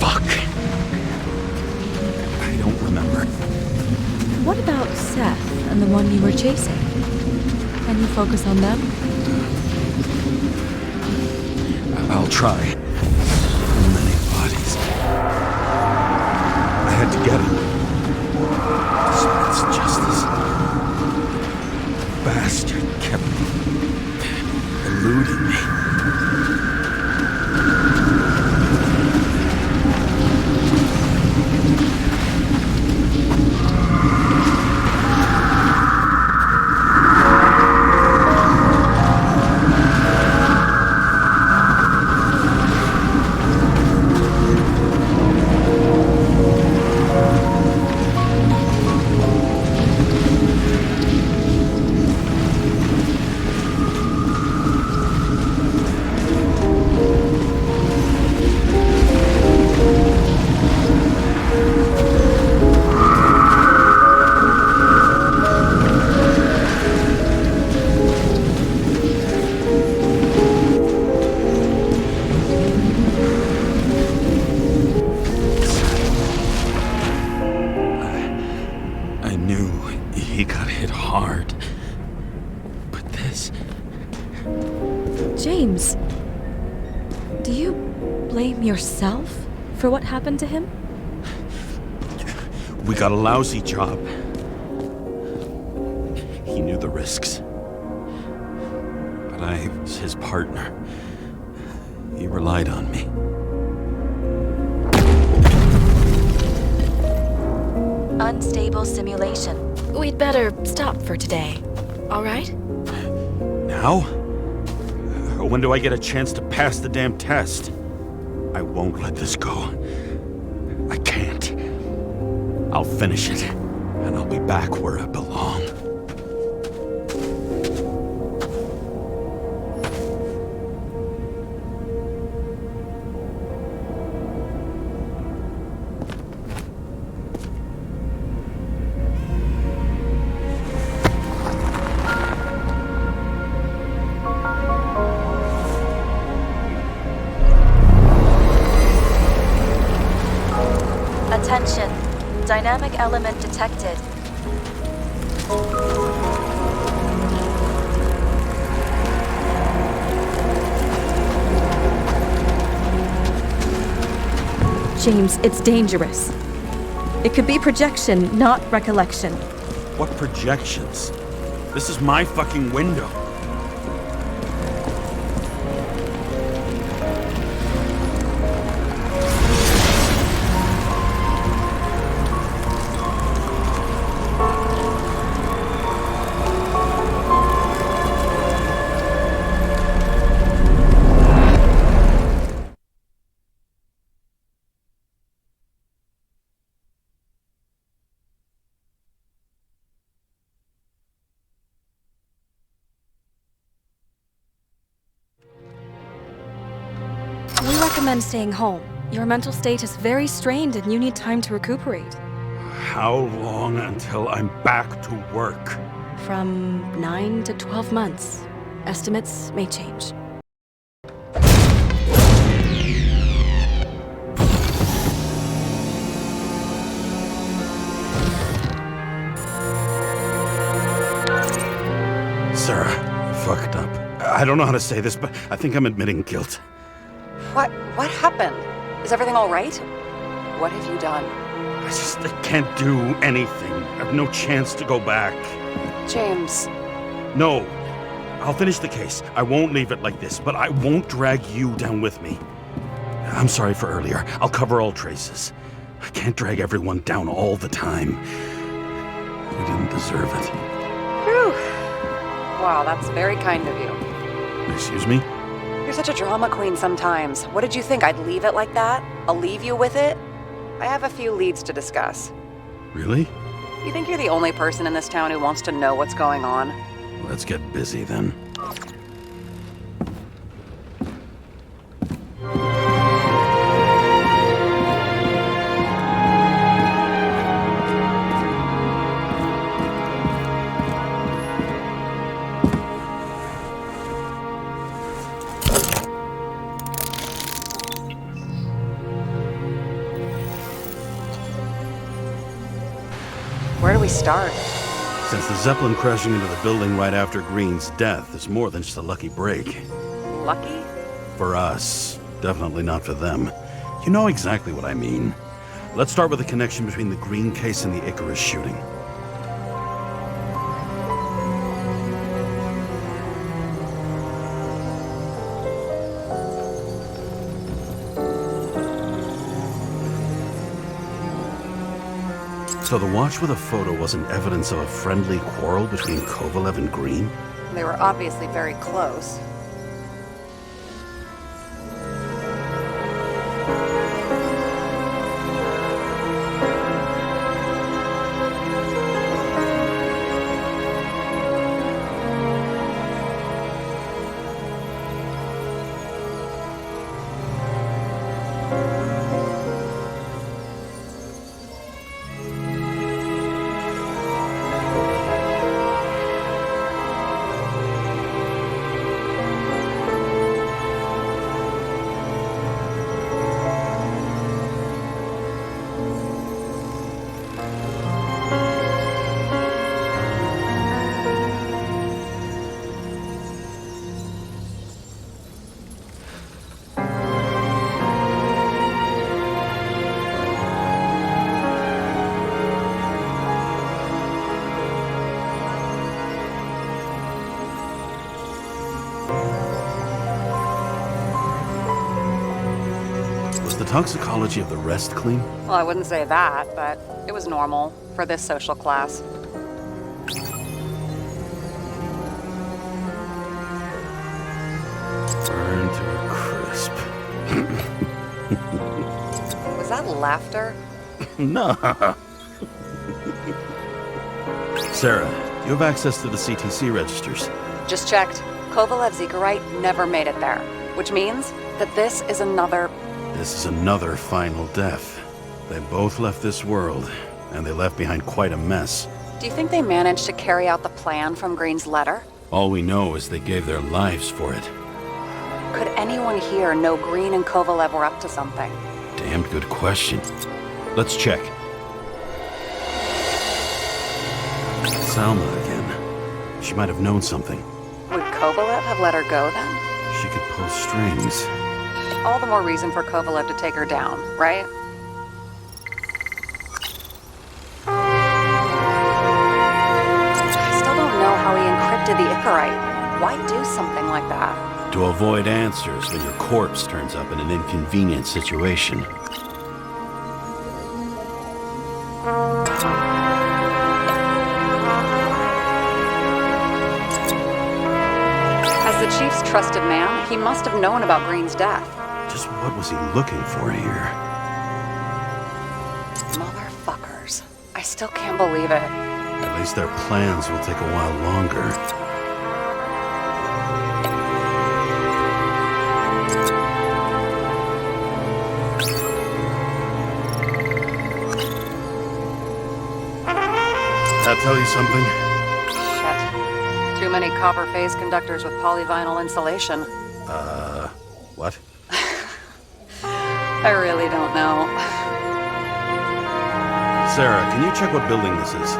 Fuck! I don't remember. What about Seth and the one you were chasing? Can you focus on them? I'll try. So many bodies. I had to get him. Despite justice. Bastard kept eluding me. He got hit hard. But this... James, do you blame yourself for what happened to him? We got a lousy job. He knew the risks. But I was his partner. He relied on me. unstable simulation. We'd better stop for today. All right? Now? When do I get a chance to pass the damn test? I won't let this go. I can't. I'll finish it, and I'll be back where I belong. Attention. Dynamic element detected. James, it's dangerous. It could be projection, not recollection. What projections? This is my fucking window. We recommend staying home. Your mental state is very strained and you need time to recuperate. How long until I'm back to work? From 9 to 12 months. Estimates may change. Sara, I fucked up. I don't know how to say this, but I think I'm admitting guilt. What happened? Is everything all right? What have you done? I can't do anything. I have no chance to go back. James. No. I'll finish the case. I won't leave it like this, but I won't drag you down with me. I'm sorry for earlier. I'll cover all traces. I can't drag everyone down all the time. You didn't deserve it. Whew. Wow, that's very kind of you. Excuse me? You're such a drama queen sometimes. What did you think, I'd leave it like that? I'll leave you with it? I have a few leads to discuss. Really? You think you're the only person in this town who wants to know what's going on? Let's get busy then. Where do we start? Since the Zeppelin crashing into the building right after Green's death is more than just a lucky break. Lucky? For us. Definitely not for them. You know exactly what I mean. Let's start with the connection between the Green case and the Icarus shooting. So the watch with a photo wasn't evidence of a friendly quarrel between Kovalev and Green? They were obviously very close. toxicology of the rest clean? Well, I wouldn't say that, but it was normal for this social class. Burned to a crisp. Was that laughter? No. Sara, you have access to the CTC registers. Just checked. Kovalev's Icarite never made it there, which means that this is another final death. They both left this world, and they left behind quite a mess. Do you think they managed to carry out the plan from Green's letter? All we know is they gave their lives for it. Could anyone here know Green and Kovalev were up to something? Damned good question. Let's check. Salma again. She might have known something. Would Kovalev have let her go then? She could pull strings. All the more reason for Kovalev to take her down, right? I still don't know how he encrypted the Icarite. Why do something like that? To avoid answers when your corpse turns up in an inconvenient situation. As the chief's trusted man, he must have known about Green's death. Just what was he looking for here? Motherfuckers. I still can't believe it. At least their plans will take a while longer. That tell you something? Shit. Too many copper phase conductors with polyvinyl insulation. What? I really don't know. Sara, can you check what building this is?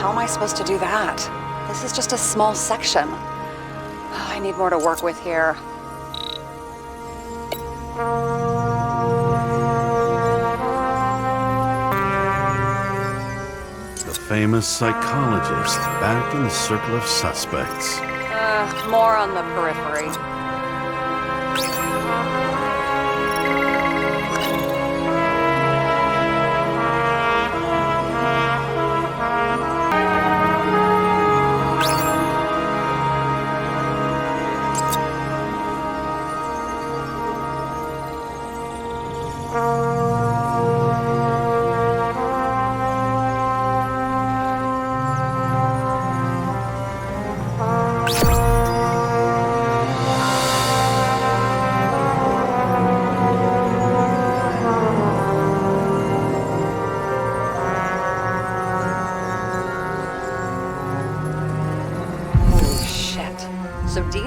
How am I supposed to do that? This is just a small section. I need more to work with here. Famous psychologist, back in the circle of suspects. More on the periphery.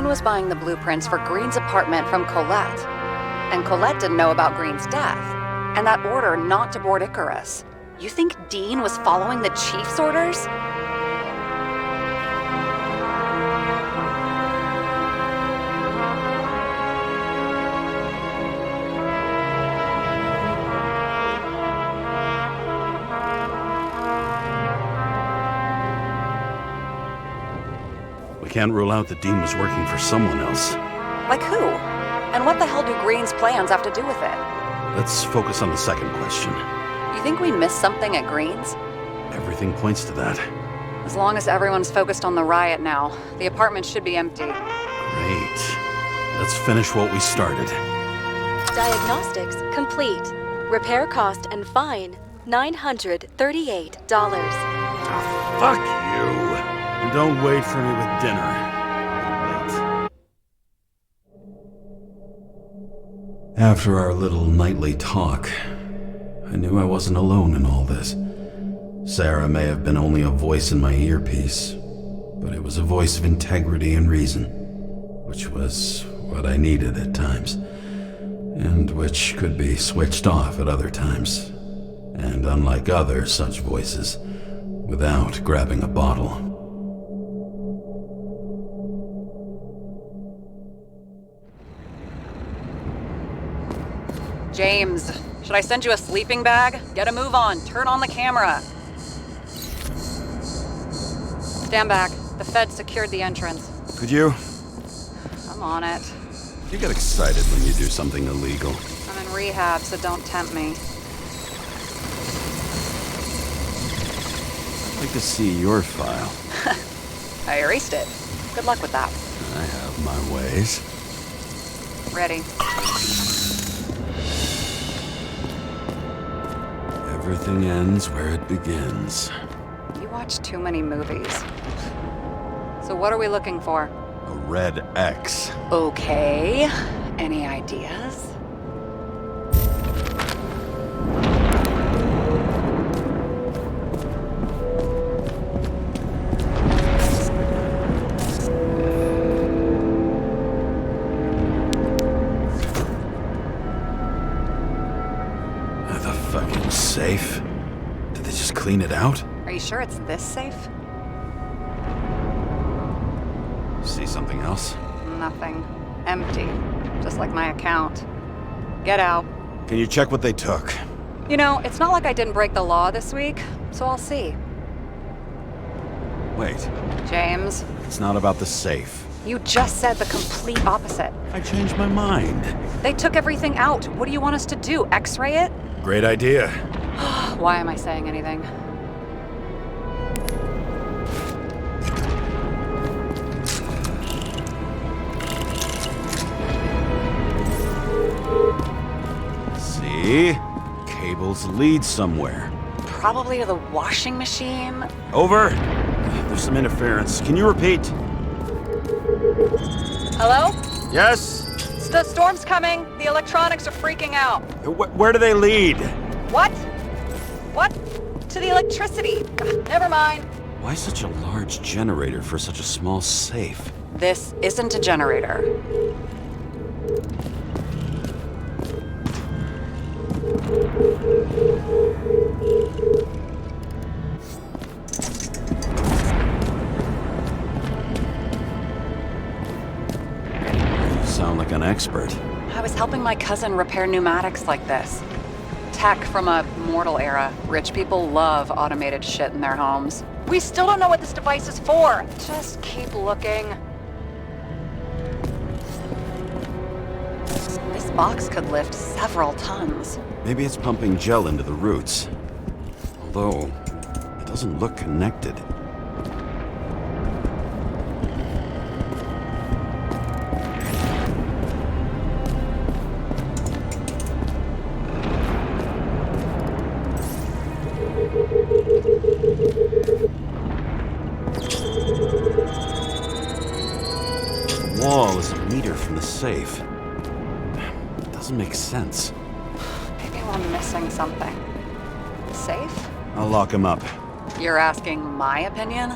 Was buying the blueprints for Green's apartment from Colette. And Colette didn't know about Green's death, and that order not to board Icarus. You think Dean was following the chief's orders? We can't rule out that Dean was working for someone else. Like who? And what the hell do Green's plans have to do with it? Let's focus on the second question. You think we missed something at Green's? Everything points to that. As long as everyone's focused on the riot now, the apartment should be empty. Great. Let's finish what we started. Diagnostics complete. Repair cost and fine, $938. Fuck you. And don't wait for me with dinner. Late. After our little nightly talk, I knew I wasn't alone in all this. Sara may have been only a voice in my earpiece, but it was a voice of integrity and reason, which was what I needed at times, and which could be switched off at other times, and unlike other such voices, without grabbing a bottle. James, should I send you a sleeping bag? Get a move on. Turn on the camera. Stand back. The Fed secured the entrance. Could you? I'm on it. You get excited when you do something illegal. I'm in in rehab, so don't tempt me. I'd like to see your file. I erased it. Good luck with that. I have my ways. Ready. Everything ends where it begins. You watch too many movies. So what are we looking for? A red X. Okay. Any ideas? The fucking safe? Did they just clean it out? Are you sure it's this safe? See something else? Nothing. Empty. Just like my account. Get out. Can you check what they took? You know, it's not like I didn't break the law this week, so I'll see. Wait, James, it's not about the safe. you just said the complete opposite. I changed my mind. They took everything out. What do you want us to do? X-ray it? Great idea. Why am I saying anything? See? Cables lead somewhere. Probably to the washing machine. Over. There's some interference. Can you repeat? Hello? Yes? The storm's coming. The electronics are freaking out. Where do they lead? What? What? To the electricity. Ugh, never mind. Why such a large generator for such a small safe? This isn't a generator. You sound like an expert. I was helping my cousin repair pneumatics like this. Tech from a mortal era. Rich people love automated shit in their homes. We still don't know what this device is for. Just keep looking. This box could lift several tons. Maybe it's pumping gel into the roots. Although, it doesn't look connected. The wall is a meter from the safe. It doesn't make sense. Maybe we're missing something. Safe? I'll lock him up. You're asking my opinion?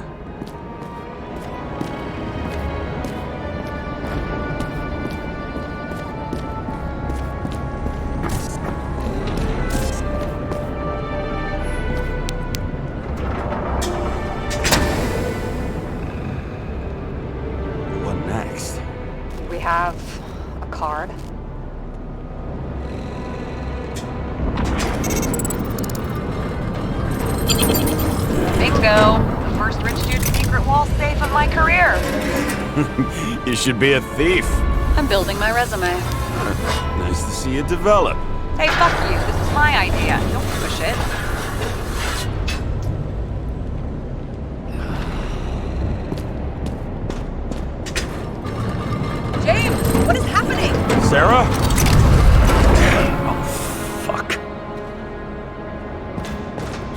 What next? We have a card. Bingo! The first rich dude's secret wall safe of my career. You should be a thief. I'm building my resume. Nice to see you develop. Hey, fuck you. This is my idea. Don't push it. James, what is happening? Sara? Oh, fuck.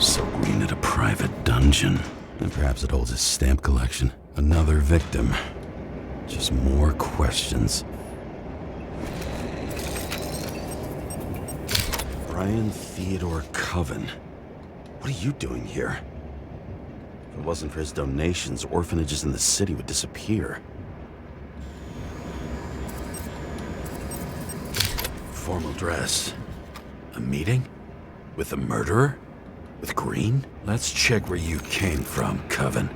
So green at a private dungeon. And perhaps it holds his stamp collection. Another victim. Just more questions. Brian Theodore Coven. What are you doing here? If it wasn't for his donations, orphanages in the city would disappear. Formal dress. A meeting? With a murderer? With Green? Let's check where you came from, Coven.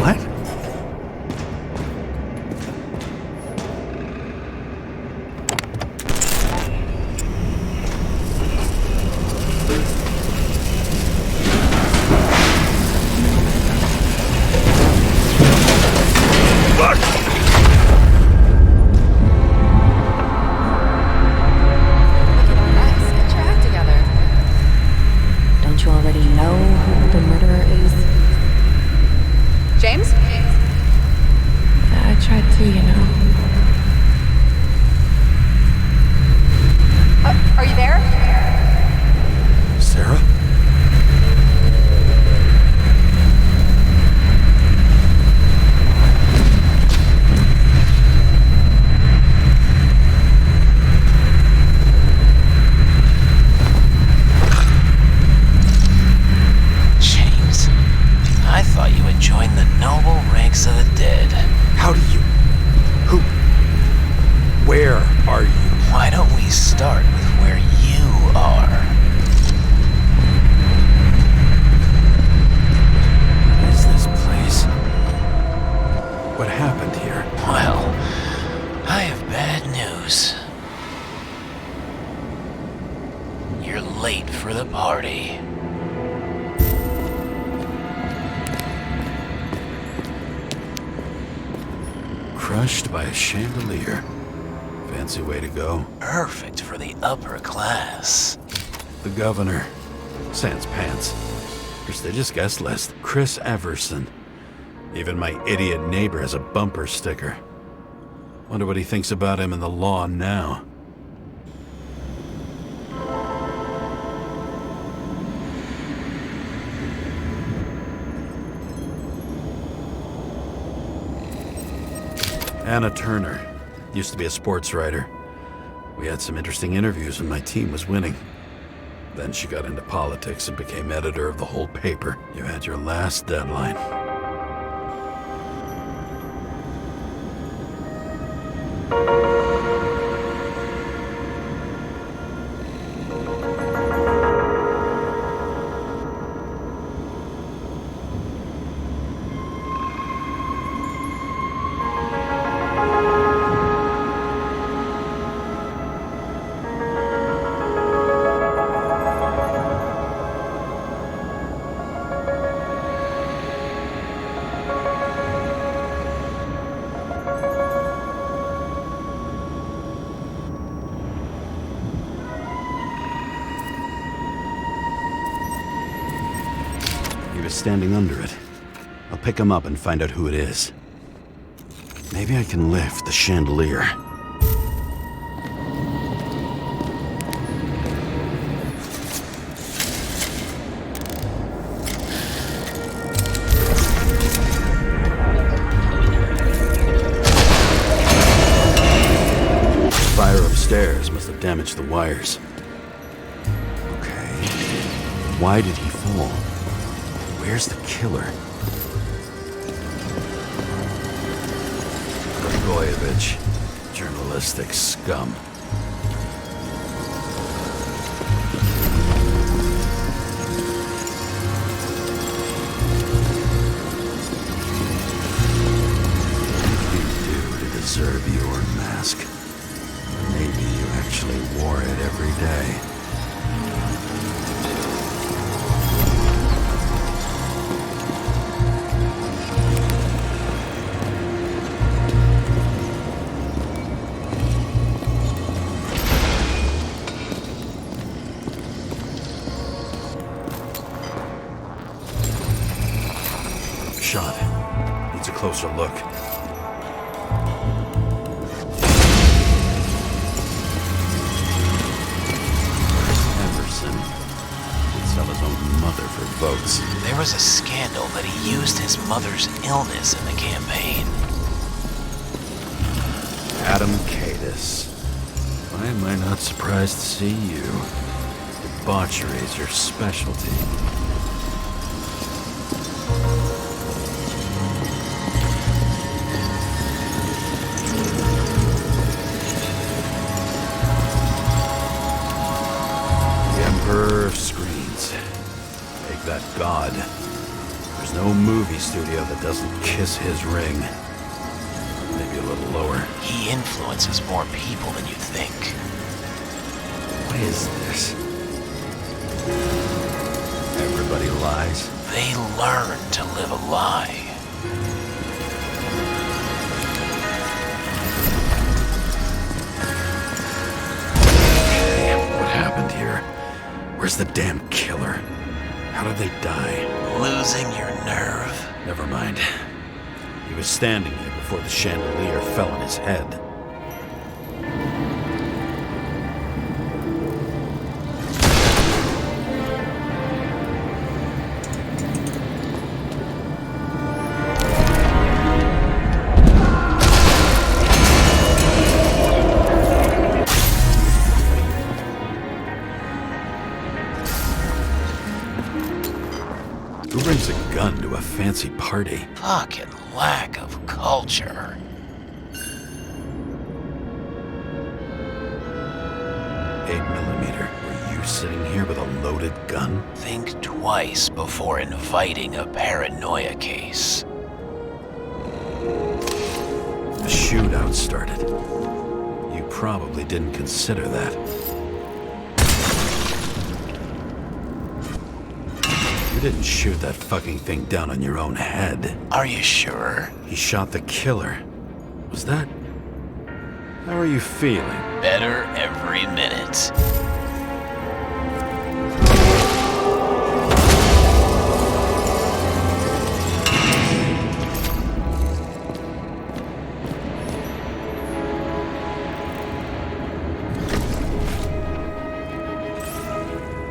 What? join the noble ranks of the dead. How do you... Who... Where are you? Why don't we start with where you are? What is this place? What happened here? Well, I have bad news. You're late for the party. Crushed by a chandelier. Fancy way to go. Perfect for the upper class. The governor. Sans pants. Prestigious guest list. Chris Everson. Even my idiot neighbor has a bumper sticker. Wonder what he thinks about him and the law now. Anna Turner. Used to be a sports writer. We had some interesting interviews when my team was winning. Then she got into politics and became editor of the whole paper. You had your last deadline. Standing under it. I'll pick him up and find out who it is. Maybe I can lift the chandelier. Fire upstairs must have damaged the wires. Okay. Why did he fall? Where's the killer? Blagojevich. Journalistic scum. What did you do to deserve your mask? Maybe you actually wore it every day. Shot. Needs a closer look. Everson would sell his own mother for votes. There was a scandal that he used his mother's illness in the campaign. Adam Cadis. Why am I not surprised to see you? Debauchery is your specialty. Of screens. Make that God. There's no movie studio that doesn't kiss his ring. Maybe a little lower. He influences more people than you think. What is this? Everybody lies? They learn to live a lie. What happened here? Where's the damn killer? How did they die? Losing your nerve. Never mind. He was standing here before the chandelier fell on his head. Who brings a gun into a fancy party. Fucking lack of culture. Were you sitting here with a loaded gun? Think twice before inviting a paranoia case. A shootout started. You probably didn't consider that. You didn't shoot that fucking thing down on your own head. Are you sure? He shot the killer. Was that... How are you feeling? Better every minute.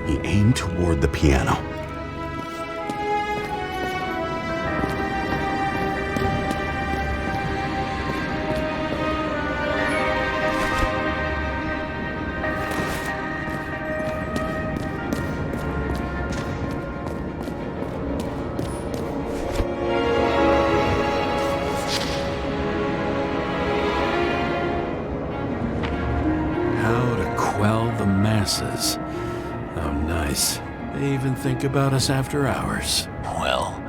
He aimed toward the piano. Masses. Oh, nice. They even think about us after hours. Well,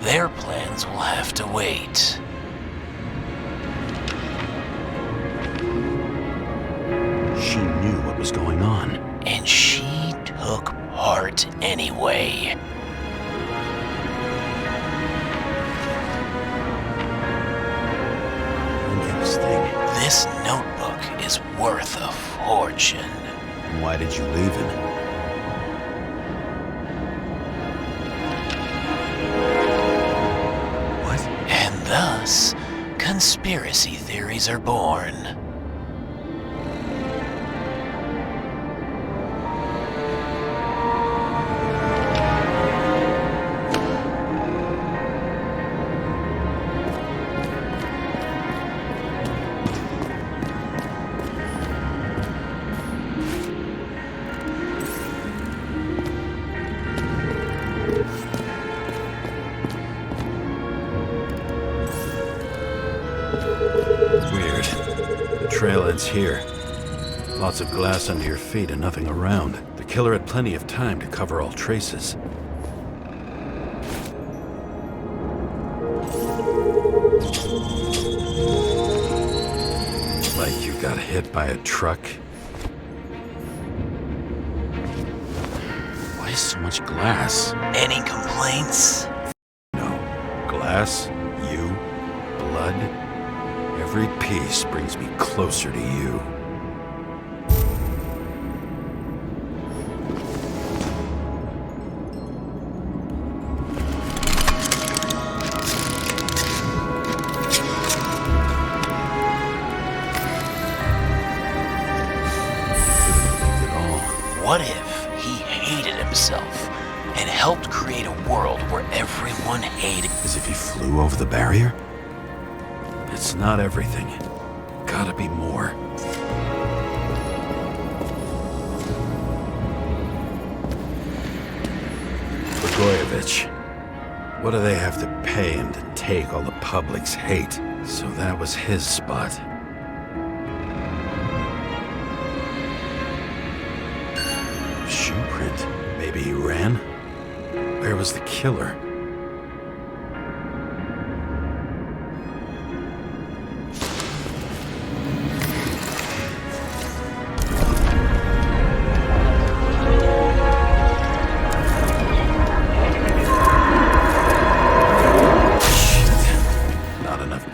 their plans will have to wait. She knew what was going on. And she took part anyway. Interesting. This notebook is worth a fortune. Why did you leave it? What? And thus, conspiracy theories are born. Weird. The trail ends here. Lots of glass under your feet and nothing around. The killer had plenty of time to cover all traces. Like you got hit by a truck. Why so much glass? Any complaints? No. Glass, you, blood. Every piece brings me closer to you. What if he hated himself and helped create a world where everyone hated? As if he flew over the barrier? It's not everything. Gotta be more. Blagojevich. What do they have to pay him to take all the public's hate? So that was his spot. Shoe print. Maybe he ran? Where was the killer?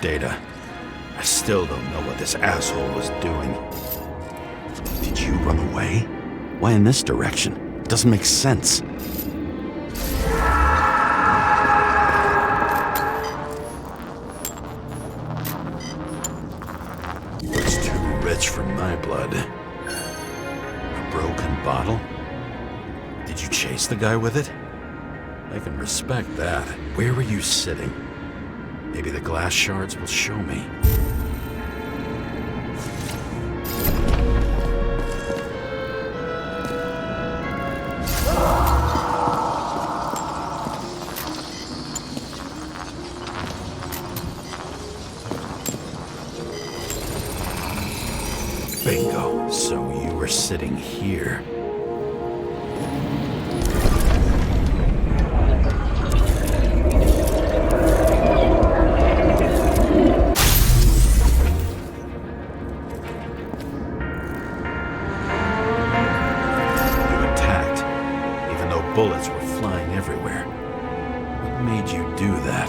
Data. I still don't know what this asshole was doing. Did you run away? Why in this direction? It doesn't make sense. It's too rich for my blood. A broken bottle? Did you chase the guy with it? I can respect that. Where were you sitting? Maybe the glass shards will show me. Bingo. So you were sitting here. Bullets were flying everywhere. What made you do that?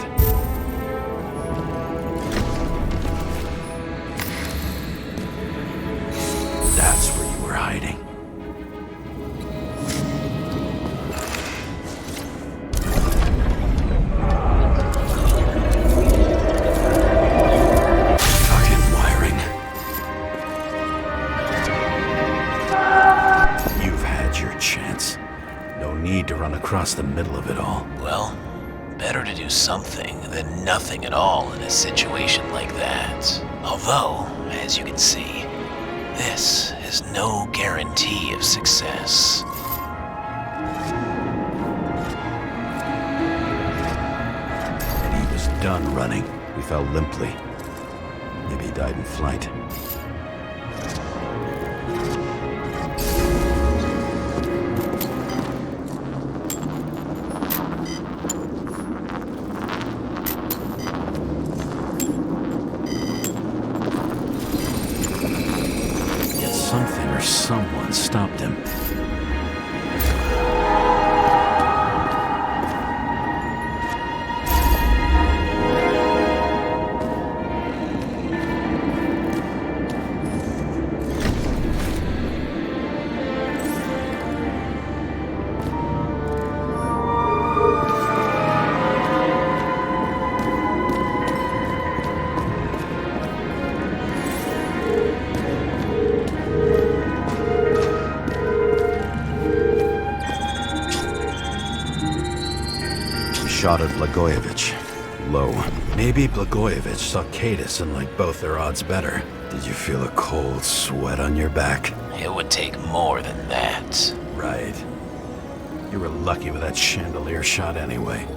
That's where you were hiding. Fucking wiring. You've had your chance. No need to run across the middle of it all. Well, better to do something than nothing at all in a situation like that. Although, as you can see, this is no guarantee of success. And he was done running. He fell limply. Maybe he died in flight. Someone stopped him. Shot at Blagojevich. Low. Maybe Blagojevich saw Cadis and liked both their odds better. Did you feel a cold sweat on your back? It would take more than that. Right. You were lucky with that chandelier shot anyway.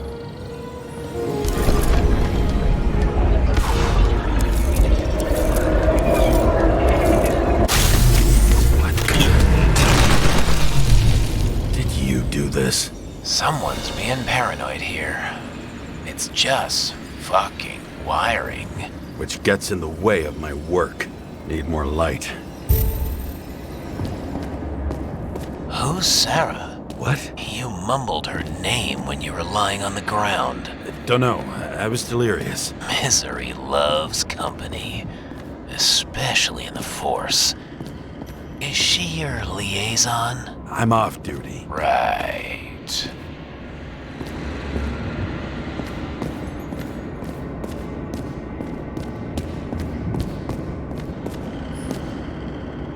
What? Did you do this? Someone's being paranoid here. It's just fucking wiring. Which gets in the way of my work. Need more light. Who's Sara? What? You mumbled her name when you were lying on the ground. Don't know. I was delirious. Misery loves company. Especially in the Force. Is she your liaison? I'm off duty. Right.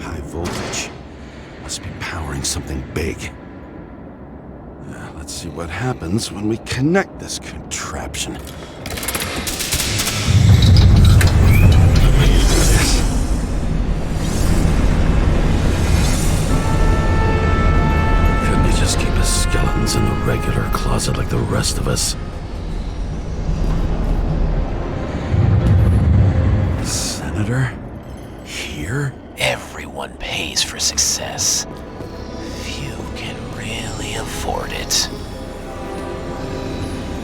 High voltage. Must be powering something big. Let's see what happens when we connect this contraption. Couldn't you just keep his skeletons in the regular closet like the rest of us? Senator? Here? Everyone pays for success. Few can really afford it.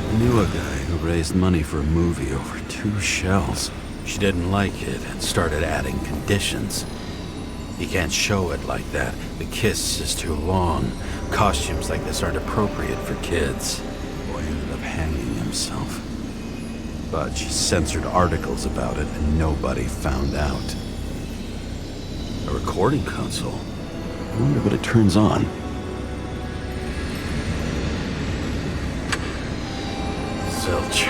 I knew a guy who raised money for a movie over 2 shells. She didn't like it and started adding conditions. You can't show it like that. The kiss is too long. Costumes like this aren't appropriate for kids. Boy ended up hanging himself. But she censored articles about it and nobody found out. A recording console? I wonder what it turns on. Zilch.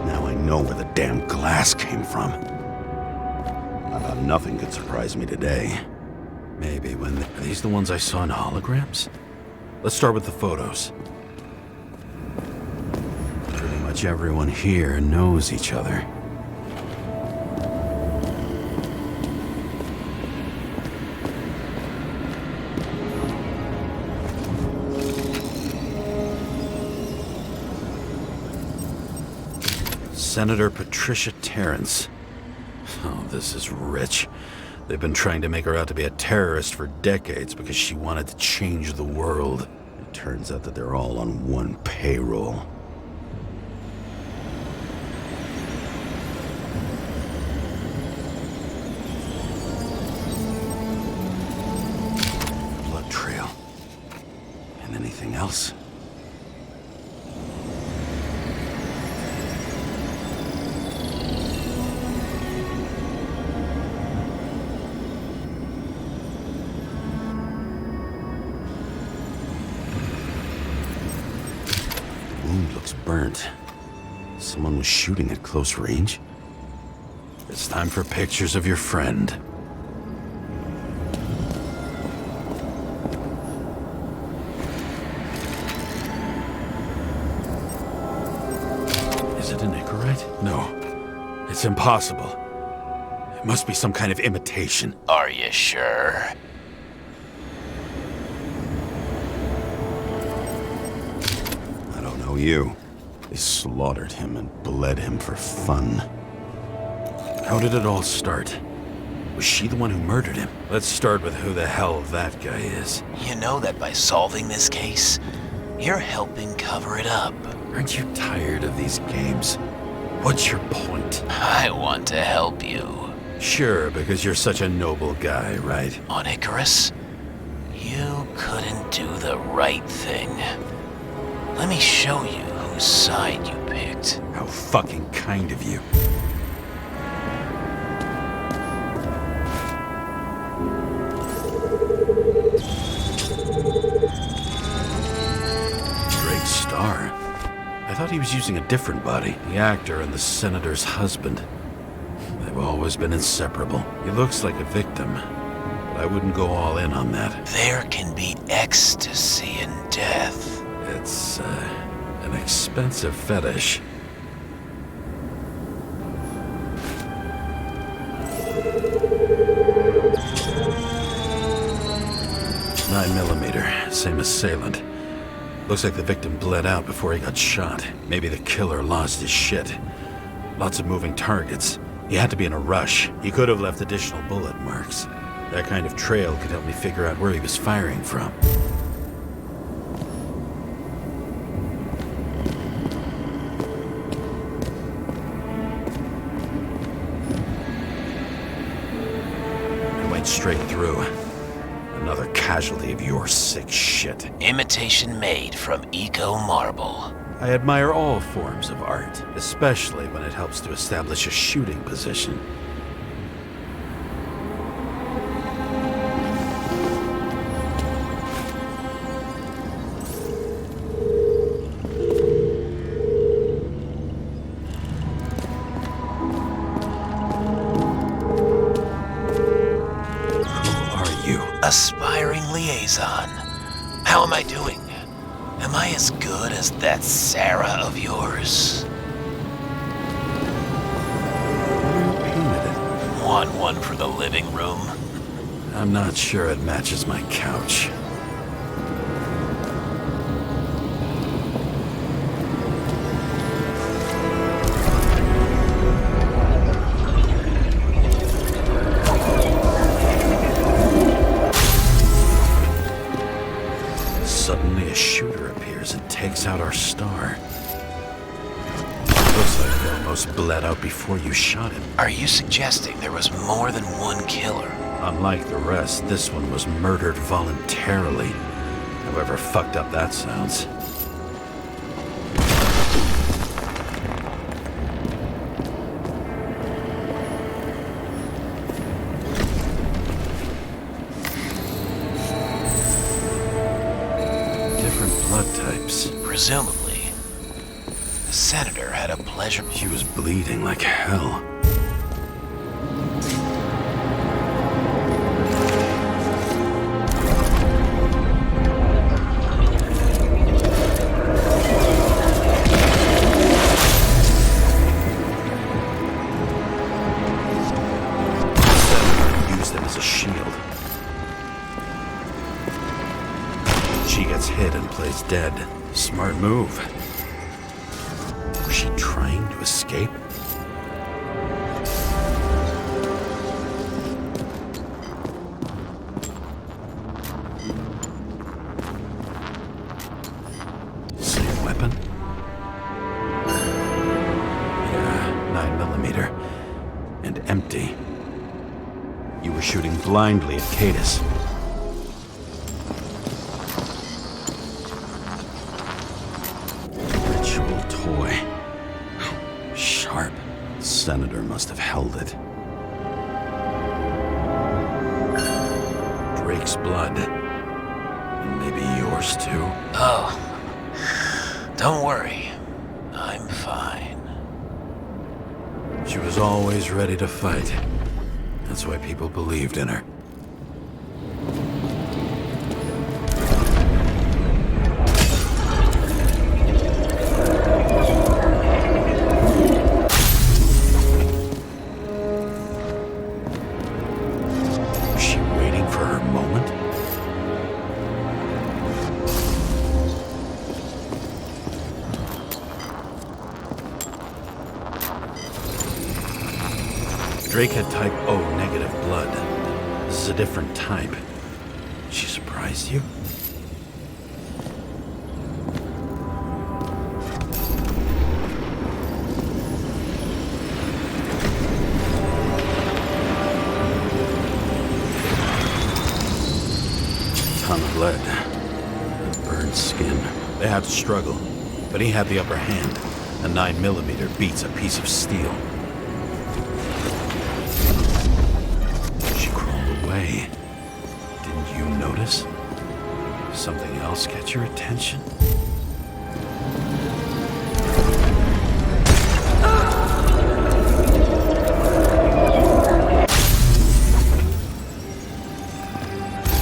Now I know where the damn glass came from. I thought nothing could surprise me today. Maybe when... Are these the ones I saw in holograms? Let's start with the photos. Pretty much everyone here knows each other. Senator Patricia Terrence. Oh, this is rich. They've been trying to make her out to be a terrorist for decades because she wanted to change the world. It turns out that they're all on one payroll. Blood trail. And anything else? Wound looks burnt. Someone was shooting at close range. It's time for pictures of your friend. Is it an Icarite? No. It's impossible. It must be some kind of imitation. Are you sure? I don't know you. They slaughtered him and bled him for fun. How did it all start? Was she the one who murdered him? Let's start with who the hell that guy is. You know that by solving this case, you're helping cover it up. Aren't you tired of these games? What's your point? I want to help you. Sure, because you're such a noble guy, right? On Icarus, you couldn't do the right thing. Let me show you whose side you picked. How fucking kind of you. Star. I thought he was using a different body. The actor and the senator's husband. They've always been inseparable. He looks like a victim, but I wouldn't go all in on that. There can be ecstasy in death. It's, an expensive fetish. .9mm, same assailant. Looks like the victim bled out before he got shot. Maybe the killer lost his shit. Lots of moving targets. He had to be in a rush. He could have left additional bullet marks. That kind of trail could help me figure out where he was firing from. He went straight through. Another casualty of your sick shit. Imitation made from eco marble. I admire all forms of art, especially when it helps to establish a shooting position. Aspiring liaison. How am I doing? Am I as good as that Sara of yours? You painted it. Want one for the living room? I'm not sure it matches my couch. Suddenly a shooter appears and takes out our star. Looks like he almost bled out before you shot him. Are you suggesting there was more than one killer? Unlike the rest, this one was murdered voluntarily. However fucked up that sounds. Blood types. Presumably, the senator had a pleasure. She was bleeding like hell. The senator used them as a shield. She gets hit and plays dead. Smart move. Was she trying to escape? Same weapon? Yeah, 9mm. And empty. You were shooting blindly at Cadus. Ritual toy. Sharp. The Senator must have held it. Drake's blood. And maybe yours too. Oh, don't worry. I'm fine. She was always ready to fight. That's why people believed in her. Was she waiting for her moment? Drake had type O negative blood. This is a different type. She surprised you? Ton of lead. And burned skin. They had to struggle, but he had the upper hand. A 9mm beats a piece of steel. Away. Didn't you notice? Something else catch your attention?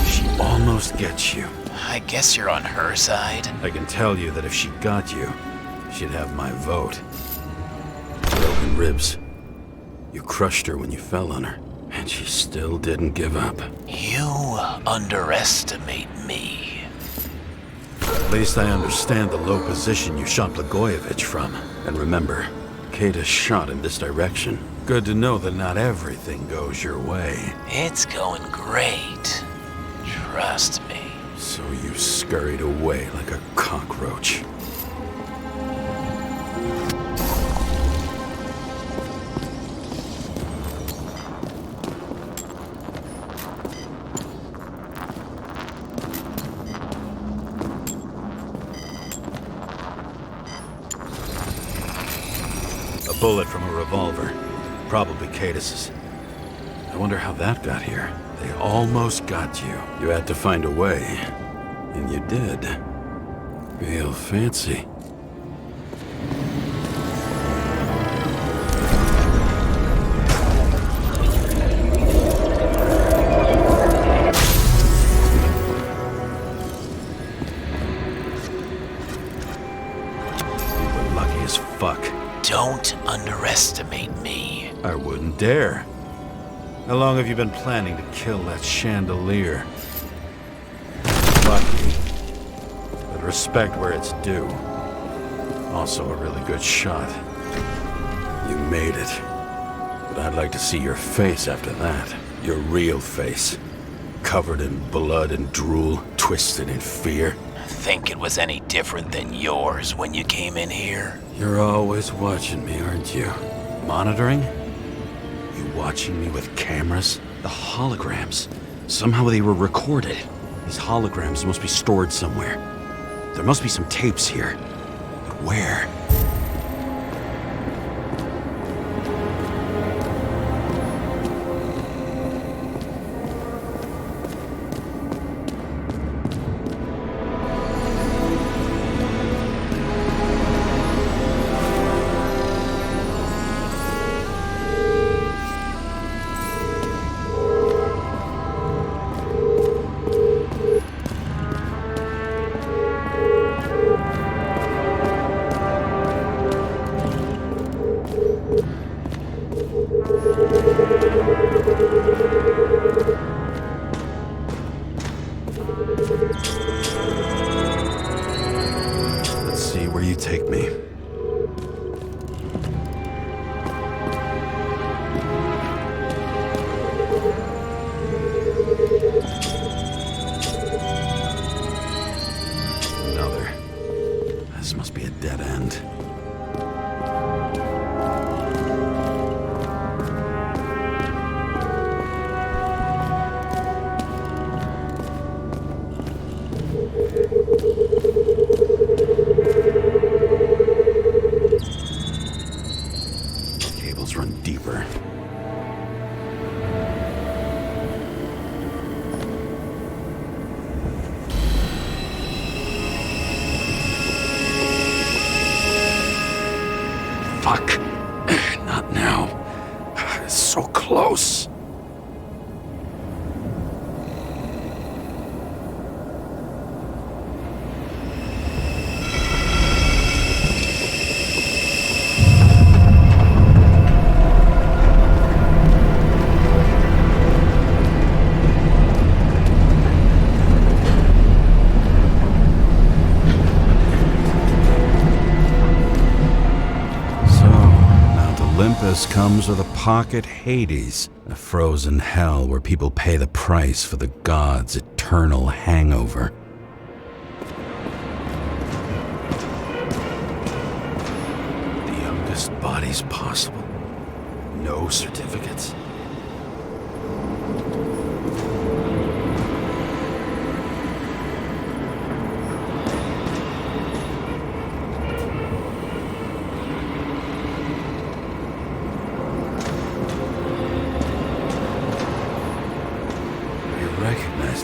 She almost gets you. I guess you're on her side. I can tell you that if she got you, she'd have my vote. Broken ribs. You crushed her when you fell on her. And she still didn't give up. You underestimate me. At least I understand the low position you shot Blagojevich from. And remember, Cadus shot in this direction. Good to know that not everything goes your way. It's going great. Trust me. So you scurried away like a cockroach. Bullet from a revolver. Probably Cadus's. I wonder how that got here. They almost got you. You had to find a way. And you did. Real fancy. You were lucky as fuck. Don't underestimate me. I wouldn't dare. How long have you been planning to kill that chandelier? Lucky. But respect where it's due. Also a really good shot. You made it. But I'd like to see your face after that. Your real face. Covered in blood and drool, twisted in fear. Think it was any different than yours when you came in here? You're always watching me, aren't you? Monitoring? You watching me with cameras? The holograms. Somehow they were recorded. These holograms must be stored somewhere. There must be some tapes here. But where? tunnels run deeper. Fuck. Not now. It's so close. Olympus comes with a pocket Hades, a frozen hell where people pay the price for the gods' eternal hangover. The youngest bodies possible. No certificates.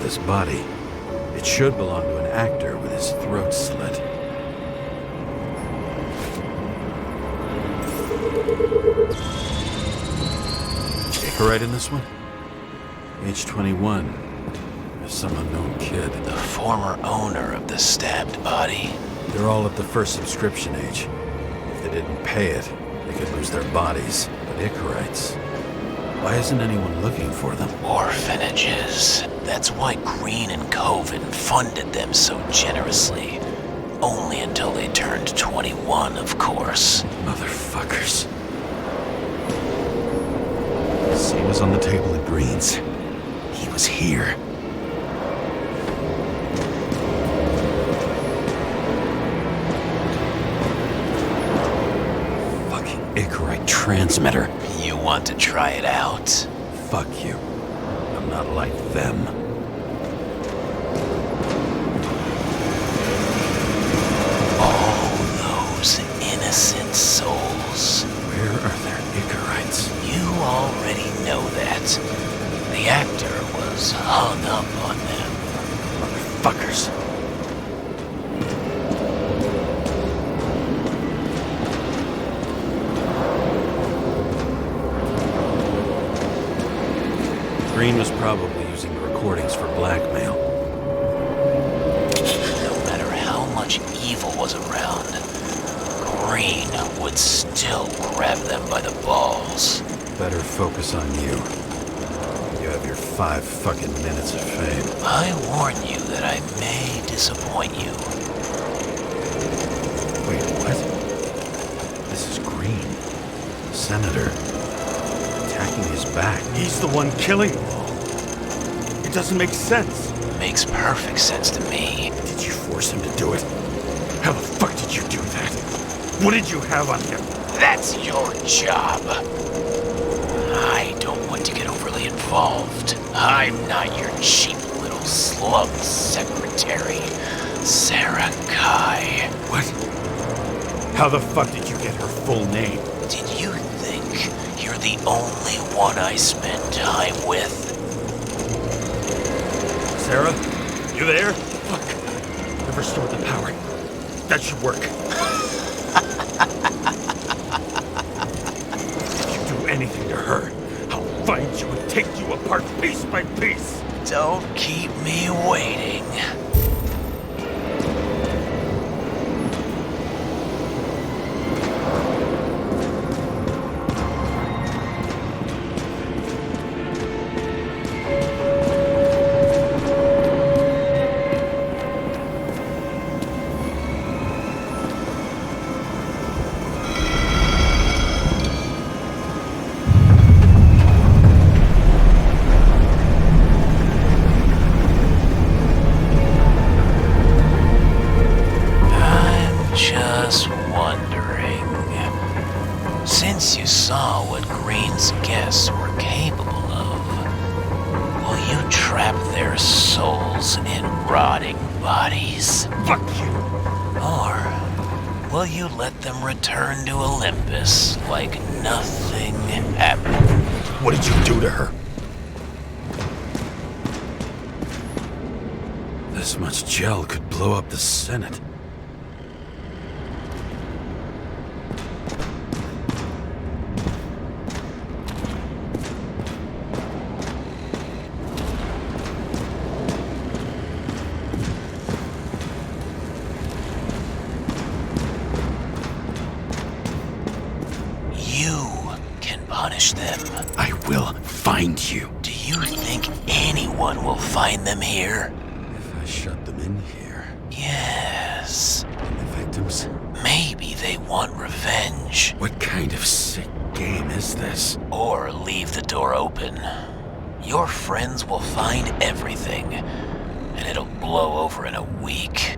This body. It should belong to an actor with his throat slit. Icarus in this one? Age 21. Some unknown kid. The former owner of the stabbed body. They're all at the first subscription age. If they didn't pay it, they could lose their bodies. But Icarites... why isn't anyone looking for them? Orphanages. That's why Green and Coven funded them so generously. Only until they turned 21, of course. Motherfuckers. Same as on the table at Green's. He was here. Fucking Icarite transmitter. You want to try it out? Fuck you. I'm not like them. All those innocent souls. Where are their Icarites? You already know that. The actor was hung up on them. Motherfuckers. Green was probably using the recordings for blackmail. No matter how much evil was around, Green would still grab them by the balls. Better focus on you. You have your 5 fucking minutes of fame. I warn you that I may disappoint you. Wait, what? This is Green. Senator. Attacking his back. He's the one killing them all. It doesn't make sense. Makes perfect sense to me. Did you force him to do it? How the fuck did you do that? What did you have on him? That's your job. I don't want to get overly involved. I'm not your cheap little slum secretary, Sara Kai. What? How the fuck did you get her full name? Did you think you're the only one I spend time with? Sara? You there? Fuck. I've restored the power. That should work. If you do anything to her, I'll find you and take you apart piece by piece. Don't keep me waiting. Since you saw what Green's guests were capable of, will you trap their souls in rotting bodies? Fuck you! Or will you let them return to Olympus like nothing happened? What did you do to her? This much gel could blow up the Senate. Punish them. I will find you. Do you think anyone will find them here? If I shut them in here. Yes. And the victims? Maybe they want revenge. What kind of sick game is this? Or leave the door open. Your friends will find everything, and it'll blow over in a week.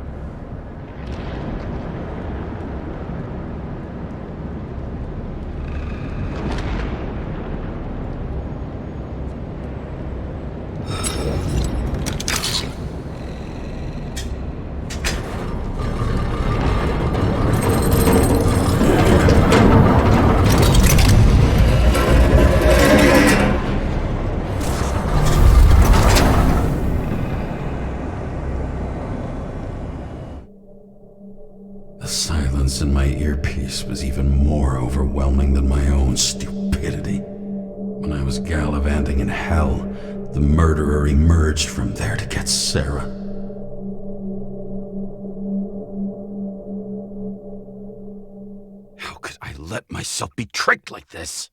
In my earpiece was even more overwhelming than my own stupidity. When I was gallivanting in hell, the murderer emerged from there to get Sara. How could I let myself be tricked like this?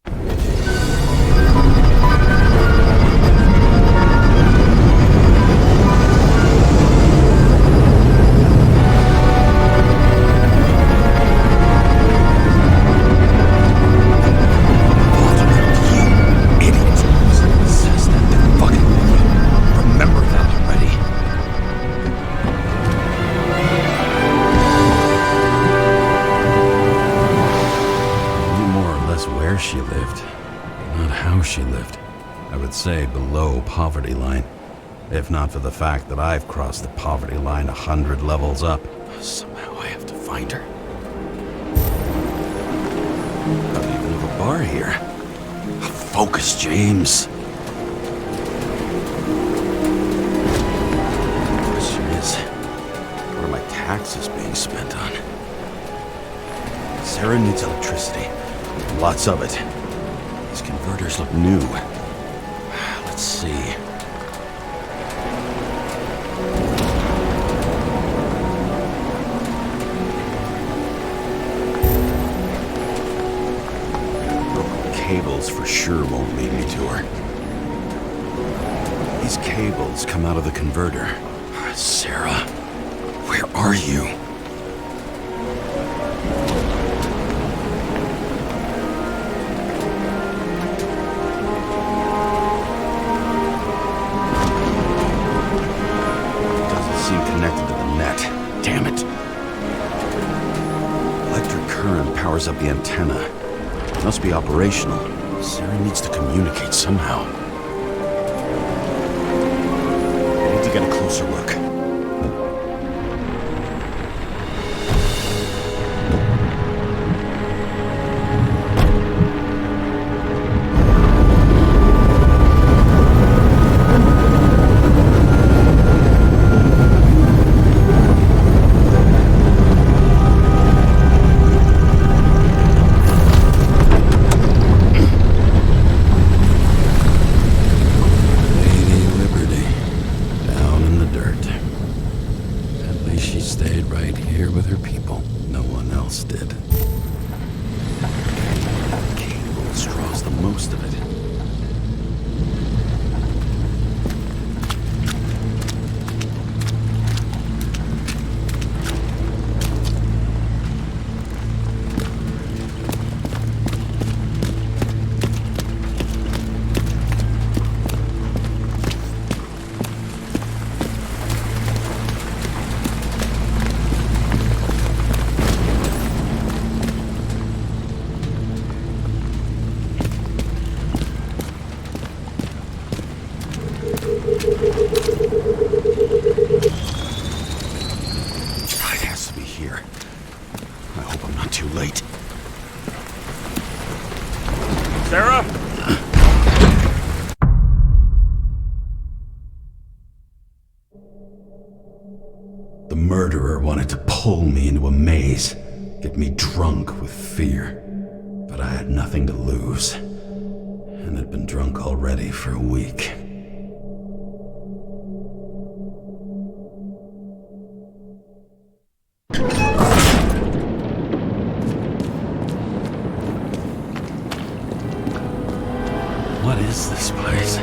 She lived, not how she lived. I would say below poverty line, if not for the fact that I've crossed the poverty line 100 levels up. Somehow I have to find her. I don't even have a bar here. Focus, James. The question is, what are my taxes being spent on? Sara needs electricity. Lots of it. These converters look new. Let's see. Broken cables for sure won't lead me to her. These cables come out of the converter. Sara, where are you? Up the antenna. It must be operational. Sara needs to communicate somehow. I need to get a closer look. Sara? The murderer wanted to pull me into a maze, get me drunk with fear. But I had nothing to lose, and had been drunk already for a week. What is this place?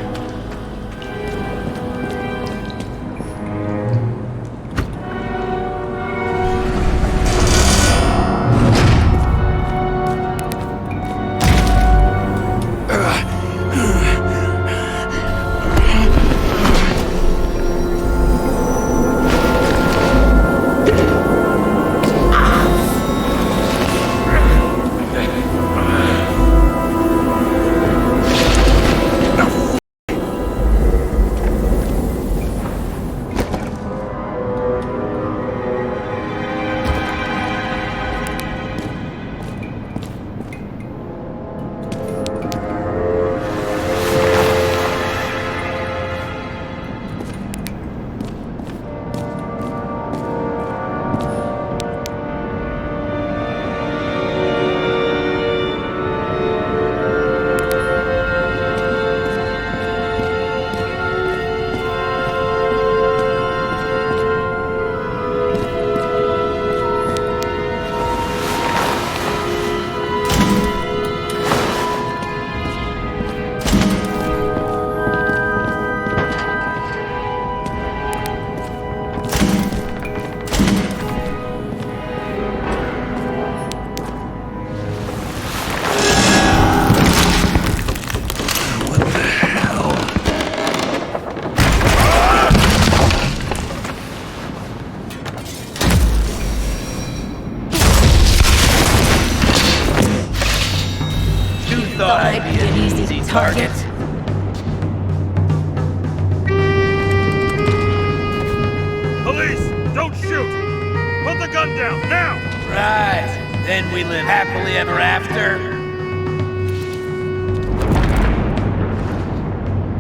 Thought I'd be an easy target. Police! Don't shoot! Put the gun down, now! Right. Then we live happily ever after.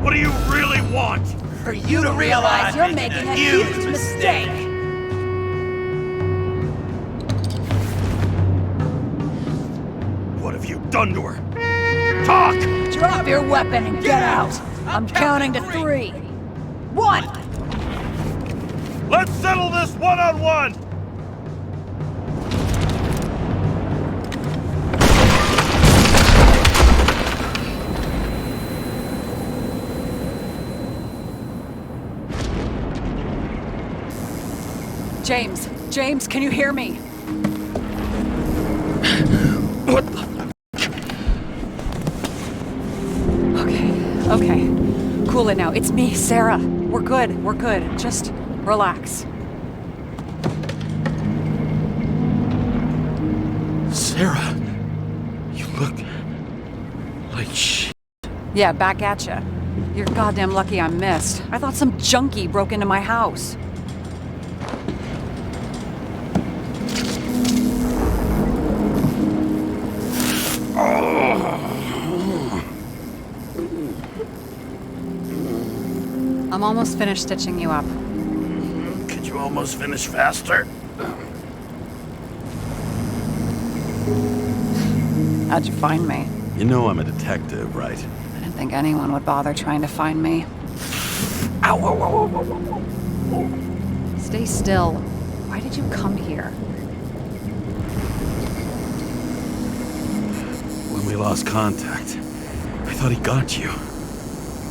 What do you really want? For you to realize you're making a huge mistake. What have you done to her? Talk! Drop your weapon and get out! I'm counting to 3. 1! Let's settle this one-on-one! James, can you hear me? What the? Okay. Cool it now. It's me, Sara. We're good. Just relax. Sara, you look like shit. Yeah, back at ya. You're goddamn lucky I missed. I thought some junkie broke into my house. I'm almost finished stitching you up. Could you almost finish faster? How'd you find me? You know I'm a detective, right? I didn't think anyone would bother trying to find me. Ow! Stay still. Why did you come here? When we lost contact, I thought he got you.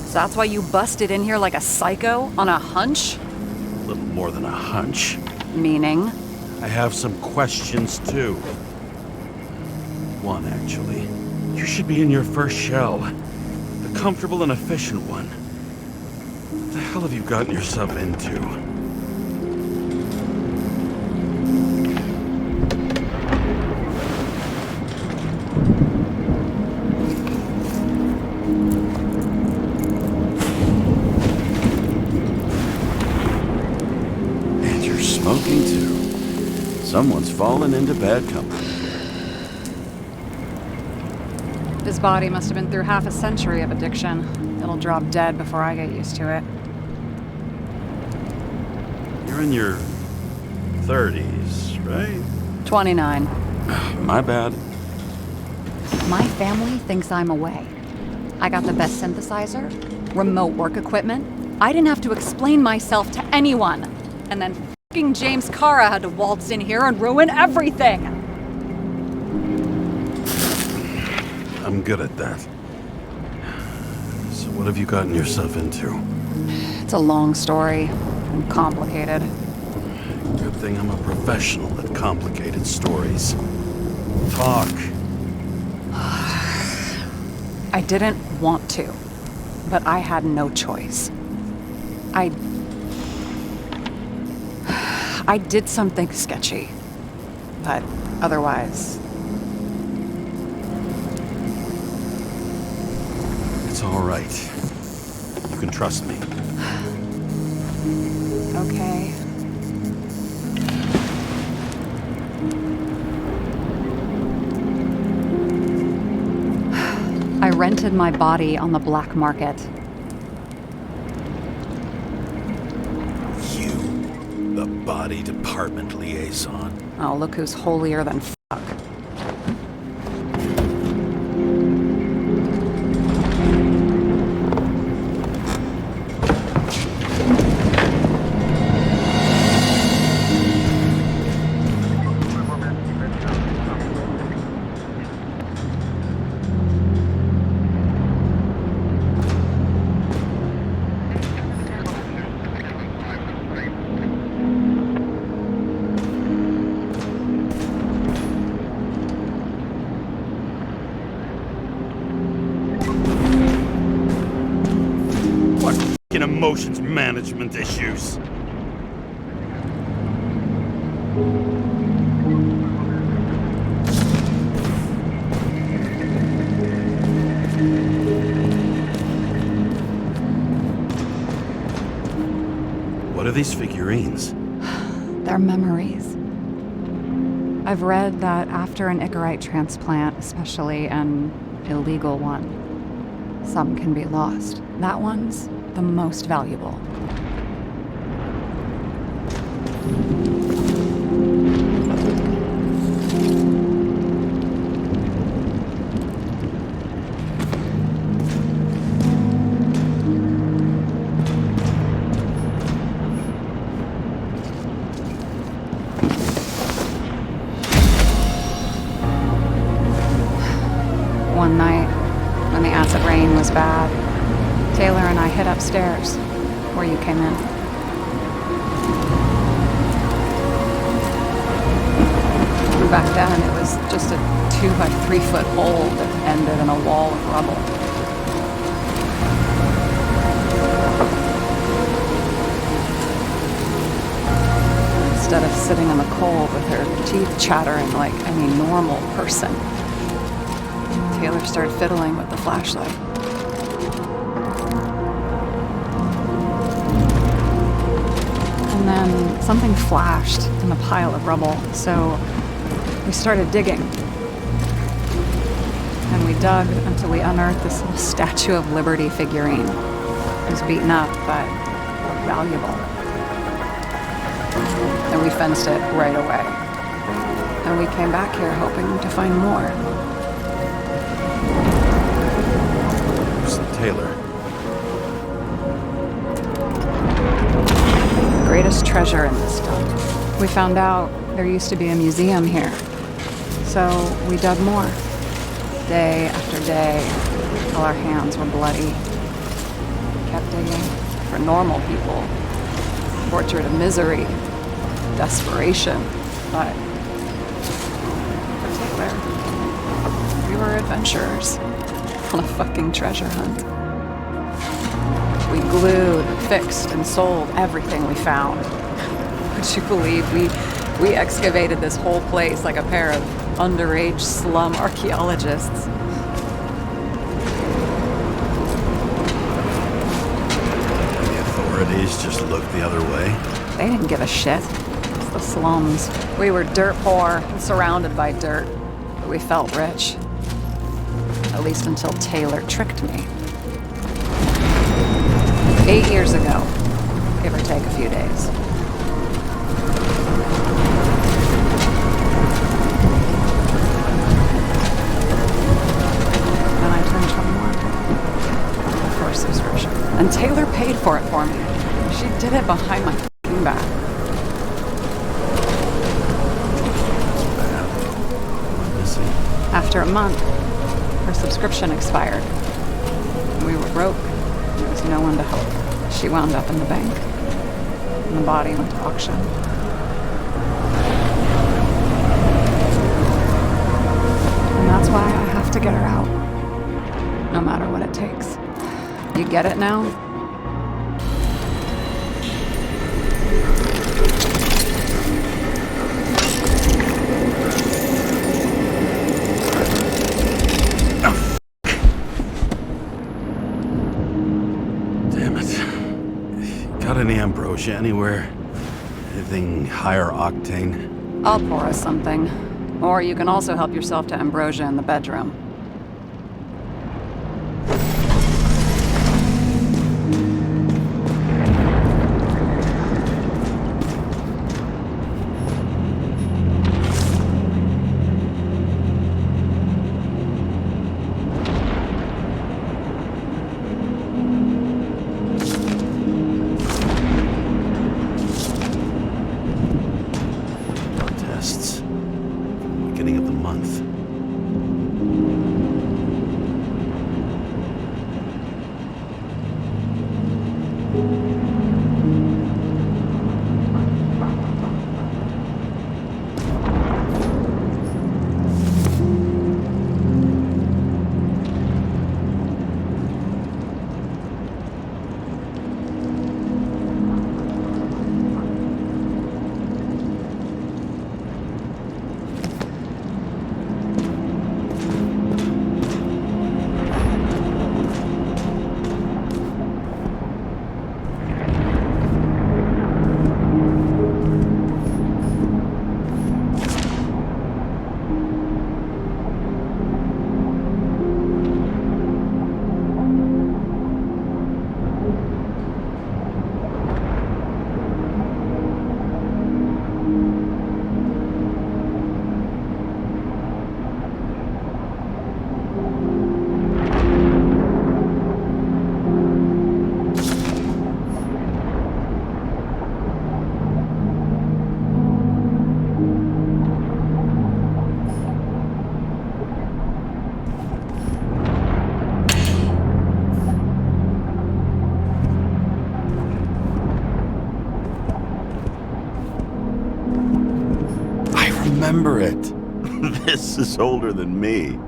So that's why you busted in here like a psycho? On a hunch? A little more than a hunch. Meaning? I have some questions, too. One, actually. You should be in your first shell. The comfortable and efficient one. What the hell have you gotten yourself into? And you're smoking, too. Someone's fallen into bad company. His body must have been through half a century of addiction. It'll drop dead before I get used to it. You're in your 30s, right? 29. My bad. My family thinks I'm away. I got the best synthesizer, remote work equipment. I didn't have to explain myself to anyone. And then fucking James Karra had to waltz in here and ruin everything. I'm good at that. So what have you gotten yourself into? It's a long story and complicated. Good thing I'm a professional at complicated stories. Talk. I didn't want to, but I had no choice. I did something sketchy, but otherwise... It's all right. You can trust me. Okay. I rented my body on the black market. You, the body department liaison. Oh, look who's holier than fuck. Emotions management issues. What are these figurines? They're memories. I've read that after an Icarite transplant, especially an illegal one, some can be lost. That one's the most valuable. One night, when the acid rain was bad, Taylor and I hid upstairs, where you came in. Back then, it was just a 2 by 3 foot hole that ended in a wall of rubble. Instead of sitting in the cold with her teeth chattering like any normal person, Taylor started fiddling with the flashlight. And then something flashed in the pile of rubble, so we started digging. And we dug until we unearthed this little Statue of Liberty figurine. It was beaten up, but valuable. And we fenced it right away. And we came back here hoping to find more. Taylor. Greatest treasure in this dump. We found out there used to be a museum here. So we dug more. Day after day, till our hands were bloody. Kept digging for normal people. Tortured of misery. Desperation. But for Taylor, we were adventurers on a fucking treasure hunt. We glued, fixed, and sold everything we found. Would you believe we excavated this whole place like a pair of underage slum archaeologists? The authorities just looked the other way. They didn't give a shit. It's the slums. We were dirt poor and surrounded by dirt, but we felt rich. at least until Taylor tricked me. 8 years ago, give or take a few days. Then I turned 21. The first subscription. And Taylor paid for it for me. She did it behind my f***ing back. After a month, her subscription expired. We were broke. There was no one to help. She wound up in the bank. And the body went to auction. And that's why I have to get her out. No matter what it takes. You get it now? Any ambrosia anywhere? Anything higher octane? I'll pour us something. Or you can also help yourself to ambrosia in the bedroom. Remember it. This is older than me.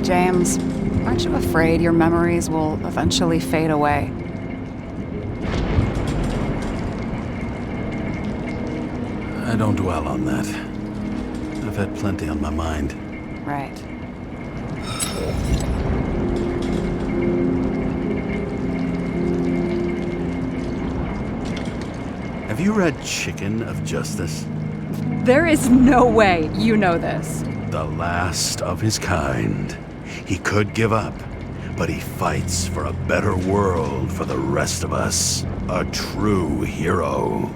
James, aren't you afraid your memories will eventually fade away? I don't dwell on that. I've had plenty on my mind. Right. Have you read Chicken of Justice? There is no way you know this. The last of his kind. He could give up, but he fights for a better world for the rest of us. A true hero.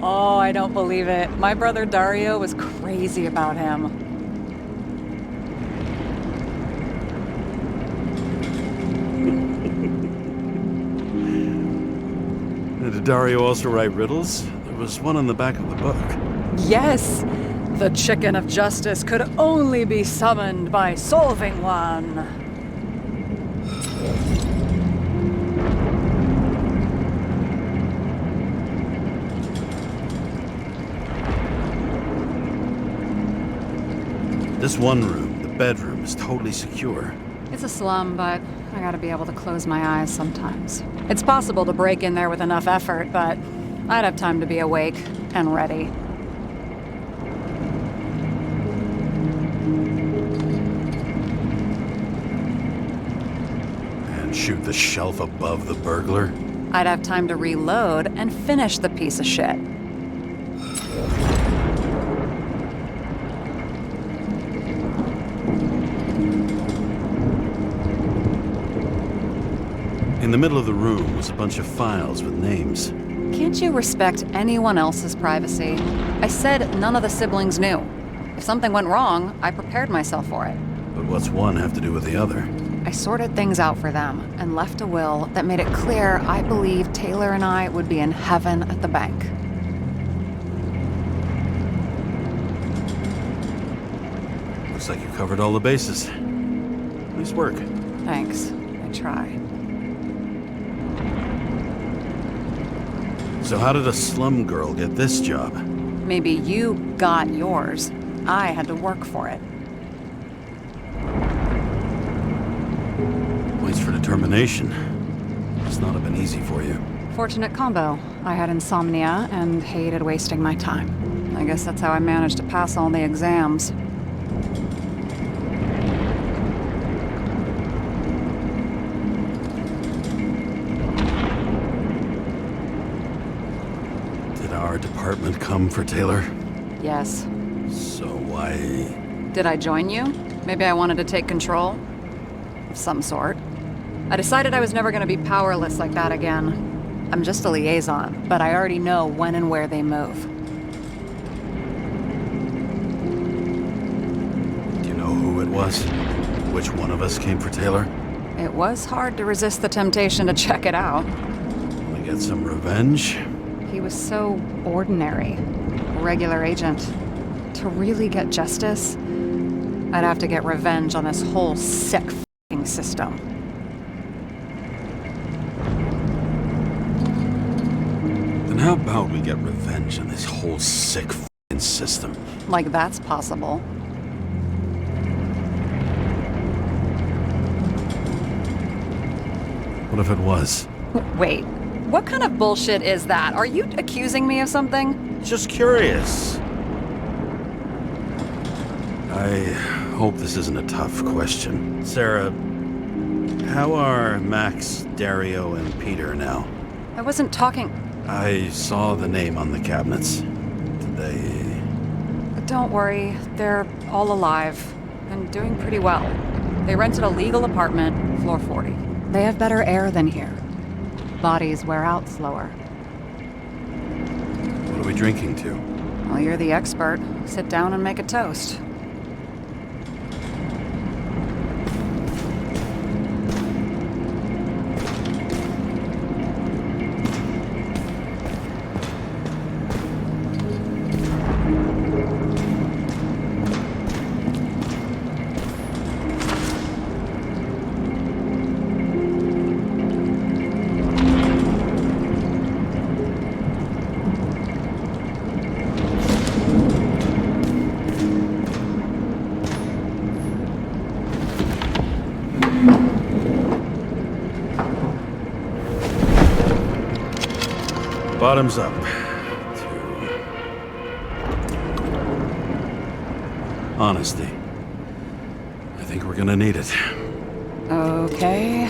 Oh, I don't believe it. My brother Dario was crazy about him. Did Dario also write riddles? There was one on the back of the book. Yes! The chicken of justice could only be summoned by solving one. This one room, the bedroom, is totally secure. It's a slum, but I gotta be able to close my eyes sometimes. It's possible to break in there with enough effort, but I'd have time to be awake and ready. And shoot the shelf above the burglar? I'd have time to reload and finish the piece of shit. In the middle of the room was a bunch of files with names. Can't you respect anyone else's privacy? I said none of the siblings knew. If something went wrong, I prepared myself for it. But what's one have to do with the other? I sorted things out for them and left a will that made it clear I believed Taylor and I would be in heaven at the bank. Looks like you covered all the bases. Nice work. Thanks. I try. So how did a slum girl get this job? Maybe you got yours. I had to work for it. Points for determination. Must not have been easy for you. Fortunate combo. I had insomnia and hated wasting my time. I guess that's how I managed to pass all the exams. Did our department come for Taylor? Yes. So why... Did I join you? Maybe I wanted to take control? Of some sort. I decided I was never going to be powerless like that again. I'm just a liaison, but I already know when and where they move. Do you know who it was? Which one of us came for Taylor? It was hard to resist the temptation to check it out. Want to get some revenge? He was so ordinary. A regular agent. To really get justice, I'd have to get revenge on this whole sick f***ing system. Then how about we get revenge on this whole sick f***ing system? Like that's possible. What if it was? Wait, what kind of bullshit is that? Are you accusing me of something? Just curious. I hope this isn't a tough question. Sarah, how are Max, Dario, and Peter now? I wasn't talking... I saw the name on the cabinets. Did they... Don't worry, they're all alive and doing pretty well. They rented a legal apartment, floor 40. They have better air than here. Bodies wear out slower. What are we drinking to? Well, you're the expert. Sit down and make a toast. Bottoms up. Honesty. I think we're gonna need it. Okay.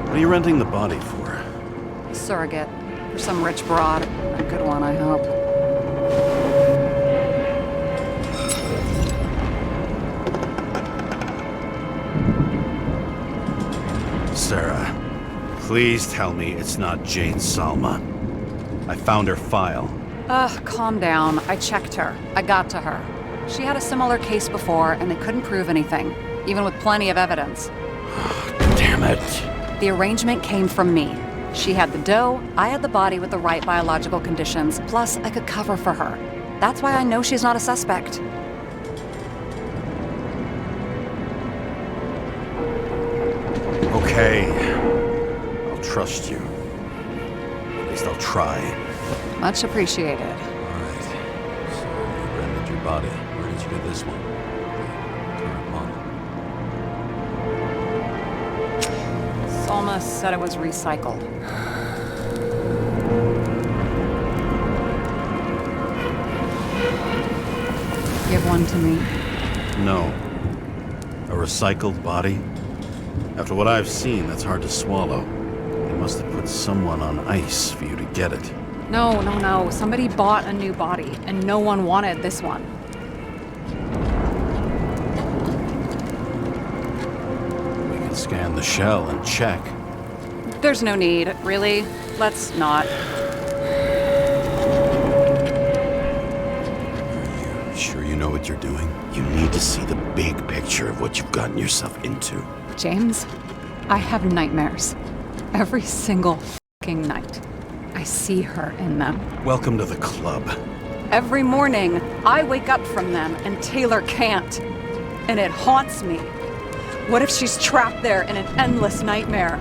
What are you renting the body for? Surrogate. For some rich broad. A good one, I hope. Sara, please tell me it's not Jane Salma. I found her file. Calm down. I checked her. I got to her. She had a similar case before, and they couldn't prove anything, even with plenty of evidence. Damn it. The arrangement came from me. She had the dough, I had the body with the right biological conditions, plus I could cover for her. That's why I know she's not a suspect. Okay. I'll trust you. At least I'll try. Much appreciated. All right. So you rendered your body. Where did you get this one? The current model. Salma said it was recycled. Give one to me. No. A recycled body? After what I've seen, that's hard to swallow. They must have put someone on ice for you to get it. No. Somebody bought a new body, and no one wanted this one. We can scan the shell and check. There's no need, really. Let's not. Are you sure you know what you're doing? You need to see the big picture of what you've gotten yourself into. James, I have nightmares. Every single fucking night. I see her in them. Welcome to the club. Every morning, I wake up from them and Taylor can't. And it haunts me. What if she's trapped there in an endless nightmare?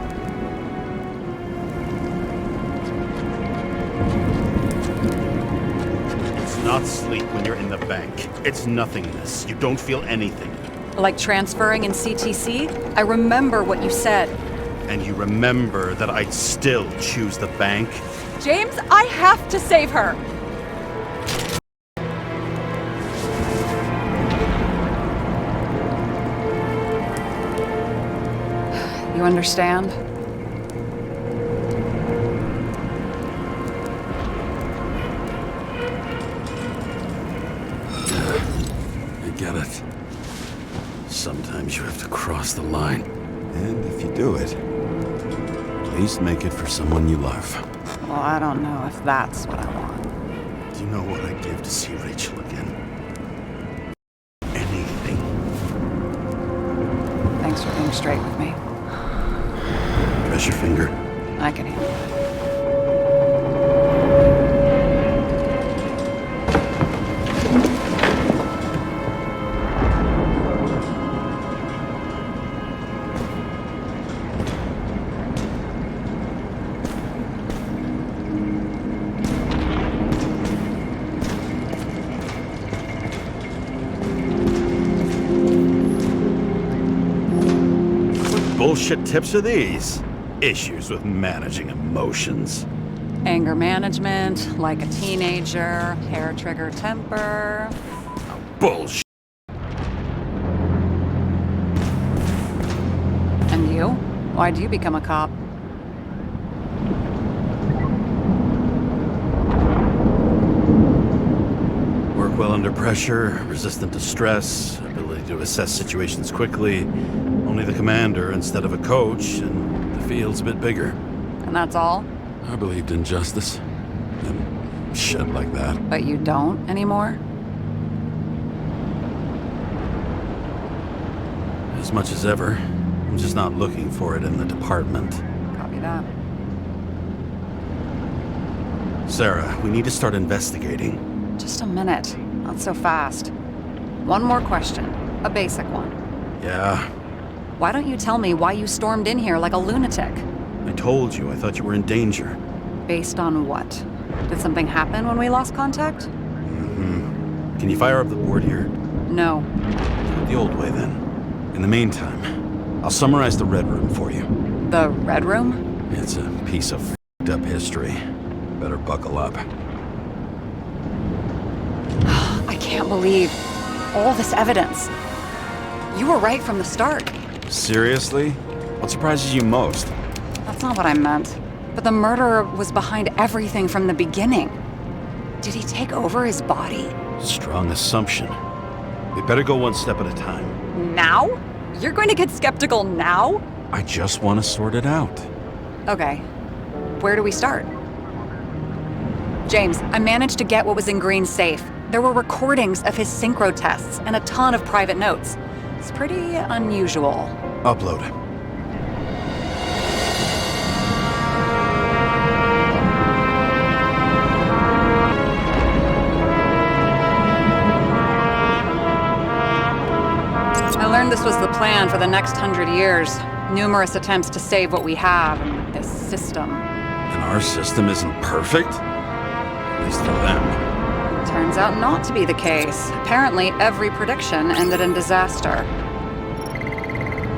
It's not sleep when you're in the bank. It's nothingness. You don't feel anything. Like transferring in CTC? I remember what you said. And you remember that I'd still choose the bank? James, I have to save her! You understand? I get it. Sometimes you have to cross the line. And if you do it, at least make it for someone you love. Well, I don't know if that's what I want. Do you know what I'd give to see Rachel again? Anything. Thanks for being straight with me. Press your finger. I can handle it. Bullshit tips are these? Issues with managing emotions. Anger management, like a teenager, hair trigger temper. Bullshit. And you? Why'd you become a cop? Work well under pressure, resistant to stress, ability to assess situations quickly. Only the commander instead of a coach, and the field's a bit bigger. And that's all? I believed in justice. And shit like that. But you don't anymore? As much as ever. I'm just not looking for it in the department. Copy that. Sara, we need to start investigating. Just a minute. Not so fast. One more question. A basic one. Yeah? Why don't you tell me why you stormed in here like a lunatic? I told you, I thought you were in danger. Based on what? Did something happen when we lost contact? Mm-hmm. Can you fire up the board here? No. The old way, then. In the meantime, I'll summarize the Red Room for you. The Red Room? It's a piece of f***ed up history. Better buckle up. I can't believe all this evidence. You were right from the start. Seriously? What surprises you most? That's not what I meant. But the murderer was behind everything from the beginning. Did he take over his body? Strong assumption. We better go one step at a time. Now? You're going to get skeptical now? I just want to sort it out. Okay. Where do we start? James, I managed to get what was in Green's safe. There were recordings of his synchro tests and a ton of private notes. It's pretty unusual. Upload. I learned this was the plan for the next 100 years. Numerous attempts to save what we have in this system. And our system isn't perfect? At least for them. Turns out not to be the case. Apparently, every prediction ended in disaster.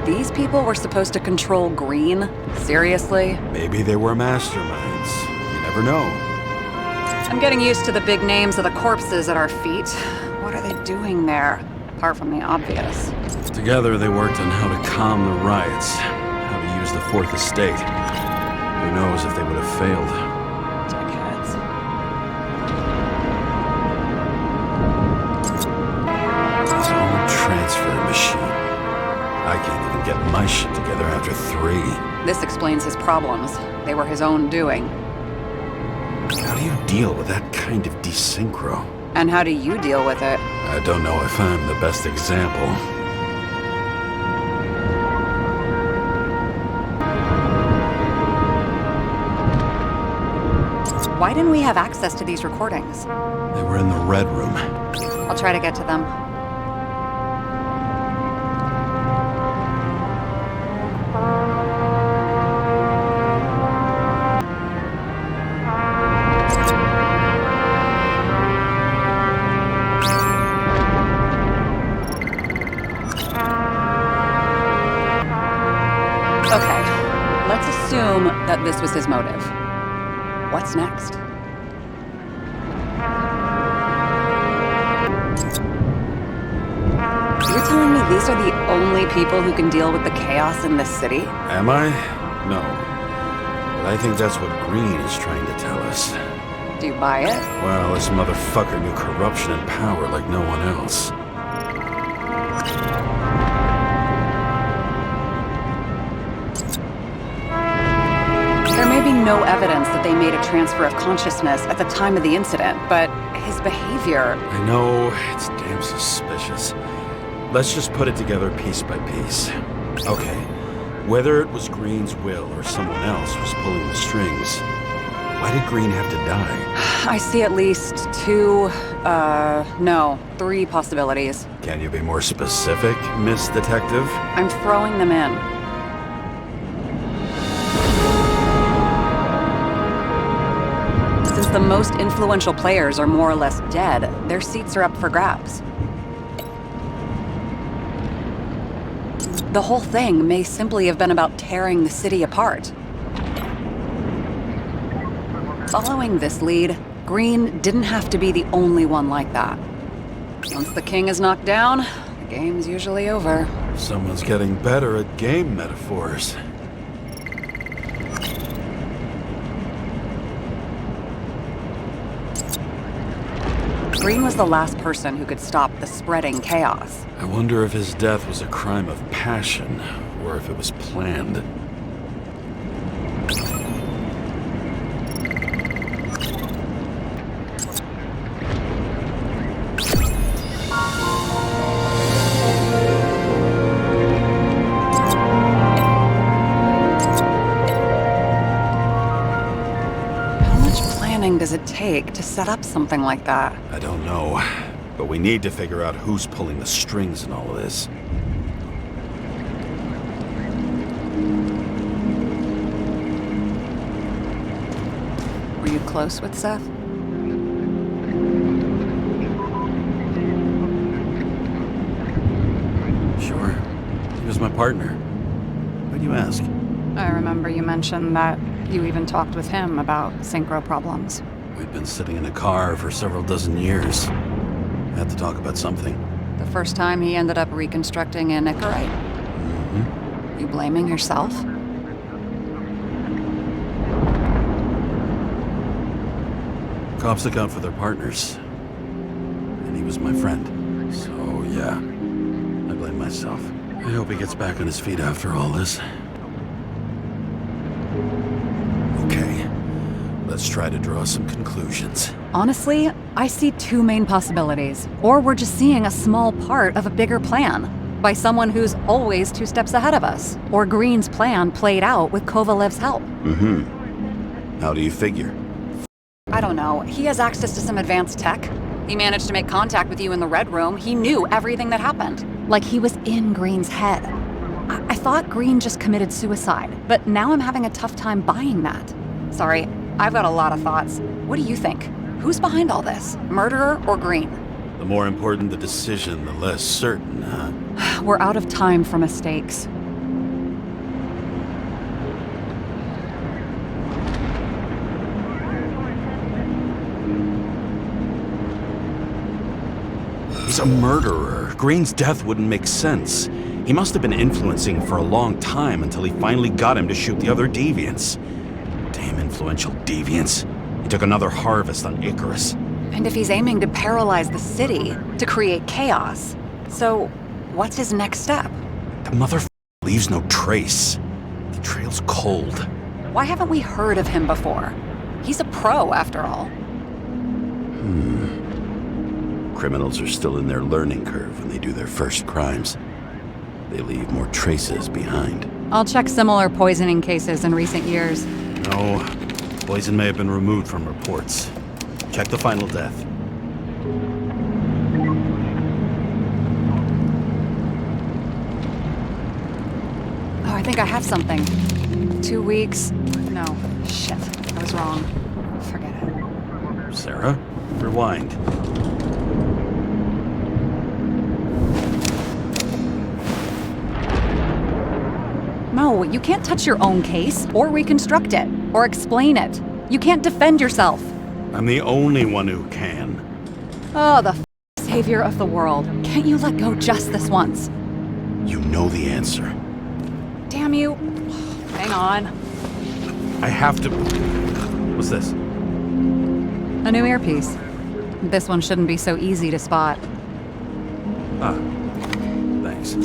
These people were supposed to control Green? Seriously? Maybe they were masterminds. You never know. I'm getting used to the big names of the corpses at our feet. What are they doing there? Apart from the obvious. Together, they worked on how to calm the riots, how to use the Fourth Estate. Who knows if they would have failed. Dickheads. His own transfer machine. I can't even get my shit together after 3. This explains his problems. They were his own doing. How do you deal with that kind of desynchro? And how do you deal with it? I don't know if I'm the best example. Why didn't we have access to these recordings? They were in the Red Room. I'll try to get to them. Okay, let's assume that this was his motive. What's next? You're telling me these are the only people who can deal with the chaos in this city? Am I? No. But I think that's what Green is trying to tell us. Do you buy it? Well, this motherfucker knew corruption and power like no one else. There may be no evidence that they made a transfer of consciousness at the time of the incident, but his behavior... I know, it's damn suspicious. Let's just put it together piece by piece. Okay, whether it was Green's will or someone else was pulling the strings, why did Green have to die? I see at least 3 possibilities. Can you be more specific, Miss Detective? I'm throwing them in. Since the most influential players are more or less dead, their seats are up for grabs. The whole thing may simply have been about tearing the city apart. Following this lead, Green didn't have to be the only one like that. Once the king is knocked down, the game's usually over. Someone's getting better at game metaphors. Green was the last person who could stop the spreading chaos. I wonder if his death was a crime of passion, or if it was planned. Does it take to set up something like that? I don't know, but we need to figure out who's pulling the strings in all of this. Were you close with Seth? Sure. He was my partner. Why'd you ask? I remember you mentioned that you even talked with him about synchro problems. We'd been sitting in a car for several dozen years. Had to talk about something. The first time he ended up reconstructing an Icarite? Mm-hmm. You blaming yourself? Cops look out for their partners. And he was my friend. So, yeah. I blame myself. I hope he gets back on his feet after all this. Okay. Let's Let's try to draw some conclusions. Honestly, I see two main possibilities. Or we're just seeing a small part of a bigger plan by someone who's always 2 steps ahead of us. Or Green's plan played out with Kovalev's help. How do you figure? I don't know. He has access to some advanced tech. He managed to make contact with you in the Red Room. He knew everything that happened. Like he was in Green's head. I thought Green just committed suicide, but now I'm having a tough time buying that. Sorry, I've got a lot of thoughts. What do you think? Who's behind all this? Murderer or Green? The more important the decision, the less certain, huh? We're out of time for mistakes. He's a murderer. Green's death wouldn't make sense. He must have been influencing for a long time until he finally got him to shoot the other deviants. Damn influential deviants. He took another harvest on Icarus. And if he's aiming to paralyze the city, to create chaos, so what's his next step? The motherfucker leaves no trace. The trail's cold. Why haven't we heard of him before? He's a pro, after all. Criminals are still in their learning curve when they do their first crimes. They leave more traces behind. I'll check similar poisoning cases in recent years. No, poison may have been removed from reports. Check the final death. Oh, I think I have something. 2 weeks. No, shit. I was wrong. Forget it. Sara, rewind. No, you can't touch your own case, or reconstruct it, or explain it. You can't defend yourself. I'm the only one who can. Oh, the savior of the world. Can't you let go just this once? You know the answer. Damn you. Hang on. I have to... What's this? A new earpiece. This one shouldn't be so easy to spot. Ah, thanks.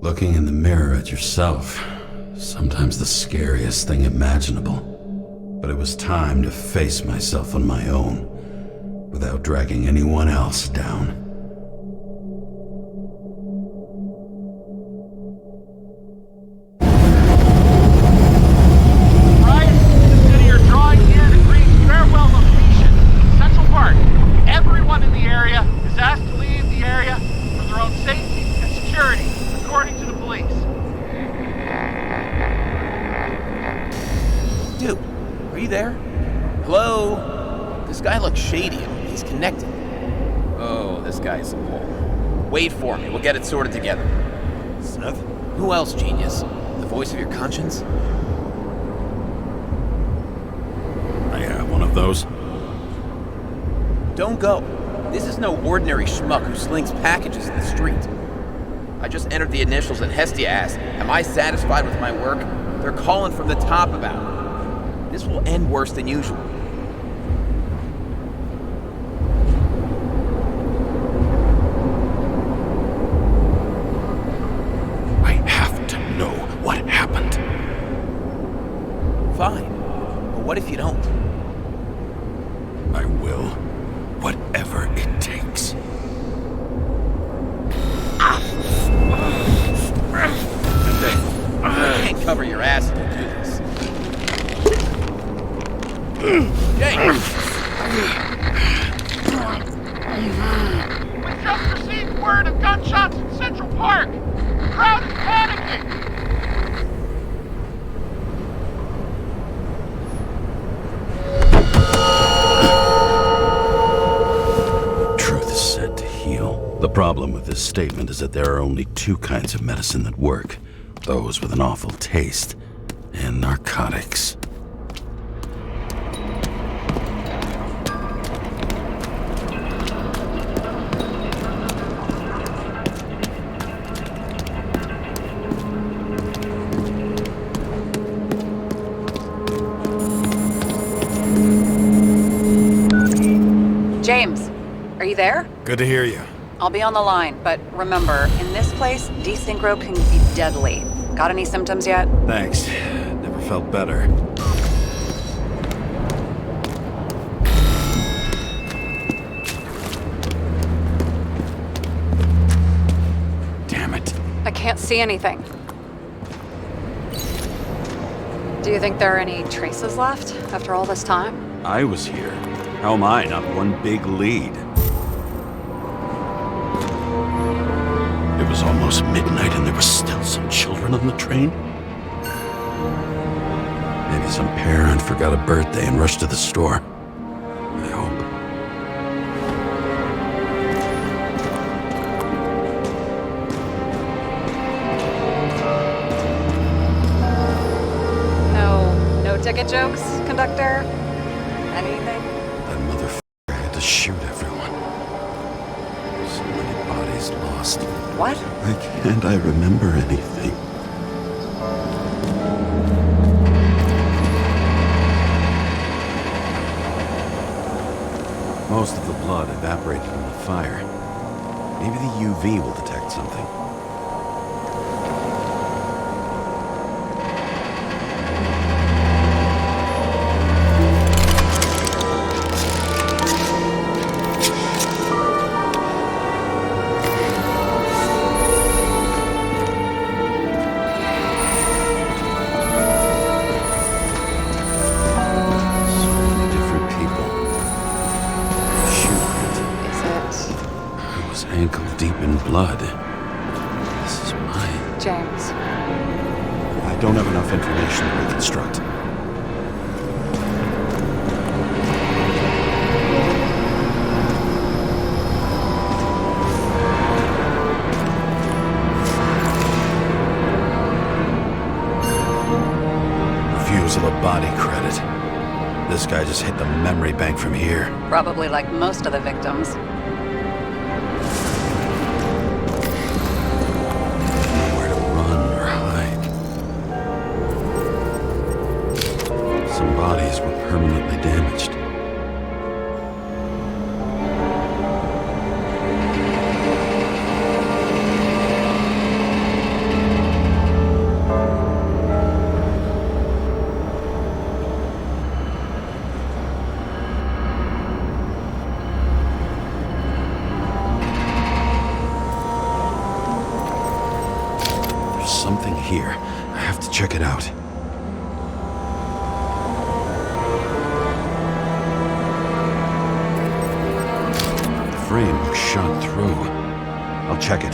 Looking in the mirror at yourself, sometimes the scariest thing imaginable. But it was time to face myself on my own, without dragging anyone else down. Right? Consider your drawing here to Green's farewell location, Central Park. Everyone in the area is asked to leave the area for their own safety and security, according to the police. Dude, are you there? Hello? This guy looks shady. He's connected. Oh, this guy's a mole. Wait for me. We'll get it sorted together. Seth? Who else, genius? The voice of your conscience? Yeah, one of those. Don't go. This is no ordinary schmuck who slings packages in the street. I just entered the initials and Hestia asked, am I satisfied with my work? They're calling from the top about it. This will end worse than usual. I have to know what happened. Fine. But what if you don't? problem with this statement is that there are only two kinds of medicine that work. Those with an awful taste, and narcotics. James, are you there? Good to hear you. I'll be on the line, but remember, in this place, desynchro can be deadly. Got any symptoms yet? Thanks. Never felt better. Damn it. I can't see anything. Do you think there are any traces left after all this time? I was here. How am I not one big lead? It was almost midnight and there were still some children on the train? Maybe some parent forgot a birthday and rushed to the store. I hope. No ticket jokes, conductor? Anything? That motherfucker had to shoot everyone. So many bodies lost. What? Why can't I remember anything? Most of the blood evaporated in the fire. Maybe the UV will detect something. Ankle deep in blood. This is why. James. I don't have enough information to reconstruct. Refusal of body credit. This guy just hit the memory bank from here. Probably like most of the victims. Bodies were permanently damaged. There's something here. I have to check it out. Frame looks shot through. I'll check it.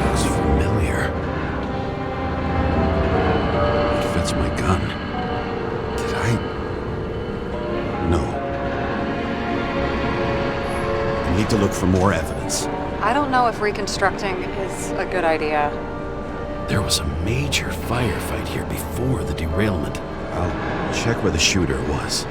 Looks familiar. It fits my gun. Did I? No. I need to look for more evidence. I don't know if reconstructing is a good idea. There was a major firefight here before the derailment. I'll check where the shooter was.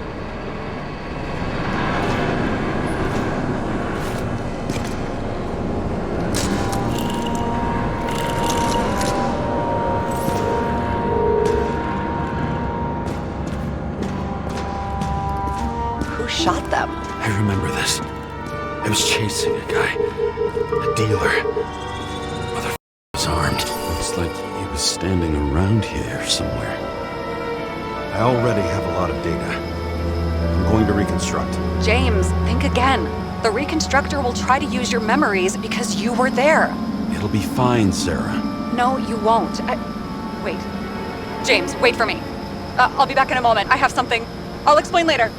Who shot them? I remember this. I was chasing a guy. A dealer. Was armed. Looks like he was standing around here somewhere. I already have a lot of data. I'm going to reconstruct. James, think again. The reconstructor will try to use your memories because you were there. It'll be fine, Sara. No, you won't. Wait. James, wait for me. I'll be back in a moment. I have something. I'll explain later.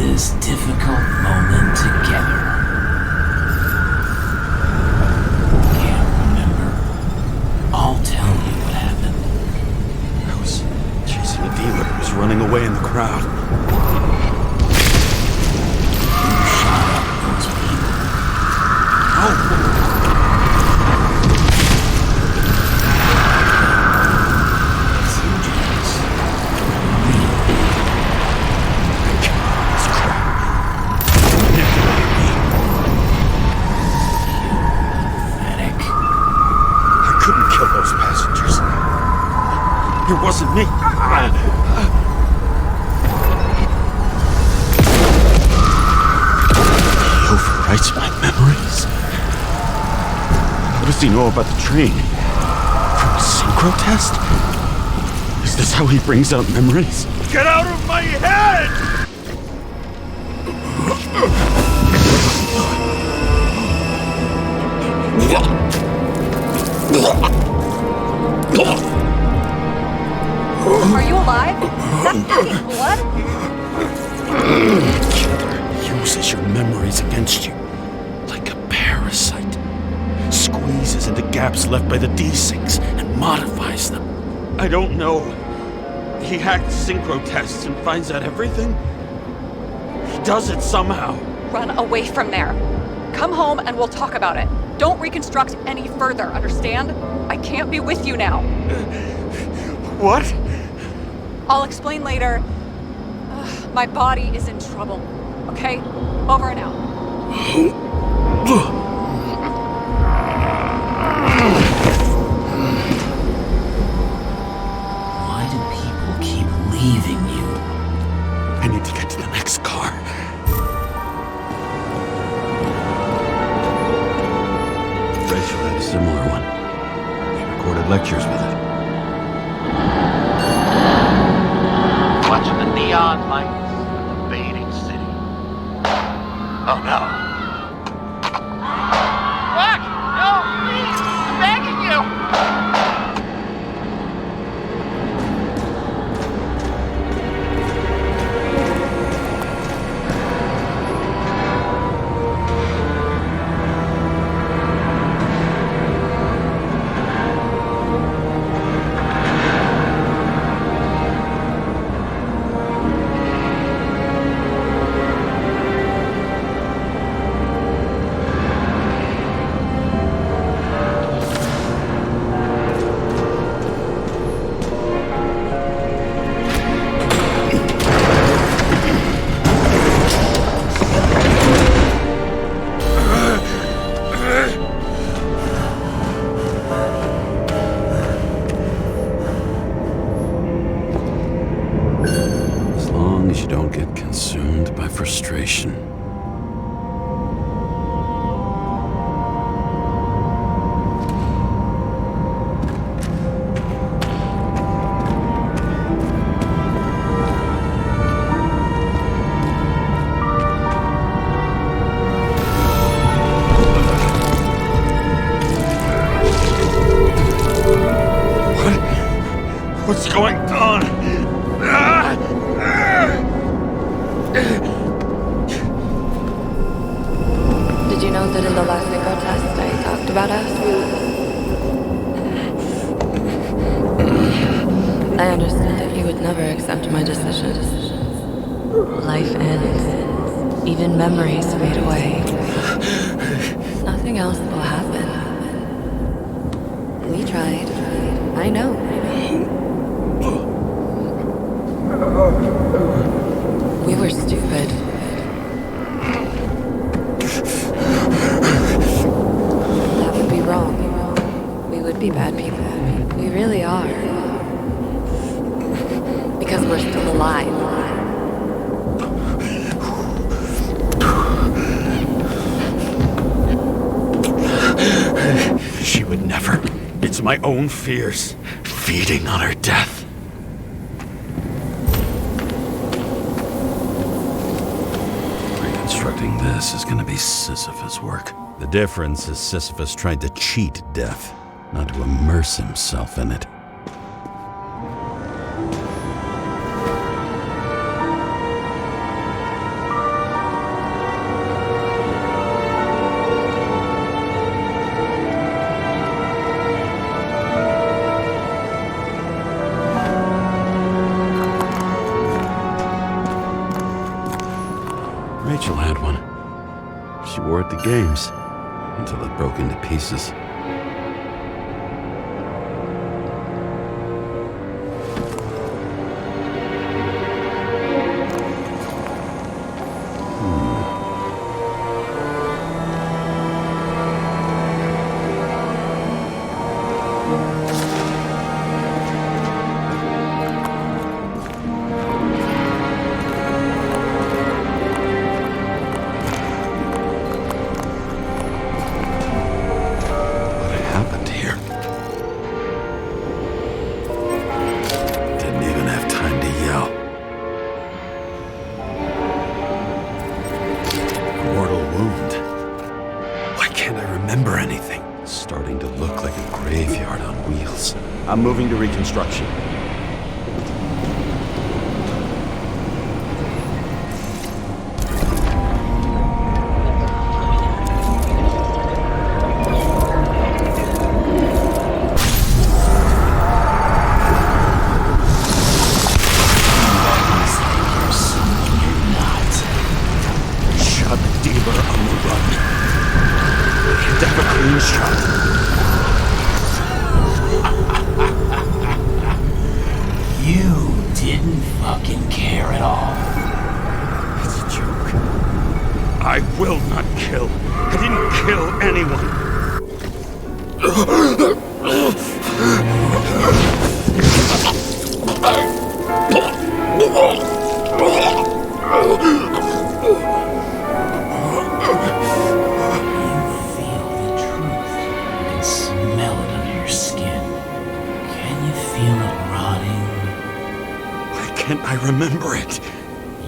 this difficult moment together. Can't remember. I'll tell you what happened. I was chasing a dealer who was running away in the crowd. You shot up those people. Oh! It wasn't me. He overwrites my memories. What does he know about the train? From a synchro test? Is this how he brings out memories? Get out of my head! Are you alive? Is that fucking blood? Killer uses your memories against you. Like a parasite. Squeezes into gaps left by the desyncs and modifies them. I don't know. He hacked synchro tests and finds out everything? He does it somehow. Run away from there. Come home and we'll talk about it. Don't reconstruct any further, understand? I can't be with you now. What? I'll explain later. My body is in trouble. Okay? Over and out. Why do people keep leaving you? I need to get to the next car. Rachel had a similar one. They recorded lectures with it. Watching the neon lights of the fading city. Oh no. What? No, please! I'm begging you! Frustration. What's going on? Did you know that in the last synchro test I talked about us? I understood that you would never accept my decisions. Life ends. Even memories fade away. Nothing else will happen. We tried. I know. We were stupid. That would be wrong. We would be bad people. We really are. Because we're still alive. She would never. It's my own fears, feeding on her death. Reconstructing this is gonna be Sisyphus work. The difference is Sisyphus tried to cheat death, not to immerse himself in it. She wore it to games until it broke into pieces. I'm moving to reconstruction. Shot dealer on the run. Can't have a clean shot. You didn't fucking care at all. It's a joke. I will not kill. I didn't kill anyone. Can't I remember it?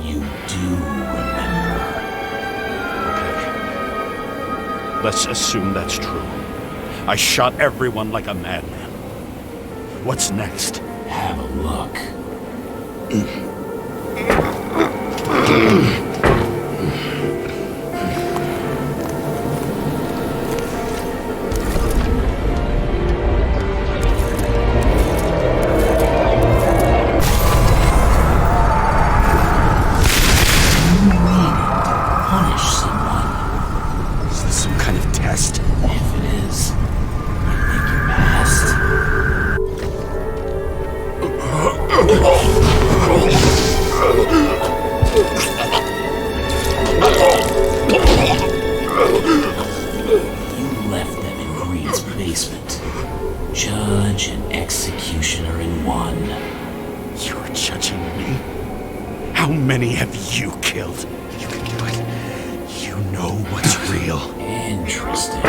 You do remember. Okay. Let's assume that's true. I shot everyone like a madman. What's next? Have a look. Judge and executioner in one. You're judging me? How many have you killed? You can do it. You know what's real. Interesting.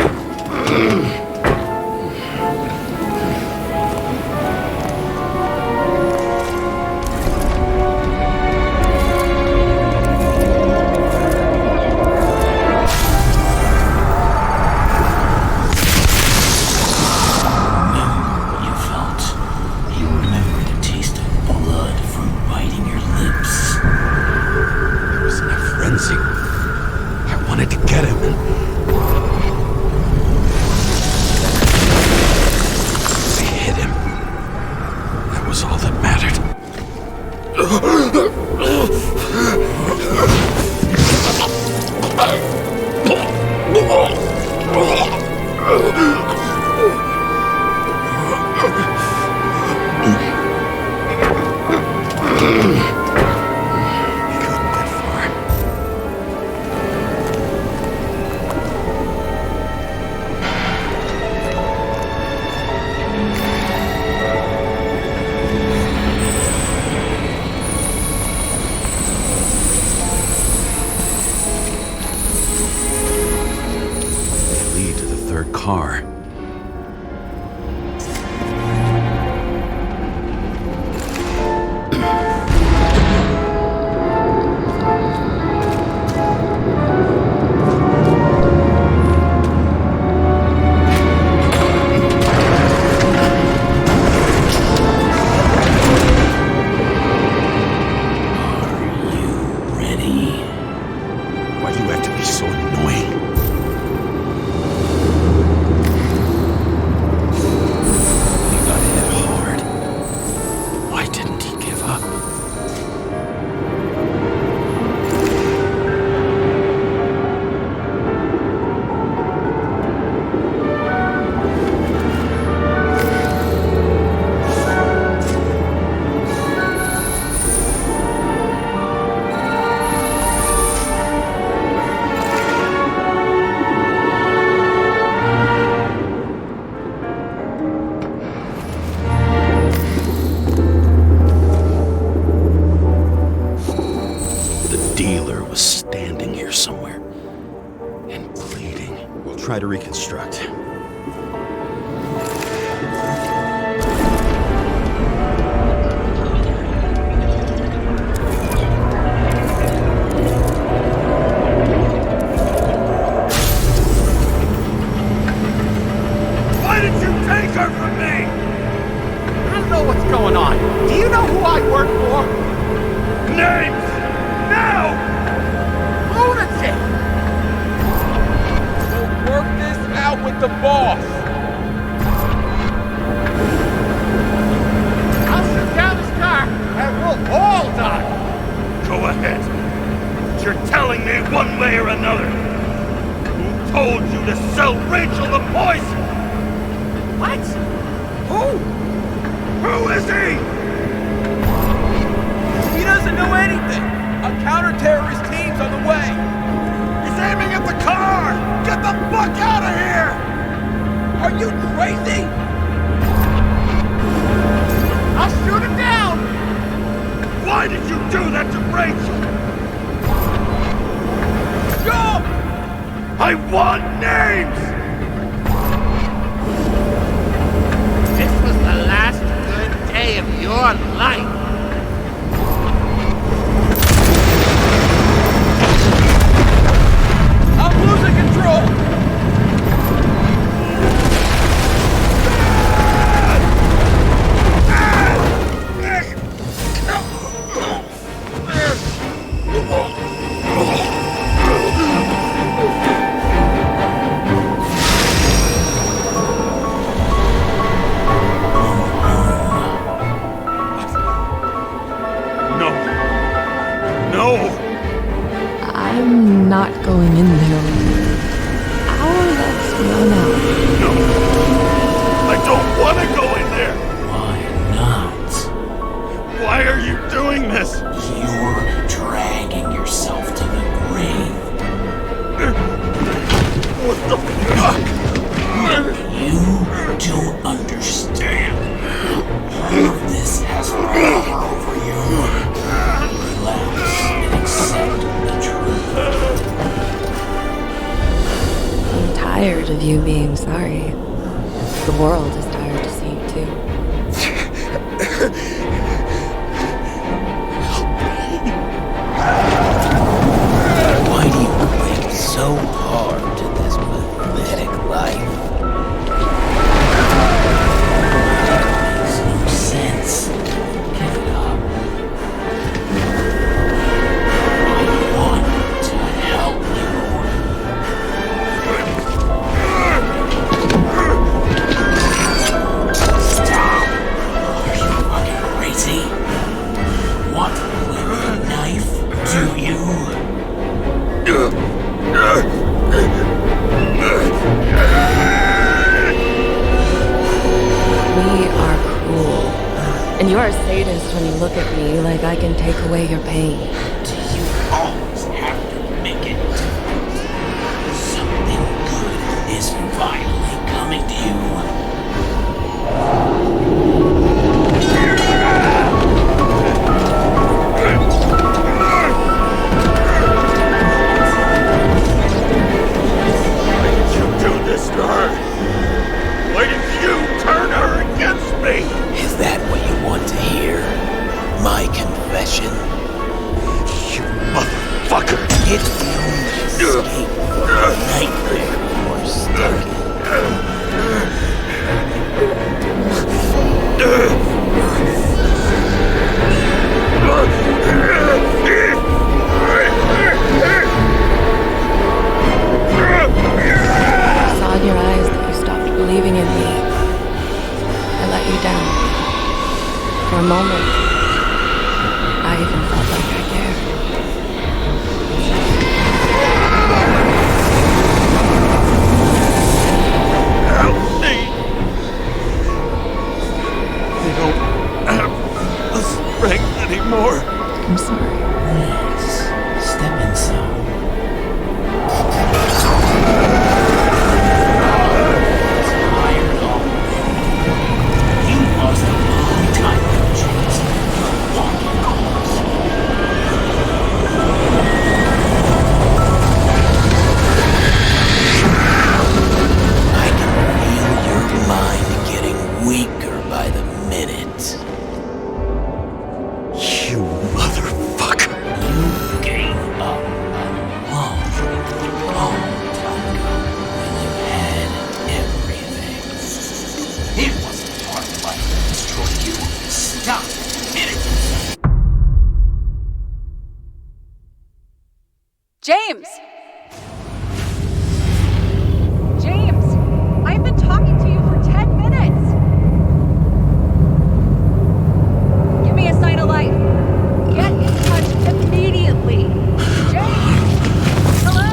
Car. Why do you have to be so annoying? try to reconstruct. Why did you take her from me? I don't know what's going on. Do you know who I work for? Names! Now! Lunatic! We'll work this out with the boss. I'll shoot down his car and we'll all die. Go ahead. But you're telling me one way or another. Who told you to sell Rachel the poison? What? Who? Who is he? He doesn't know anything. A counter-terrorist team's on the way. He's aiming at the car! Get the fuck out of here! Are you crazy? I'll shoot him down! Why did you do that to Rachel? Jump! I want names! This was the last good day of your life. I'm losing control! I'm not going in there. Our luck's run out. No! I don't want to go in there! Why not? Why are you doing this? You're dragging yourself to the grave. What the fuck? You don't understand. All of this has power over you. Relax and accept the truth. I'm tired of you being sorry. The world is tired to see you too. Why do you cling so hard to this pathetic life? Makes no sense. Give it up. I want to help you. Stop! Are you fucking crazy? Want to play with a knife? Do you? We are cruel. And you're a sadist when you look at me like I can take away your pain. Do you always have to make it different? Something good is finally coming to you. Why did you do this to her? Why did you turn her against me? Is that what you want to hear? My confession? You motherfucker! It's the only escape from the nightmare you're stuck I saw in your eyes that you stopped believing in me. I let you down. For a moment, I even felt like I cared. Help me! I don't have the strength anymore. I'm sorry. Please, step inside. Tired already. You lost a long time ago, James. Walking calls. James! James! I've been talking to you for 10 minutes! Give me a sign of life. Get in touch immediately. James! Hello?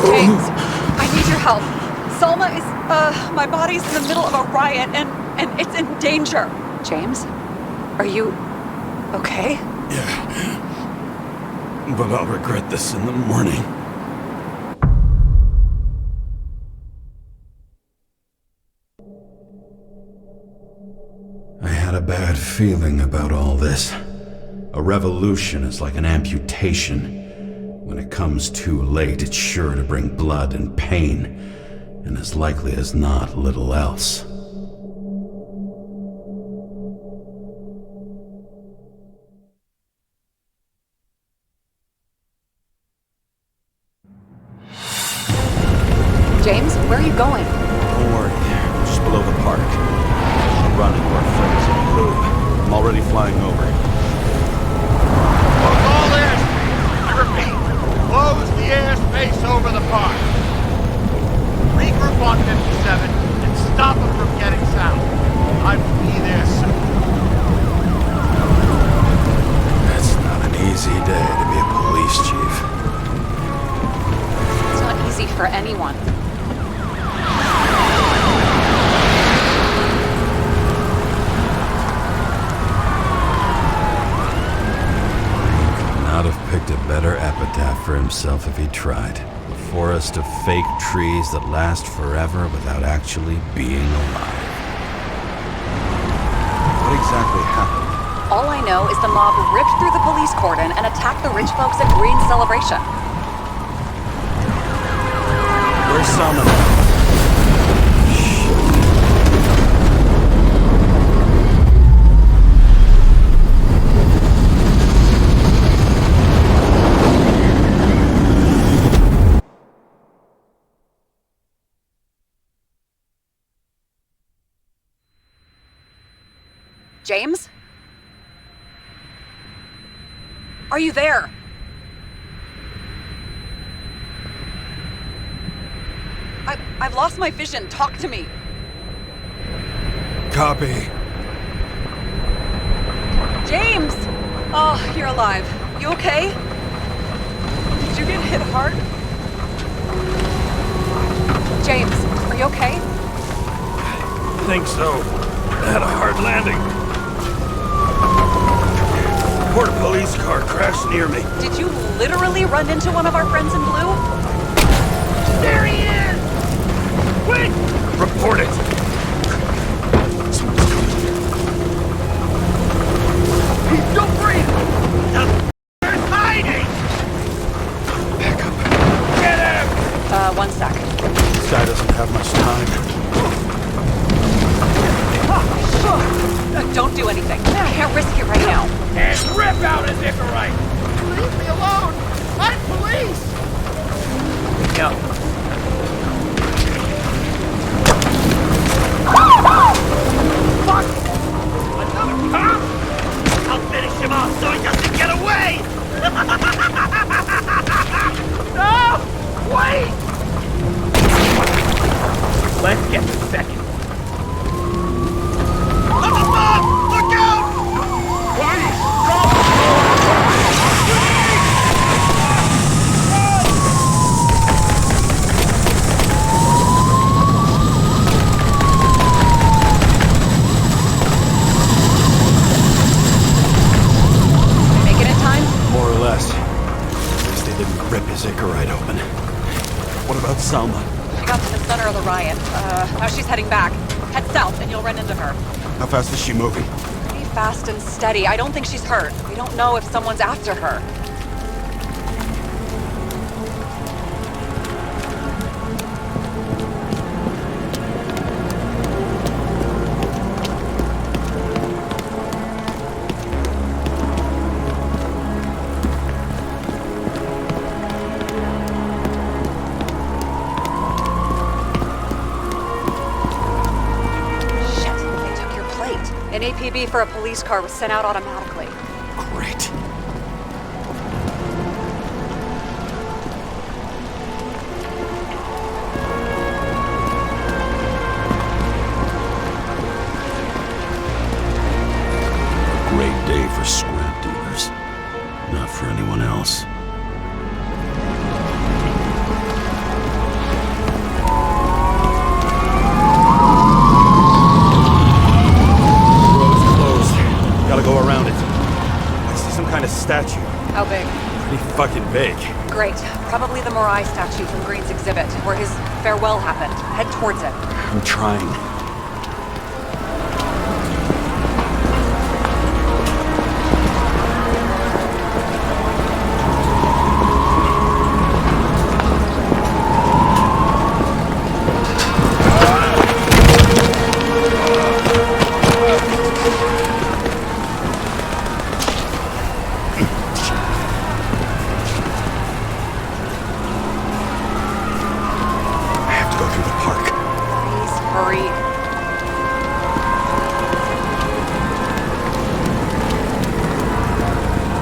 James, I need your help. Salma is, my body's in the middle of a riot and it's in danger. James? Are you okay? Yeah. But I'll regret this in the morning. I had a bad feeling about all this. A revolution is like an amputation. When it comes too late, it's sure to bring blood and pain, and as likely as not, little else. James, where are you going? Don't worry, just below the park. I'll run into our friends in blue. I'm already flying over. Close all airspace. I repeat, close the airspace over the park. Regroup on 57 and stop them from getting south. I will be there soon. It's not an easy day to be a police chief. It's not easy for anyone. Not have picked a better epitaph for himself if he tried. A forest of fake trees that last forever without actually being alive. What exactly happened? All I know is the mob ripped through the police cordon and attacked the rich folks at Green's celebration. Where's Sara? James? Are you there? I've lost my vision. Talk to me. Copy. James! Oh, you're alive. You okay? Did you get hit hard? James, are you okay? I think so. I had a hard landing. Poor police car crashed near me. Did you literally run into one of our friends in blue? There he is! Quick! Report it! He's still breathing! They're hiding! Back up. Get him! One sec. This guy doesn't have much time. Don't do anything. I can't risk it right now. And rip out his Icarus! Leave me alone! I'm police! No. Fuck! Another cop? I'll finish him off so he doesn't get away! No! Wait! Let's get the second. Up above! Look out! Please! Make it in time? More or less. At least they didn't rip his Icarus open. What about Salma? She got to the center of the riot. Now she's heading back. Head south and you'll run into her. How fast is she moving? Pretty fast and steady. I don't think she's hurt. We don't know if someone's after her. APB for a police car was sent out automatically. Great. Great day for scrap dealers. Not for anyone else. Road's closed. Gotta go around it. I see some kind of statue. How big? Pretty fucking big. Great. Probably the Morai statue from Green's exhibit, where his farewell happened. Head towards it. I'm trying.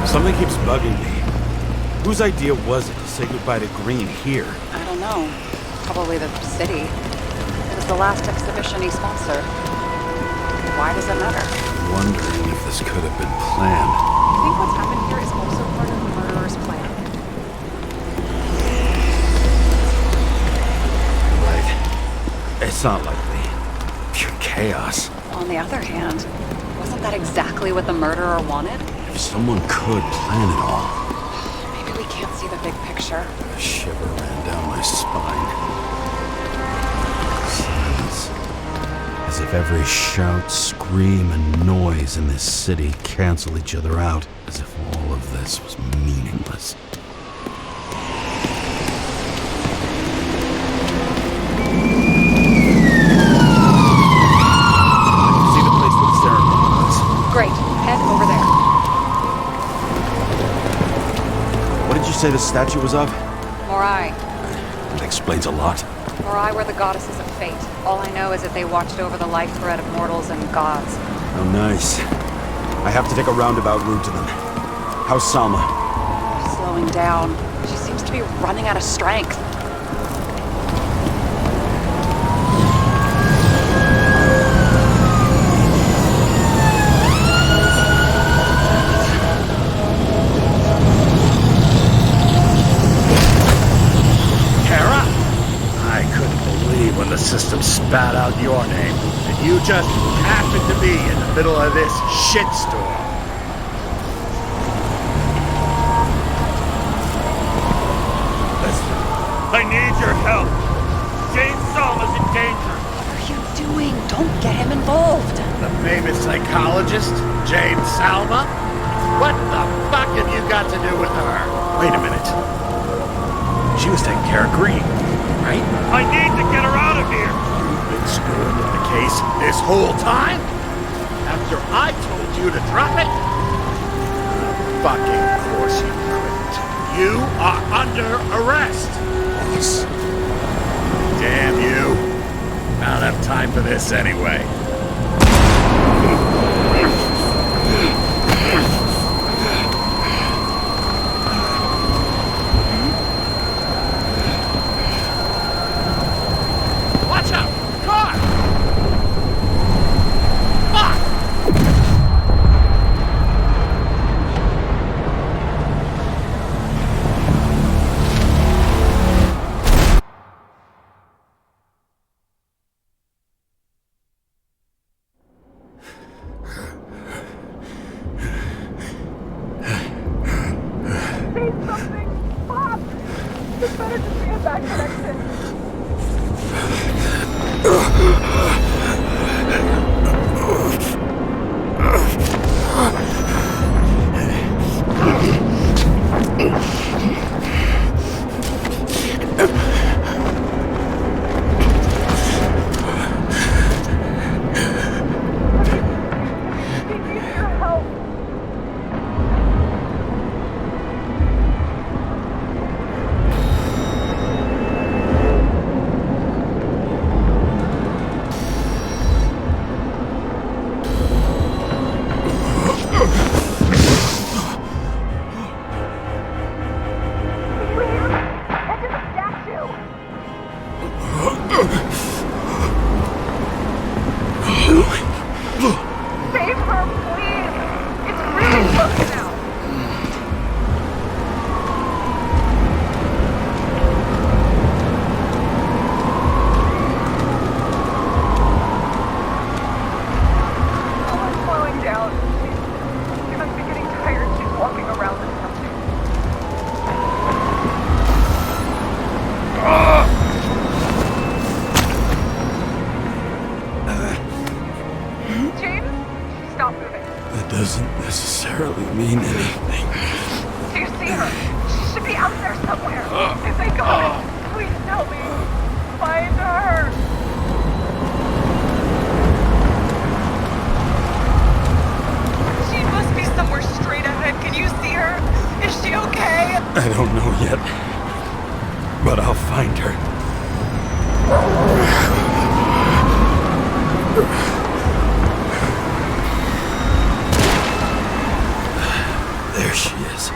Something keeps bugging me. Whose idea was it to say goodbye to Green here? I don't know. Probably the city. It was the last exhibition he sponsored. Why does it matter? I'm wondering if this could have been planned. I think what's happened here is also part of the murderer's plan. Right. It's not likely. Pure chaos. On the other hand, wasn't that exactly what the murderer wanted? If someone could plan it all. Maybe we can't see the big picture. A shiver ran down my spine. Silence. As if every shout, scream, and noise in this city cancel each other out. As if all of this was meaningless. See the place where the ceremony was. Great. Head over there. What did you say the statue was of? Morai. That explains a lot. Morai were the goddesses of fate. All I know is that they watched over the life thread of mortals and gods. Oh, nice. I have to take a roundabout route to them. How's Salma? Slowing down. She seems to be running out of strength. The system spat out your name, and you just happened to be in the middle of this shitstorm. Listen, I need your help. James Salma's in danger. What are you doing? Don't get him involved. The famous psychologist, James Salma? What the fuck have you got to do with her? Wait a minute. She was taking care of Green, right? I need to get her out of here. You've been screwing with the case this whole time? After I told you to drop it? Fucking course you couldn't. You are under arrest. Yes. Damn you. I don't have time for this anyway. doesn't necessarily mean anything. Do you see her? She should be out there somewhere. If they go, please tell me. Find her. She must be somewhere straight ahead. Can you see her? Is she okay? I don't know yet, but I'll find her. There she is.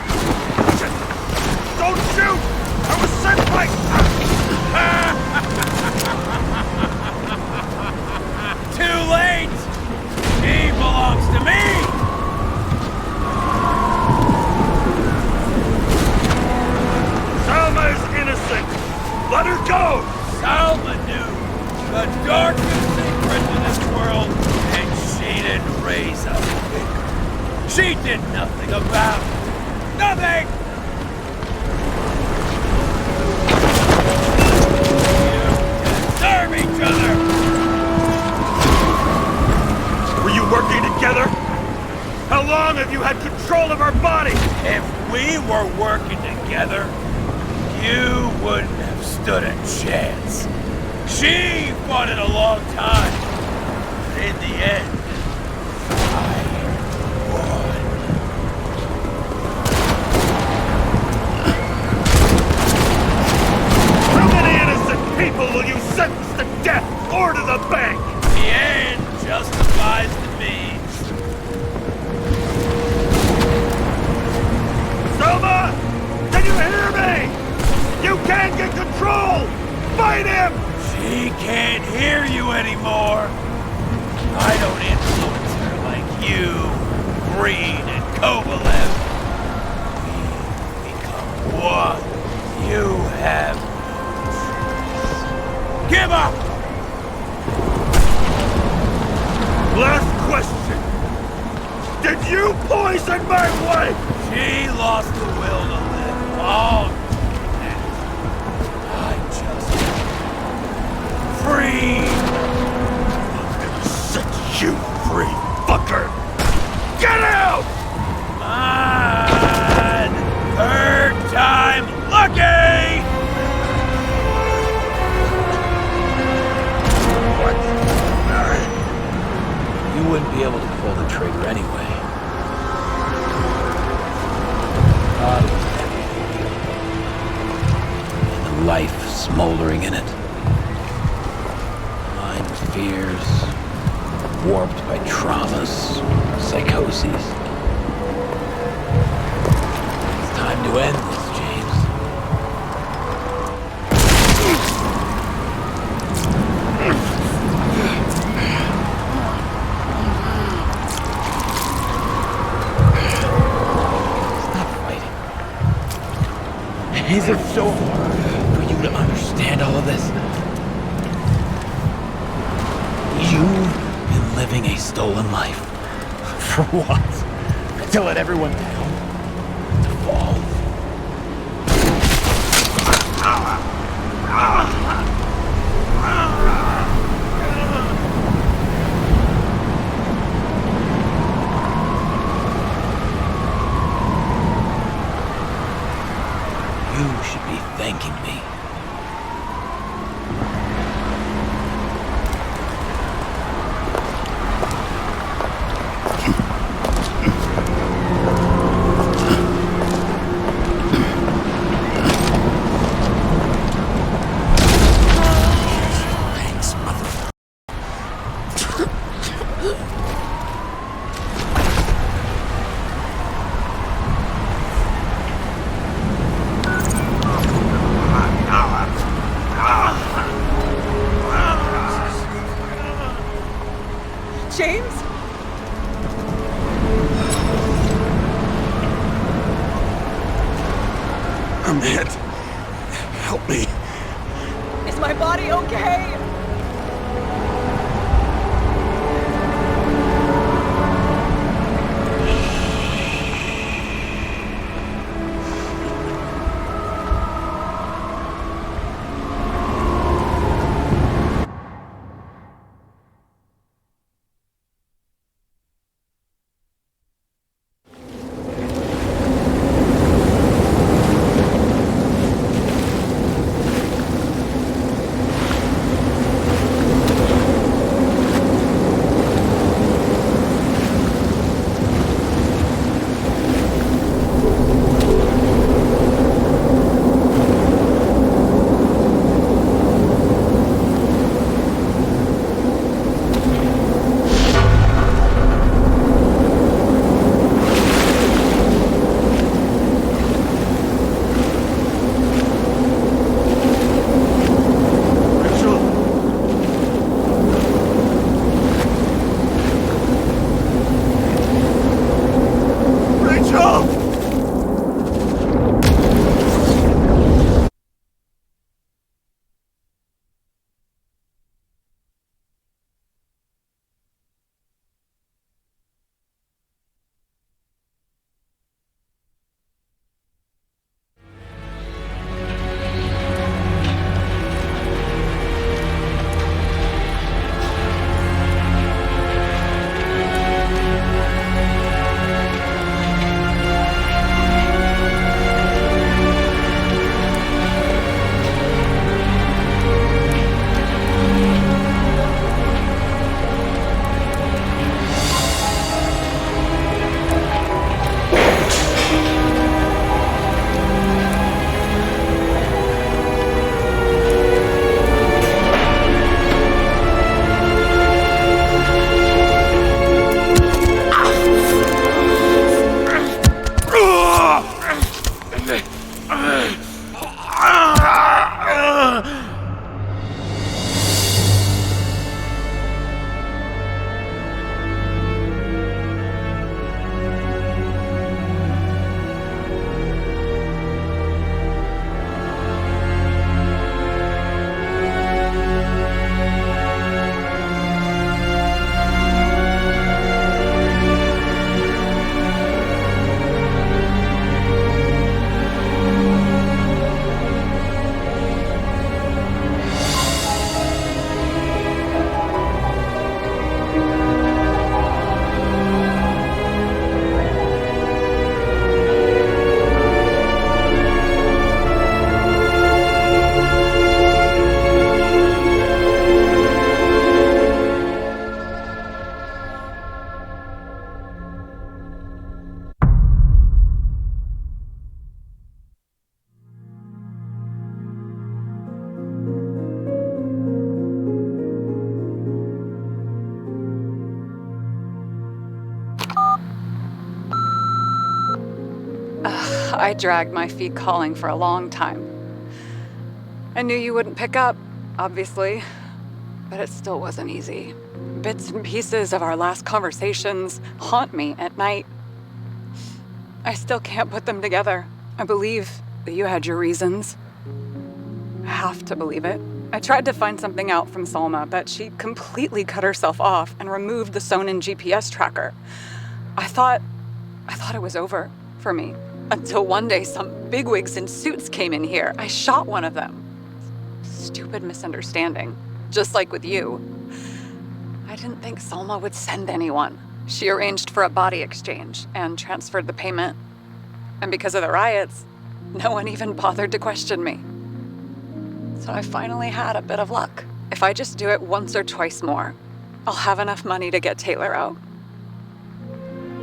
Don't shoot! I was sent by... Too late! She belongs to me! Salma is innocent! Let her go! Salma knew the darkest secret in this world, and she didn't raise a finger. She did nothing about it. Nothing! You deserve each other! Were you working together? How long have you had control of our body? If we were working together, you wouldn't have stood a chance. She fought it a long time, but in the end, I won. How many innocent people will you sentence to death or to the bank? The end justifies the means. Selma! Can you hear me? You can't get control! Fight him! She can't hear you anymore. I don't influence her like you, Green, and Kovalev. We become one. You have no choice. Give up! Last question. Did you poison my wife? She lost the will to live long. I just free. I'm gonna set you free, fucker! Get out! On! Third time lucky! What? You wouldn't be able to pull the trigger anyway. God was heavy. And the life smoldering in it. Mind fears, warped by traumas, psychoses. It's time to end this, James. Is it so hard for you to understand all of this? You've been living a stolen life. For what? To let everyone down? To fall? You should be thanking me. Thanks, mother. James? I'm hit. Help me. Is my body okay? I dragged my feet calling for a long time. I knew you wouldn't pick up, obviously, but it still wasn't easy. Bits and pieces of our last conversations haunt me at night. I still can't put them together. I believe that you had your reasons. I have to believe it. I tried to find something out from Salma, but she completely cut herself off and removed the Sonin GPS tracker. I thought it was over for me. Until one day some bigwigs in suits came in here. I shot one of them. Stupid misunderstanding, just like with you. I didn't think Salma would send anyone. She arranged for a body exchange and transferred the payment. And because of the riots, no one even bothered to question me. So I finally had a bit of luck. If I just do it once or twice more, I'll have enough money to get Taylor out.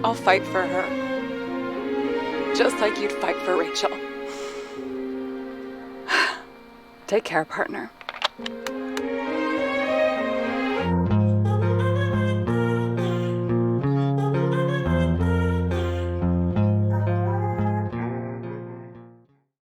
I'll fight for her. Just like you'd fight for Rachel. Take care, partner.